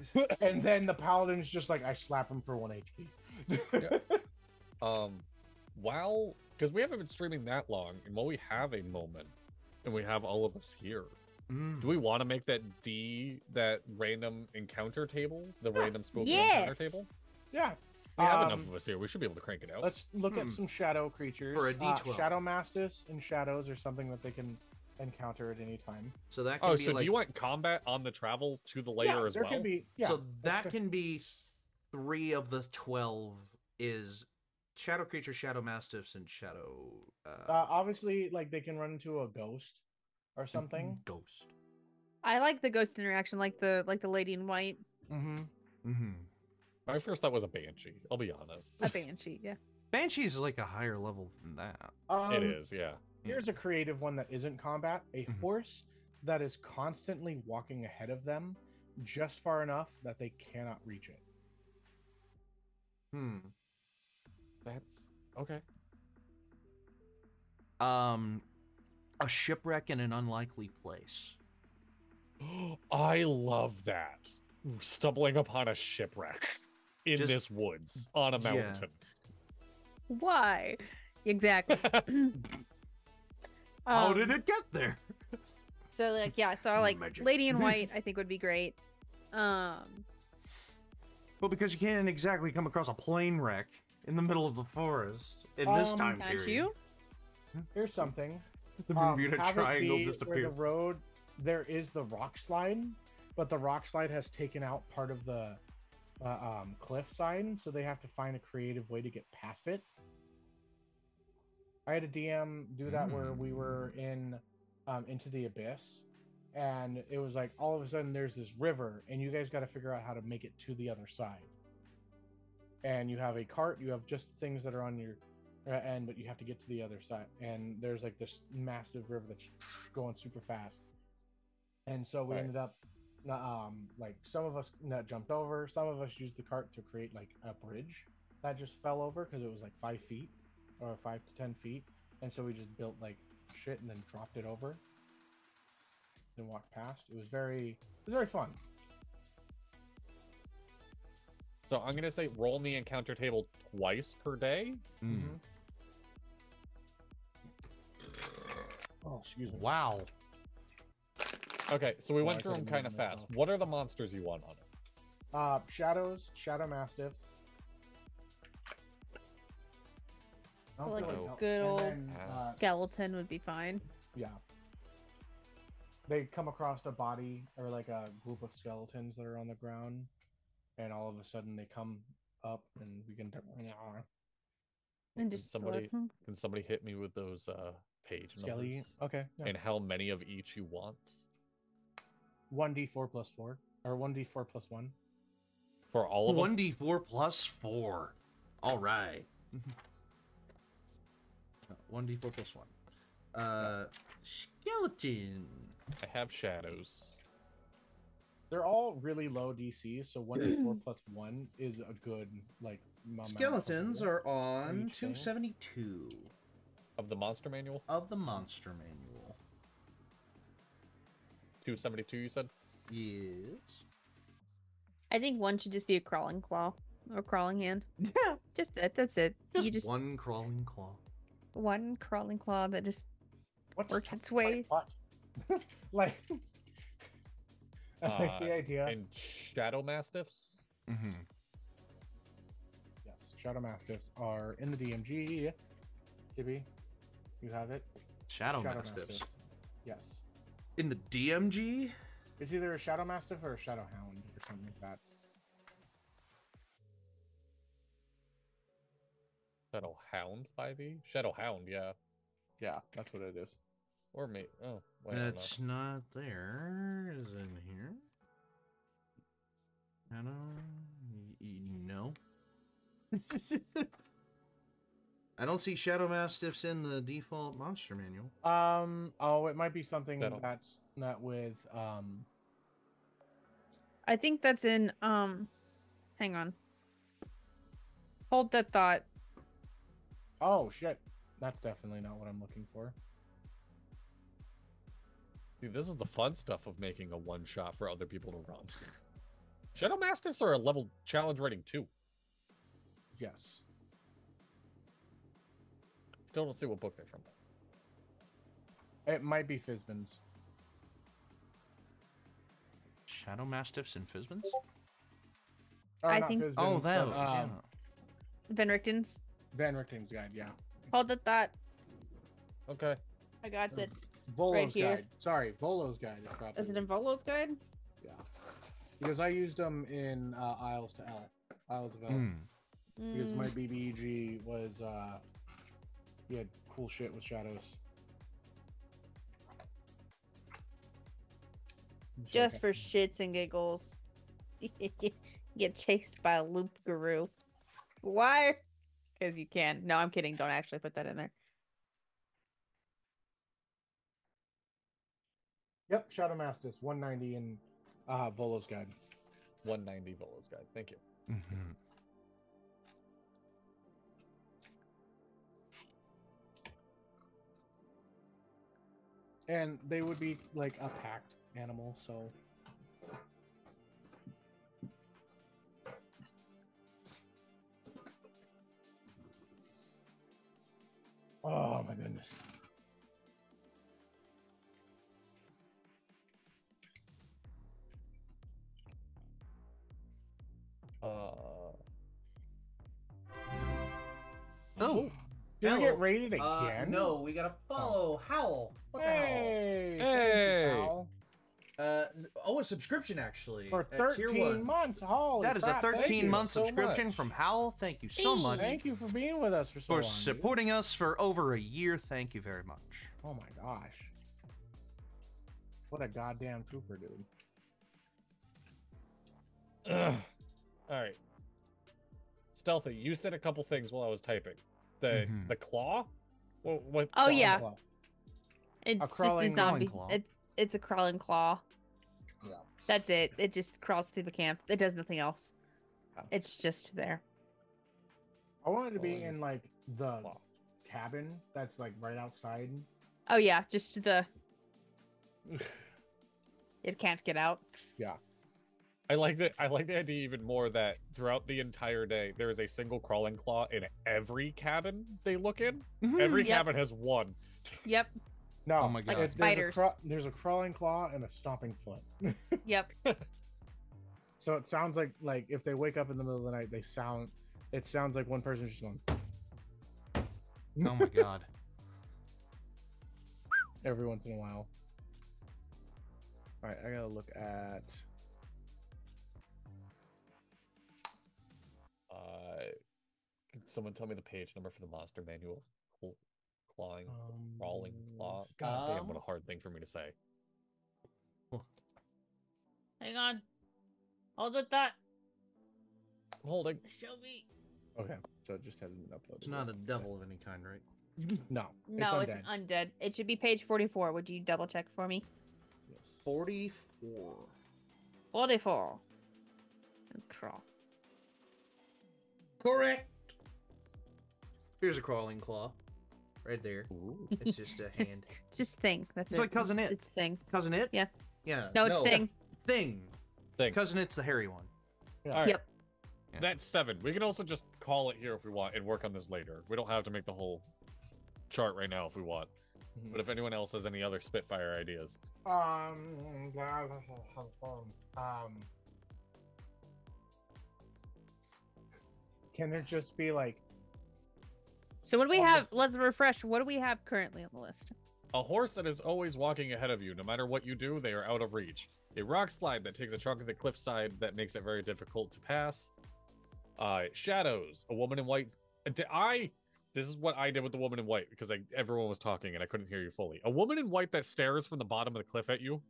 Speaker 3: And then the paladin's just like, I slap him for 1 HP.
Speaker 2: while because we haven't been streaming that long, and while we have a moment, and we have all of us here, do we want to make that random encounter table, the random spooky encounter
Speaker 4: Yes!
Speaker 2: table?
Speaker 3: Yeah.
Speaker 2: We have enough of us here. We should be able to crank it out.
Speaker 3: Let's look at some shadow creatures.
Speaker 1: For a D12.
Speaker 3: Shadow Mastiffs and shadows are something that they can encounter at any time.
Speaker 1: So that can
Speaker 2: Oh,
Speaker 1: be
Speaker 2: so
Speaker 1: like,
Speaker 2: do you want combat on the travel to the layer as
Speaker 3: there
Speaker 2: well?
Speaker 3: can be. Yeah.
Speaker 1: so that can be 3 of the 12 is shadow creature, shadow mastiffs, and shadow
Speaker 3: Obviously, like they can run into a ghost or something.
Speaker 1: ghost.
Speaker 4: I like the ghost interaction, like the lady in white.
Speaker 3: Mm-hmm.
Speaker 1: Mm-hmm.
Speaker 2: My first thought was a banshee. I'll be honest.
Speaker 4: A banshee, yeah.
Speaker 1: Banshee's like a higher level than that.
Speaker 2: It is, yeah.
Speaker 3: Here's a creative one that isn't combat: a
Speaker 1: Mhm.
Speaker 3: horse that is constantly walking ahead of them, just far enough that they cannot reach it.
Speaker 1: Hmm.
Speaker 2: That's okay.
Speaker 1: A shipwreck in an unlikely place.
Speaker 2: I love that. Stumbling upon a shipwreck in
Speaker 1: Just-
Speaker 2: this woods on a
Speaker 1: Yeah.
Speaker 2: mountain.
Speaker 4: Why? Exactly.
Speaker 1: How did it get there?
Speaker 4: So like yeah, so like
Speaker 1: Magic.
Speaker 4: lady in white I think would be great.
Speaker 1: Well, because you can't exactly come across a plane wreck in the middle of the forest in this time
Speaker 4: Can't
Speaker 1: period.
Speaker 4: you?
Speaker 3: Here's something.
Speaker 1: The Bermuda
Speaker 3: Have it
Speaker 1: Triangle
Speaker 3: be
Speaker 1: disappears.
Speaker 3: Where the road, there is the rock slide, but the rock slide has taken out part of the cliff side, so they have to find a creative way to get past it. I had a DM do that where we were in into the abyss, and it was like all of a sudden there's this river, and you guys got to figure out how to make it to the other side. And you have a cart, you have just things that are on your end, but you have to get to the other side. And there's like this massive river that's going super fast. And so we ended up, like some of us jumped over, some of us used the cart to create like a bridge that just fell over because it was like 5 feet or 5 to 10 feet. And so we just built like shit and then dropped it over and walked past. It was very fun.
Speaker 2: So I'm gonna say roll in the encounter table twice per day.
Speaker 1: Mm.
Speaker 3: Oh, excuse me.
Speaker 1: Wow.
Speaker 2: Okay, so we
Speaker 3: Oh,
Speaker 2: went
Speaker 3: I
Speaker 2: through them
Speaker 3: could've
Speaker 2: kind of
Speaker 3: moved
Speaker 2: fast.
Speaker 3: myself.
Speaker 2: What are the monsters you want on it?
Speaker 3: Shadows, Shadow Mastiffs. I don't
Speaker 4: Like
Speaker 3: feel
Speaker 2: a
Speaker 4: good
Speaker 3: and
Speaker 4: old
Speaker 3: then,
Speaker 4: skeleton would be fine.
Speaker 3: Yeah. They come across a body or like a group of skeletons that are on the ground, and all of a sudden they come up and begin to.
Speaker 4: And
Speaker 2: Can
Speaker 4: just
Speaker 2: somebody
Speaker 4: sort of-
Speaker 2: can somebody hit me with those page
Speaker 3: Skelly.
Speaker 2: numbers?
Speaker 3: Okay. Yeah.
Speaker 2: And how many of each you want
Speaker 3: 1d4 plus 4 or 1d4 plus 1.
Speaker 2: for all of them?
Speaker 1: 1d4 plus 4. All right. 1d4 plus 1. Skeleton.
Speaker 2: I have shadows.
Speaker 3: They're all really low DC, so 1d4 plus 1 is a good like. amount of
Speaker 1: Skeletons
Speaker 3: roll.
Speaker 1: are on
Speaker 3: each thing.
Speaker 1: 272
Speaker 2: Of the monster manual?
Speaker 1: of the monster manual.
Speaker 2: 272, you said?
Speaker 1: Yes.
Speaker 4: I think one should just be a crawling claw or crawling hand.
Speaker 1: Yeah.
Speaker 4: Just that. That's it.
Speaker 1: Just,
Speaker 4: You just
Speaker 1: one crawling claw.
Speaker 4: one crawling claw that just
Speaker 3: What's
Speaker 4: works its way.
Speaker 3: What? Like, I think the
Speaker 2: Uh,
Speaker 3: idea.
Speaker 2: And shadow mastiffs?
Speaker 1: Mm-hmm.
Speaker 3: Yes, Shadow Mastiffs are in the DMG. Gibby, you have it.
Speaker 1: Shadow Mastiffs.
Speaker 3: Yes,
Speaker 1: In the DMG?
Speaker 3: it's either a Shadow Mastiff or a Shadow Hound or something like that.
Speaker 2: Shadow Hound by the? Shadow Hound, yeah.
Speaker 3: Yeah, that's what it is.
Speaker 2: Or me. Oh, wait, I don't
Speaker 1: It's not there. Is in here? Shadow? No. I don't see Shadow Mastiffs in the default monster manual.
Speaker 3: Oh, it might be something
Speaker 2: Shadow.
Speaker 3: that's not with
Speaker 4: I think that's in hang on. Hold that thought.
Speaker 3: Oh shit! That's definitely not what I'm looking for.
Speaker 2: Dude, this is the fun stuff of making a one-shot for other people to run. Shadow Mastiffs are a level challenge rating 2.
Speaker 3: Yes.
Speaker 2: Still don't see what book they're from.
Speaker 3: It might be Fizbin's.
Speaker 1: Shadow Mastiffs and Fizbins?
Speaker 3: Or
Speaker 4: I
Speaker 3: not
Speaker 4: think-
Speaker 3: Fizbin's,
Speaker 1: Oh, that.
Speaker 3: but,
Speaker 1: Yeah.
Speaker 4: Van Richten's.
Speaker 3: Van Richten's guide, yeah.
Speaker 4: Hold the thought.
Speaker 2: Okay.
Speaker 4: I got it.
Speaker 3: Volo's
Speaker 4: here.
Speaker 3: guide. Sorry, Volo's guide is probably.
Speaker 4: Is it in Volo's guide?
Speaker 3: Yeah. Because I used them in Isles to L. Isles of L.
Speaker 1: Hmm.
Speaker 3: Because my
Speaker 4: Mm,
Speaker 3: BBEG was, he had cool shit with shadows.
Speaker 4: just for shits and giggles. Get chased by a loop guru. Why? Because you can. No, I'm kidding. Don't actually put that in there.
Speaker 3: Yep, Shadow Masters, 190 in Volo's guide.
Speaker 2: 190 Volo's guide. Thank you.
Speaker 1: Mm-hmm.
Speaker 3: And they would be like a packed animal, so. Oh my goodness.
Speaker 1: Oh.
Speaker 3: Did we get
Speaker 1: Hell,
Speaker 3: rated again?
Speaker 1: No, we gotta follow Howl. What the
Speaker 3: Hey!
Speaker 2: Hey!
Speaker 3: Thank you, Al.
Speaker 1: hell? A subscription actually.
Speaker 3: For
Speaker 1: at tier
Speaker 3: 13
Speaker 1: 1.
Speaker 3: months. Holy
Speaker 1: That is a
Speaker 3: crap, thank
Speaker 1: 13-month
Speaker 3: you so
Speaker 1: subscription
Speaker 3: much.
Speaker 1: from Howl. Thank you so much
Speaker 3: Thank you for being with us for so
Speaker 1: for
Speaker 3: long. dude.
Speaker 1: supporting us for over a year. Thank you very much.
Speaker 3: Oh my gosh. What a goddamn trooper, dude.
Speaker 2: Ugh. All right. Stealthy, you said a couple things while I was typing. The
Speaker 1: Mhm.
Speaker 2: the claw? What
Speaker 4: Oh,
Speaker 3: Crawling
Speaker 4: yeah.
Speaker 3: claw.
Speaker 4: It's just a
Speaker 3: crawling
Speaker 4: zombie.
Speaker 1: claw.
Speaker 4: It's a crawling claw.
Speaker 3: Yeah.
Speaker 4: That's it. It just crawls through the camp. It does nothing else.
Speaker 3: Oh.
Speaker 4: It's just there.
Speaker 3: I wanted to be
Speaker 2: Crawling
Speaker 3: in like the
Speaker 2: claw.
Speaker 3: cabin that's like right outside.
Speaker 4: Oh yeah, just the. It can't get out.
Speaker 3: Yeah.
Speaker 2: I like the idea even more that throughout the entire day there is a single crawling claw in every cabin they look in. Every
Speaker 4: Yep.
Speaker 2: cabin has one.
Speaker 4: Yep.
Speaker 3: No.
Speaker 1: Oh my God.
Speaker 4: Like spiders.
Speaker 3: There's a crawling claw and a stomping foot.
Speaker 4: Yep.
Speaker 3: So it sounds like if they wake up in the middle of the night, it sounds like one person just going
Speaker 1: Oh my god.
Speaker 3: every once in a while. All right, I gotta look at.
Speaker 2: Can someone tell me the page number for the monster manual? Clawing, crawling claw. God damn, what a hard thing for me to say.
Speaker 4: Hang on. Hold the thought.
Speaker 2: I'm holding.
Speaker 4: Show me.
Speaker 3: Okay, so it just hasn't been uploaded.
Speaker 1: It's not a devil of any kind, right?
Speaker 3: No.
Speaker 4: No,
Speaker 3: it's
Speaker 4: it's
Speaker 3: undead.
Speaker 4: undead. It should be page 44. Would you double check for me?
Speaker 3: Yes.
Speaker 1: 44.
Speaker 4: 44. And crawl.
Speaker 1: Correct. Here's a crawling claw. Right there.
Speaker 2: Ooh.
Speaker 1: It's just a hand.
Speaker 4: It's just thing. That's
Speaker 1: It's
Speaker 4: it.
Speaker 1: like Cousin It.
Speaker 4: It's thing.
Speaker 1: Cousin It?
Speaker 4: Yeah.
Speaker 1: Yeah.
Speaker 4: No, it's thing.
Speaker 1: Thing.
Speaker 2: Thing.
Speaker 1: Cousin It's the hairy one.
Speaker 3: Yeah.
Speaker 2: All right.
Speaker 4: Yep.
Speaker 1: Yeah.
Speaker 2: That's 7. We can also just call it here if we want and work on this later. We don't have to make the whole chart right now if we want. But if anyone else has any other Spitfire ideas.
Speaker 3: Can there just be like
Speaker 4: So what do we
Speaker 3: On
Speaker 4: have?
Speaker 3: this-
Speaker 4: Let's refresh. What do we have currently on the list?
Speaker 2: A horse that is always walking ahead of you. No matter what you do, they are out of reach. A rock slide that takes a chunk of the cliffside that makes it very difficult to pass. Shadows. A woman in white. This is what I did with the woman in white because everyone was talking and I couldn't hear you fully. A woman in white that stares from the bottom of the cliff at you.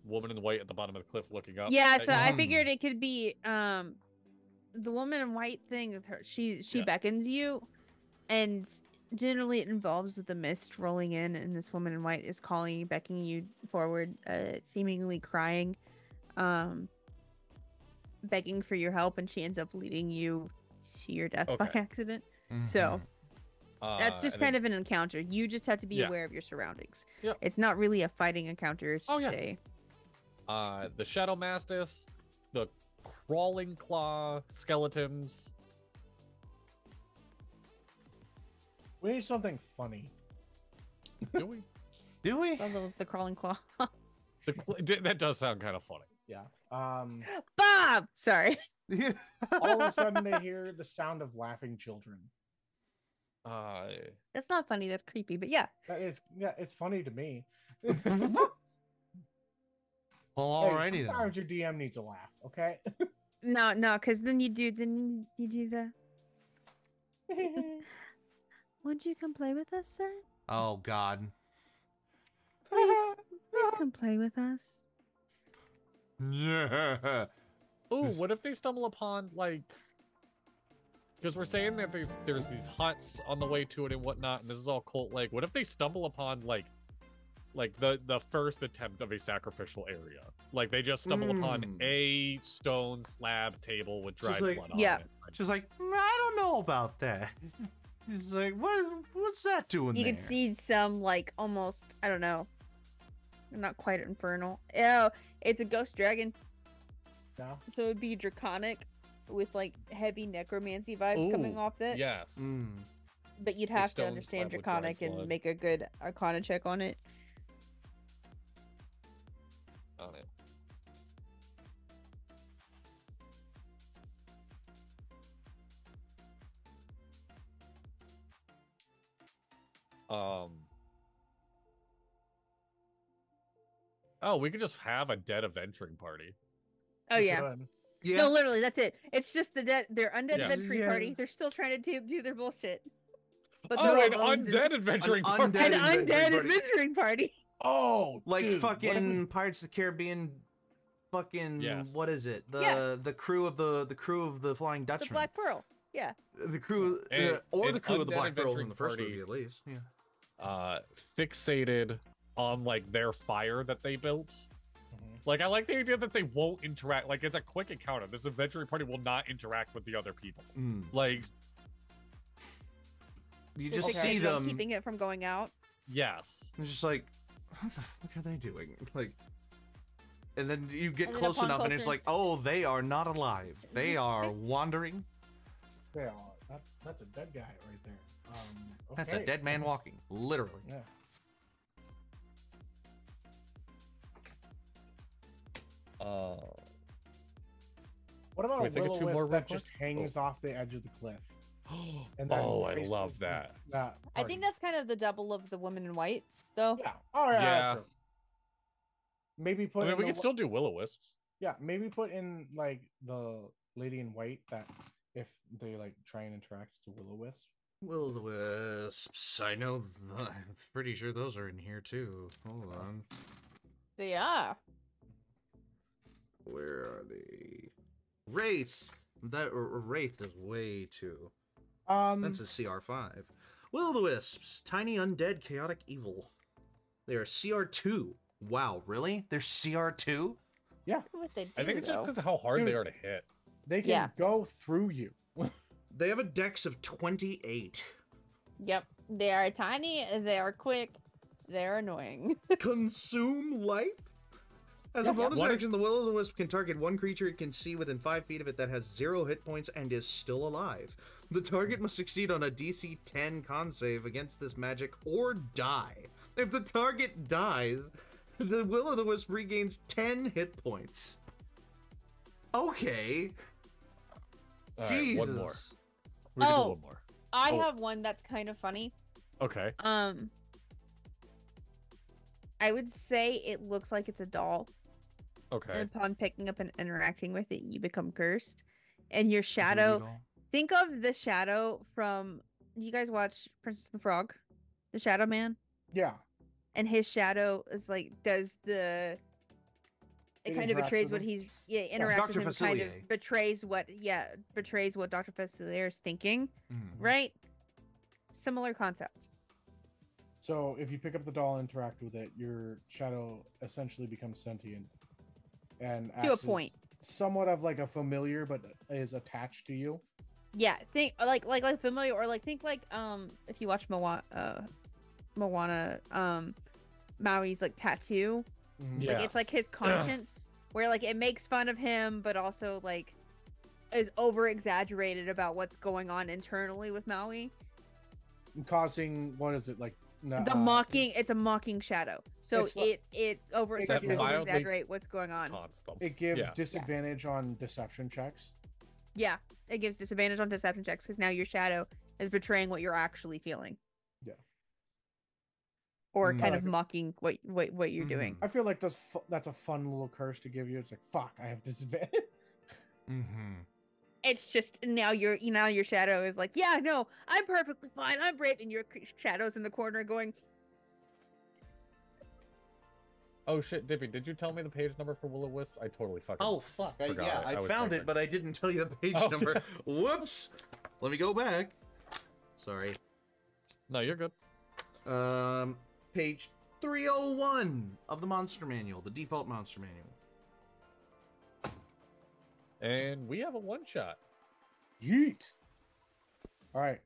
Speaker 2: Woman in white at the bottom of the cliff looking up.
Speaker 4: Yeah,
Speaker 2: at
Speaker 4: so
Speaker 2: you.
Speaker 4: I figured it could be the woman in white thing with her. She
Speaker 2: Yeah.
Speaker 4: beckons you, and generally it involves with the mist rolling in, and this woman in white is calling, beckoning you forward, seemingly crying, begging for your help, and she ends up leading you to your death by
Speaker 2: Okay.
Speaker 4: accident. So That's just kind of an encounter. You just have to be aware of your surroundings.
Speaker 2: Yep.
Speaker 4: It's not really a fighting encounter. It's just
Speaker 2: the Shadow Mastiffs, the Crawling Claw skeletons.
Speaker 3: We need something funny.
Speaker 2: Do we?
Speaker 1: Do we?
Speaker 4: That was the crawling claw.
Speaker 2: That does sound kind of funny.
Speaker 3: Yeah.
Speaker 4: Bob! Sorry.
Speaker 3: All of a sudden they hear the sound of laughing children.
Speaker 4: That's not funny. That's creepy. But yeah.
Speaker 3: It's funny to me.
Speaker 1: Well, alrighty then.
Speaker 3: Sometimes your DM needs a laugh, okay?
Speaker 4: No, because then you do the. Would you come play with us, sir?
Speaker 1: Oh God.
Speaker 4: Please come play with us.
Speaker 1: Yeah.
Speaker 2: Ooh, what if they stumble upon like? Because we're saying that there's these huts on the way to it and whatnot, and this is all cult like. What if they stumble upon like the first attempt of a sacrificial area? Like they just stumble upon a stone slab table with dried blood on it.
Speaker 1: Just like, I don't know about that. It's like, what's that doing
Speaker 4: You
Speaker 1: there?
Speaker 4: can see some like almost, I don't know, not quite infernal. Oh, it's a ghost dragon.
Speaker 3: No.
Speaker 4: So it'd be draconic with like heavy necromancy vibes coming off it.
Speaker 2: Yes.
Speaker 4: But you'd have to
Speaker 2: stone
Speaker 4: understand
Speaker 2: slab with
Speaker 4: draconic
Speaker 2: dried
Speaker 4: and
Speaker 2: blood.
Speaker 4: make a good arcana check on it.
Speaker 2: On it. Oh, we could just have a dead adventuring party.
Speaker 4: Oh yeah.
Speaker 3: Good.
Speaker 1: Yeah.
Speaker 4: No, literally, that's it. It's just they're undead
Speaker 2: Yeah.
Speaker 4: adventuring party. They're still trying to do their bullshit. But
Speaker 2: Oh,
Speaker 4: they're
Speaker 2: an
Speaker 4: all bones
Speaker 2: undead adventuring
Speaker 1: An
Speaker 2: party.
Speaker 1: undead
Speaker 4: an undead
Speaker 1: adventuring party.
Speaker 4: adventuring party.
Speaker 3: Oh,
Speaker 1: Like
Speaker 3: dude, what if
Speaker 1: fucking Pirates of the Caribbean. Fucking
Speaker 2: Yes.
Speaker 1: what is it?
Speaker 4: Yeah.
Speaker 1: The crew of the Flying
Speaker 4: The
Speaker 1: Dutchman.
Speaker 4: Black Pearl. Yeah.
Speaker 1: The crew
Speaker 2: An-
Speaker 1: or the
Speaker 2: an
Speaker 1: crew of the
Speaker 2: undead
Speaker 1: Black Pearl in
Speaker 2: adventuring
Speaker 1: the first
Speaker 2: party.
Speaker 1: movie at least. Yeah.
Speaker 2: Fixated on like their fire that they built.
Speaker 3: Mhm.
Speaker 2: Like I like the idea that they won't interact. Like it's a quick encounter. This adventuring party will not interact with the other people. Like
Speaker 1: You just
Speaker 4: Okay,
Speaker 1: see
Speaker 4: so
Speaker 1: them.
Speaker 4: keeping it from going out.
Speaker 2: yes.
Speaker 1: It's just like, what the fuck are they doing? Like, and then you get
Speaker 4: And then
Speaker 1: close
Speaker 4: upon
Speaker 1: enough, and it's
Speaker 4: closer-
Speaker 1: like, oh, they are not alive. They are wandering.
Speaker 3: They are. That's a dead guy right there.
Speaker 1: That's a
Speaker 3: okay.
Speaker 1: dead man walking, literally.
Speaker 3: Yeah. What about
Speaker 2: Can we
Speaker 3: a
Speaker 2: think of two
Speaker 3: will-o-wisp
Speaker 2: more real
Speaker 3: that
Speaker 2: quick?
Speaker 3: just hangs off the edge of the cliff? And then
Speaker 2: Oh, I
Speaker 3: faces
Speaker 2: love that.
Speaker 3: that
Speaker 4: I think that's kind of the double of the woman in white, though.
Speaker 3: Yeah. Oh yeah.
Speaker 2: Yeah.
Speaker 3: That's true. Maybe put.
Speaker 2: I mean,
Speaker 3: in
Speaker 2: we
Speaker 3: the
Speaker 2: can still do will-o-wisps.
Speaker 3: Yeah, maybe put in like the lady in white that if they like try and interact with the will-o-wisp.
Speaker 1: Will-o-wisps. I know. I'm pretty sure those are in here too. Hold on.
Speaker 4: They are.
Speaker 1: Where are they? Wraith. That Wraith is way too. That's a CR5. Will-o-wisps. Tiny undead chaotic evil. They are CR2. Wow, really? They're CR2?
Speaker 3: Yeah,
Speaker 4: What they do,
Speaker 2: I think it's just
Speaker 4: though.
Speaker 2: because of how hard they
Speaker 3: Dude.
Speaker 2: are to hit.
Speaker 3: they can
Speaker 4: Yeah.
Speaker 3: go through you.
Speaker 1: They have a dex of 28.
Speaker 4: Yep. They are tiny. They are quick. They're annoying.
Speaker 1: Consume life? As a
Speaker 3: Yeah.
Speaker 1: bonus
Speaker 2: What?
Speaker 1: action, the Will-o-wisp can target one creature it can see within 5 feet of it that has 0 hit points and is still alive. The target must succeed on a DC 10 con save against this magic or die. If the target dies, the Will-o-wisp regains 10 hit points. Okay.
Speaker 2: All right,
Speaker 1: Jesus.
Speaker 2: one more. We can do
Speaker 4: Oh.
Speaker 2: one more.
Speaker 4: I
Speaker 2: Oh.
Speaker 4: have one that's kind of funny.
Speaker 2: Okay.
Speaker 4: I would say it looks like it's a doll.
Speaker 2: Okay.
Speaker 4: And upon picking up and interacting with it, you become cursed. And your shadow. Think of the shadow from. You guys watch Princess and the Frog? The Shadow Man?
Speaker 3: Yeah.
Speaker 4: And his shadow is like, does the. It
Speaker 3: It
Speaker 4: kind of
Speaker 3: interacts
Speaker 4: betrays
Speaker 3: with
Speaker 4: what
Speaker 3: him?
Speaker 4: he's. Yeah, interacts
Speaker 1: Dr.
Speaker 4: with him, kind
Speaker 1: Facilier.
Speaker 4: of betrays what. Yeah, betrays what Dr. Facilier is thinking.
Speaker 1: Mhm.
Speaker 4: Right? Similar concept.
Speaker 3: So if you pick up the doll and interact with it, your shadow essentially becomes sentient, and
Speaker 4: To a
Speaker 3: acts as
Speaker 4: point.
Speaker 3: somewhat of like a familiar, but is attached to you.
Speaker 4: Yeah, think like familiar, or like think like if you watch Moana, Maui's like tattoo.
Speaker 3: Mhm.
Speaker 4: Like it's like his
Speaker 2: Yes.
Speaker 4: conscience, where like it makes fun of him, but also like is over exaggerated about what's going on internally with Maui.
Speaker 3: Causing, what is it, like
Speaker 4: The mocking, it's a mocking shadow, so
Speaker 3: It's like-
Speaker 4: it over
Speaker 3: It
Speaker 4: starts to
Speaker 3: gives-
Speaker 2: Wildly
Speaker 4: exaggerate what's going on.
Speaker 2: Taunts them.
Speaker 3: It gives
Speaker 2: Yeah.
Speaker 3: disadvantage on deception checks.
Speaker 4: Yeah, it gives disadvantage on deception checks because now your shadow is betraying what you're actually feeling.
Speaker 3: Yeah.
Speaker 4: Or
Speaker 1: Mm.
Speaker 4: kind
Speaker 3: I
Speaker 4: of
Speaker 3: like it.
Speaker 4: mocking what you're doing.
Speaker 3: I feel like that's a fun little curse to give you. It's like, fuck, I have disadvantage.
Speaker 1: Mm-hmm.
Speaker 4: It's just now your shadow is like, yeah, no, I'm perfectly fine, I'm brave, and your shadow's in the corner going,
Speaker 2: Oh shit, Dippy, did you tell me the page number for Will-O-Wisp? I totally fucking.
Speaker 1: Oh fuck!
Speaker 2: Forgot
Speaker 1: Yeah,
Speaker 2: it.
Speaker 1: I
Speaker 2: I was
Speaker 1: found
Speaker 2: typing.
Speaker 1: it, but I didn't tell you the page
Speaker 2: Oh.
Speaker 1: number. Whoops! Let me go back. Sorry.
Speaker 2: No, you're good.
Speaker 1: Page 301 of the Monster Manual, the default Monster Manual.
Speaker 2: And we have a one shot.
Speaker 3: Yeet. All right.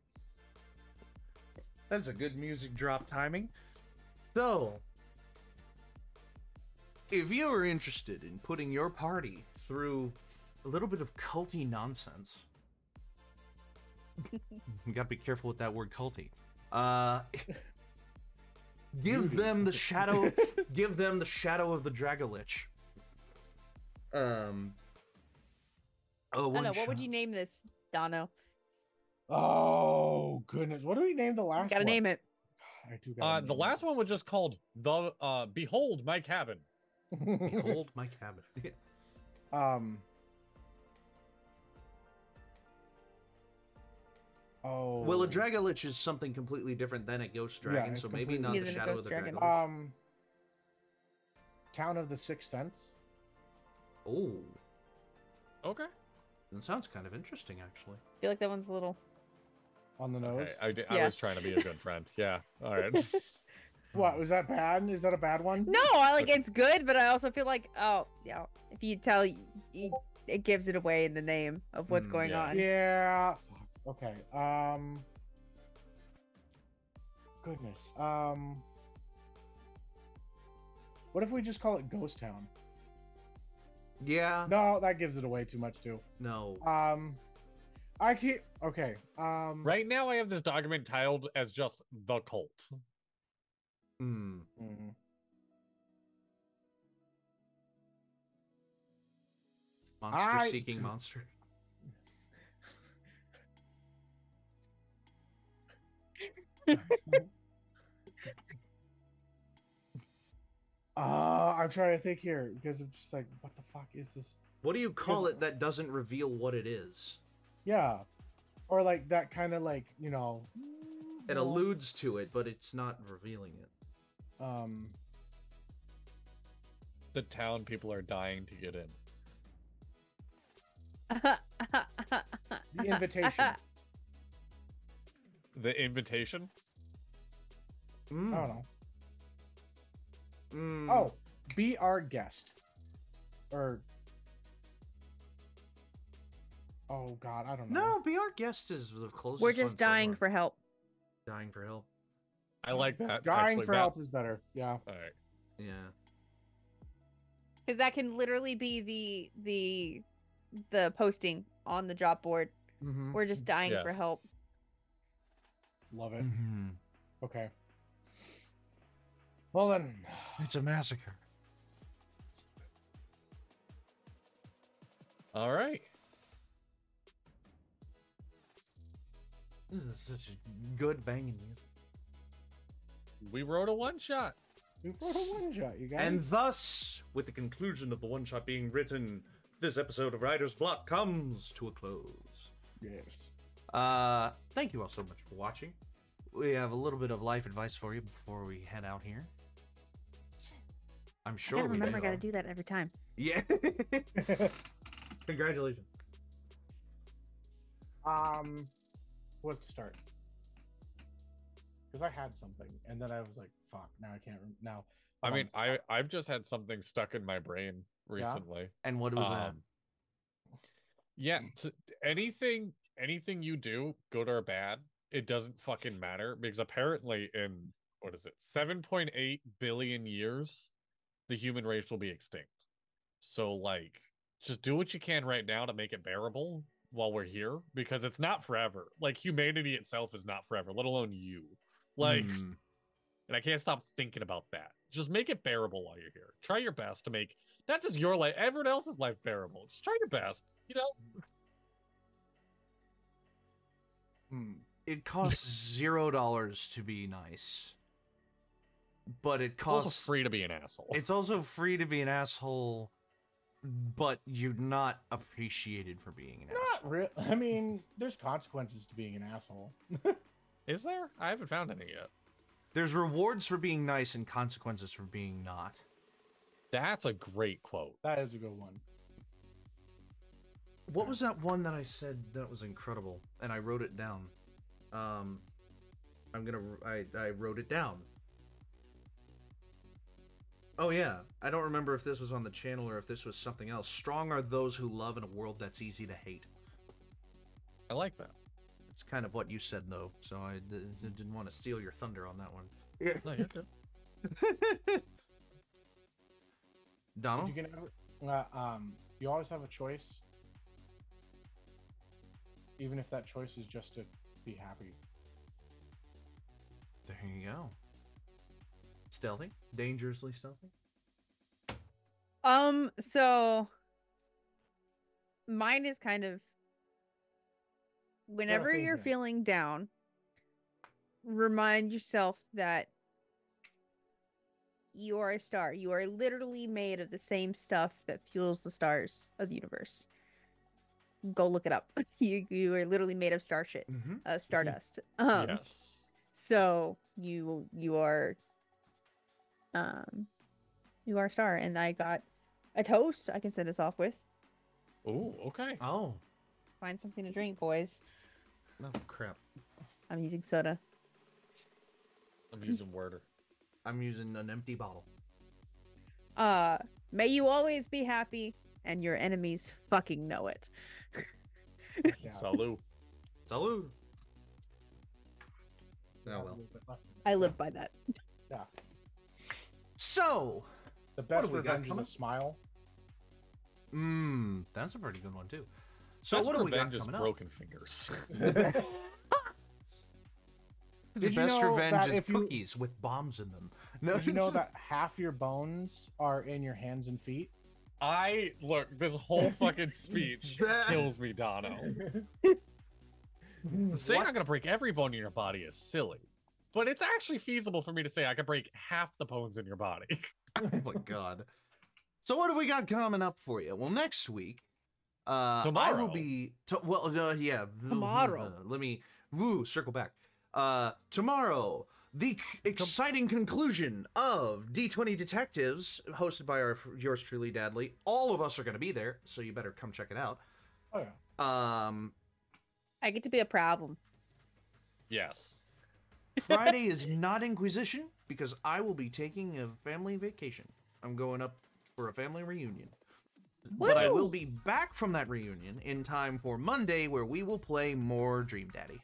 Speaker 1: That's a good music drop timing. So, if you are interested in putting your party through a little bit of culty nonsense, you gotta be careful with that word culty. Give them the shadow. Give them the shadow of the Dragolich.
Speaker 4: oh no, what would you name this, Dono?
Speaker 3: Oh goodness, what do we name the last
Speaker 4: Gotta
Speaker 3: one?
Speaker 4: name it.
Speaker 3: I do gotta
Speaker 2: The
Speaker 3: name
Speaker 2: last one was just called the Behold My Cabin.
Speaker 3: it.
Speaker 1: Behold my cabin.
Speaker 3: Oh.
Speaker 1: Well, a Dragolich is something completely different than a Ghost Dragon,
Speaker 3: it's
Speaker 1: so maybe
Speaker 3: completely
Speaker 1: not the
Speaker 4: different.
Speaker 1: Shadow of
Speaker 4: Ghost
Speaker 1: the
Speaker 4: Dragon.
Speaker 1: Dragolich.
Speaker 3: Town of the Sixth Sense.
Speaker 1: Oh,
Speaker 2: Okay.
Speaker 1: that sounds kind of interesting, actually.
Speaker 4: I feel like that one's a little.
Speaker 3: On the nose.
Speaker 2: Okay. I
Speaker 4: Yeah.
Speaker 2: was trying to be a good friend. Yeah. All right.
Speaker 3: What was that bad? Is that a bad one?
Speaker 4: No, I like it's good, but I also feel like, oh yeah, if you tell, it gives it away in the name of what's going
Speaker 2: yeah.
Speaker 4: on.
Speaker 3: Yeah. Fuck. Okay. Goodness. What if we just call it Ghost Town?
Speaker 1: Yeah.
Speaker 3: No, that gives it away too much too.
Speaker 1: No.
Speaker 3: I can't. Okay.
Speaker 2: Right now, I have this document titled as just the cult.
Speaker 1: Hmm.
Speaker 3: mm.
Speaker 1: Monster seeking monster.
Speaker 3: I'm trying to think here because I'm just like, what the fuck is this?
Speaker 1: What do you call it that doesn't reveal what it is?
Speaker 3: Yeah, or like that kind of like
Speaker 1: It alludes to it, but it's not revealing it.
Speaker 2: The town people are dying to get in.
Speaker 3: The Invitation.
Speaker 2: The invitation?
Speaker 3: I don't know.
Speaker 1: Mm.
Speaker 3: Oh, be our guest. Or oh god, I don't know.
Speaker 1: No, be our guest is the closest.
Speaker 4: We're just
Speaker 1: one so
Speaker 4: dying
Speaker 1: far.
Speaker 4: for help.
Speaker 1: Dying for help.
Speaker 2: I like that.
Speaker 3: Dying
Speaker 2: actually.
Speaker 3: for help is better. Yeah.
Speaker 2: All right.
Speaker 1: Yeah.
Speaker 4: Because that can literally be the posting on the job board.
Speaker 3: Mm-hmm.
Speaker 4: We're just dying for
Speaker 2: Yes.
Speaker 4: help.
Speaker 3: Love it.
Speaker 1: Mm-hmm.
Speaker 3: Okay. Well then,
Speaker 1: It's a massacre.
Speaker 2: All right.
Speaker 1: This is such a good banging music.
Speaker 2: We wrote a one shot.
Speaker 3: we wrote a one shot, you guys.
Speaker 1: And thus, with the conclusion of the one shot being written, this episode of Writer's Block comes to a close.
Speaker 3: yes.
Speaker 1: Thank you all so much for watching. We have a little bit of life advice for you before we head out here. I'm
Speaker 4: I
Speaker 1: sure
Speaker 4: gotta
Speaker 1: we
Speaker 4: remember, I
Speaker 1: will.
Speaker 4: gotta do that every time.
Speaker 1: Yeah. Congratulations.
Speaker 3: Let's start. Because I had something, and then I was like, "Fuck!" Now I can't. Now.
Speaker 2: I mean,
Speaker 3: stop.
Speaker 2: I've just had something stuck in my brain recently.
Speaker 1: And what was that?
Speaker 2: Yeah, anything anything you do, good or bad, it doesn't fucking matter because apparently in what is it, 7.8 billion years, the human race will be extinct. So like, just do what you can right now to make it bearable while we're here because it's not forever. Like humanity itself is not forever, let alone you. Like, and I can't stop thinking about that. Just make it bearable while you're here. Try your best to make not just your life, everyone else's life bearable. Just try your best, you know?
Speaker 1: It costs $0 to be nice. But it
Speaker 2: It's
Speaker 1: costs
Speaker 2: also free to be an asshole.
Speaker 1: It's also free to be an asshole, but you're not appreciated for being an asshole.
Speaker 3: Not real. I mean, there's consequences to being an asshole.
Speaker 2: Is there? I haven't found any yet.
Speaker 1: There's rewards for being nice and consequences for being not.
Speaker 2: That's a great quote.
Speaker 3: That is a good one.
Speaker 1: What was that one that I said that was incredible? And I wrote it down. I wrote it down. Oh yeah, I don't remember if this was on the channel or if this was something else. Strong are those who love in a world that's easy to hate.
Speaker 2: I like that.
Speaker 1: It's kind of what you said though, so I didn't want to steal your thunder on that one.
Speaker 2: No, you're good.
Speaker 1: Donald?
Speaker 3: You can you always have a choice, even if that choice is just to be happy.
Speaker 1: There you go. Stealthy? Dangerously stealthy?
Speaker 4: So mine is kind of whenever
Speaker 3: theme
Speaker 4: you're
Speaker 3: here.
Speaker 4: feeling down, remind yourself that you are a star. You are literally made of the same stuff that fuels the stars of the universe. Go look it up. You are literally made of star shit.
Speaker 1: Mm-hmm.
Speaker 4: Stardust.
Speaker 2: Yes.
Speaker 4: So you are a star, and I got a toast I can send us off with.
Speaker 2: Oh, okay.
Speaker 1: Oh.
Speaker 4: Find something to drink, boys.
Speaker 1: Oh, crap.
Speaker 4: I'm using soda.
Speaker 2: I'm using Worder.
Speaker 1: I'm using an empty bottle.
Speaker 4: May you always be happy, and your enemies fucking know it.
Speaker 3: Yeah.
Speaker 2: Salud.
Speaker 1: Salud.
Speaker 3: Yeah,
Speaker 1: Oh
Speaker 3: a
Speaker 1: well.
Speaker 3: little bit left.
Speaker 4: I live by that.
Speaker 3: Yeah.
Speaker 1: So,
Speaker 3: The
Speaker 1: What
Speaker 3: best
Speaker 1: do we got
Speaker 3: revenge is
Speaker 1: coming?
Speaker 3: a smile.
Speaker 1: that's a pretty good one too. So
Speaker 2: Best
Speaker 1: what do we got
Speaker 2: revenge is
Speaker 1: coming up?
Speaker 2: broken fingers.
Speaker 1: The
Speaker 3: Did you
Speaker 1: best
Speaker 3: know
Speaker 1: revenge
Speaker 3: that
Speaker 1: is
Speaker 3: if you-
Speaker 1: cookies with bombs in them. No,
Speaker 3: Did you know that half your bones are in your hands and feet?
Speaker 2: This whole fucking speech kills me, Dono. Saying I'm
Speaker 1: What?
Speaker 2: gonna break every bone in your body is silly. But it's actually feasible for me to say I could break half the bones in your body.
Speaker 1: Oh my god. So what have we got coming up for you? Well, next week, I will
Speaker 2: Tomorrow.
Speaker 1: be. Yeah.
Speaker 4: Tomorrow.
Speaker 1: Let me circle back. Tomorrow, the exciting conclusion of D20 Detectives, hosted by yours truly, Dadley. All of us are going to be there, so you better come check it out.
Speaker 3: Oh yeah.
Speaker 4: I get to be a problem.
Speaker 2: Yes.
Speaker 1: Friday is not Inquisition because I will be taking a family vacation. I'm going up for a family reunion. But I will
Speaker 4: Woo!
Speaker 1: be back from that reunion in time for Monday, where we will play more Dream Daddy.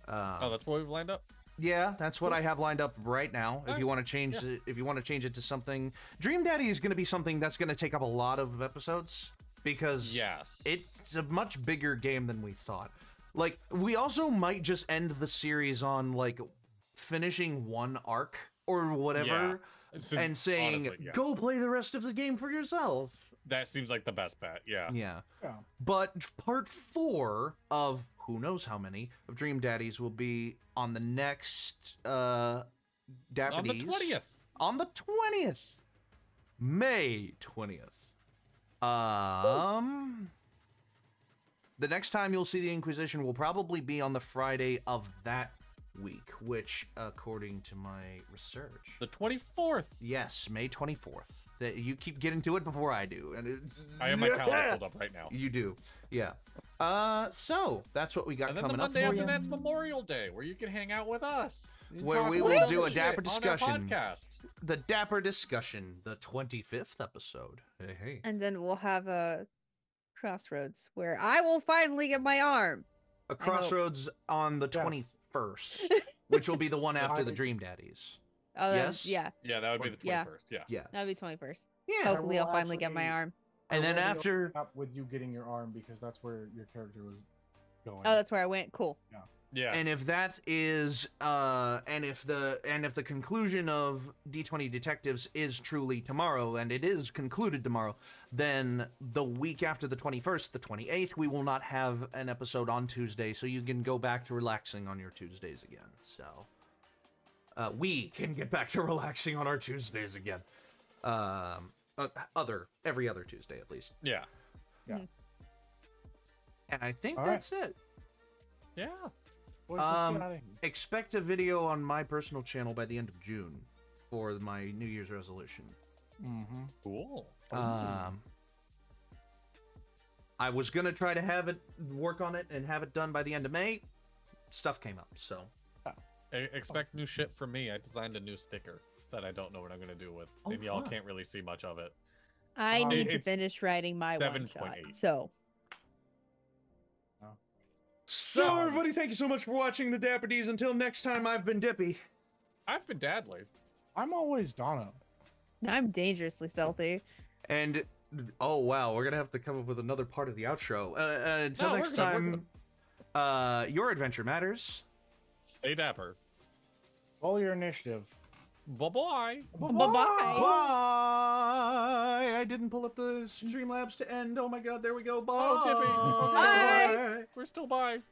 Speaker 2: Oh, that's what we've lined up?
Speaker 1: Yeah, that's what I have lined up right now. If you want to change
Speaker 2: Yeah.
Speaker 1: it, if you want to change it to something, Dream Daddy is going to be something that's going to take up a lot of episodes because
Speaker 2: Yes.
Speaker 1: it's a much bigger game than we thought. Like, we also might just end the series on like finishing one arc or whatever, and saying,
Speaker 2: honestly, yeah.
Speaker 1: "Go play the rest of the game for yourself."
Speaker 2: That seems like the best bet, yeah.
Speaker 1: Yeah.
Speaker 3: Yeah.
Speaker 1: But part 4 of who knows how many of Dream Daddies will be on the next Dapper
Speaker 2: On the
Speaker 1: Ds.
Speaker 2: 20th.
Speaker 1: On the 20th. May 20th. The next time you'll see the Inquisition will probably be on the Friday of that week, which, according to my research,
Speaker 2: The 24th.
Speaker 1: yes, May 24th. That you keep getting to it before I do, and it's
Speaker 2: I have my calendar pulled up right now.
Speaker 1: You do, yeah. So that's what we got
Speaker 2: And then the
Speaker 1: coming up
Speaker 2: Monday
Speaker 1: for
Speaker 2: after
Speaker 1: you.
Speaker 2: that's Memorial Day, where you can hang out with us. and
Speaker 1: Where
Speaker 2: talk
Speaker 1: we
Speaker 2: about
Speaker 1: will
Speaker 2: other
Speaker 1: do a
Speaker 2: shit
Speaker 1: Dapper
Speaker 2: on our
Speaker 1: discussion.
Speaker 2: podcast.
Speaker 1: The Dapper Discussion, the 25th episode. Hey.
Speaker 4: And then we'll have a crossroads where I will finally get my arm.
Speaker 1: A Crossroads on the 21st, which will be the one after the Dream Daddies.
Speaker 4: Oh,
Speaker 1: Yes?
Speaker 4: Yeah.
Speaker 2: Yeah, that would be the 21st. Yeah.
Speaker 1: Yeah.
Speaker 4: That'd be 21st.
Speaker 1: Yeah.
Speaker 4: Hopefully, I'll finally get my arm.
Speaker 1: And then
Speaker 3: I will be
Speaker 1: after...
Speaker 3: opening up with you getting your arm, because that's where your character was going.
Speaker 4: Oh, that's where I went. Cool.
Speaker 2: Yes.
Speaker 1: And if that is, and if the conclusion of D20 Detectives is truly tomorrow, and it is concluded tomorrow, then the week after the 21st, the 28th, we will not have an episode on Tuesday, so you can go back to relaxing on your Tuesdays again. So, we can get back to relaxing on our Tuesdays again. Every other Tuesday at least.
Speaker 2: Yeah.
Speaker 3: Yeah.
Speaker 1: And I think
Speaker 3: All
Speaker 1: that's it.
Speaker 2: Yeah.
Speaker 3: Boys, let's get outta here.
Speaker 1: Expect a video on my personal channel by the end of June for my New Year's resolution.
Speaker 3: Mm-hmm.
Speaker 2: Cool.
Speaker 1: I was gonna try to work on it and have it done by the end of May. Stuff came up, so.
Speaker 2: Expect new shit from me. I designed a new sticker that I don't know what I'm gonna do with, and y'all can't really see much of it.
Speaker 4: I need to
Speaker 2: It's
Speaker 4: finish writing my one shot.
Speaker 2: 7.8.
Speaker 1: So, everybody, thank you so much for watching the Dapper Ds. Until next time, I've been Dippy.
Speaker 2: I've been Dadly.
Speaker 3: I'm always Donna.
Speaker 4: I'm dangerously stealthy.
Speaker 1: And, oh wow, we're gonna have to come up with another part of the outro. Until
Speaker 2: No,
Speaker 1: next
Speaker 2: we're good,
Speaker 1: time, your adventure matters.
Speaker 2: Stay dapper.
Speaker 3: Roll your initiative.
Speaker 2: Bye-bye.
Speaker 4: Bye-bye.
Speaker 1: Bye! I didn't pull up the Streamlabs to end. Oh my god, there we go. Bye!
Speaker 2: Oh, Dippy.
Speaker 1: Bye!
Speaker 2: We're still bye.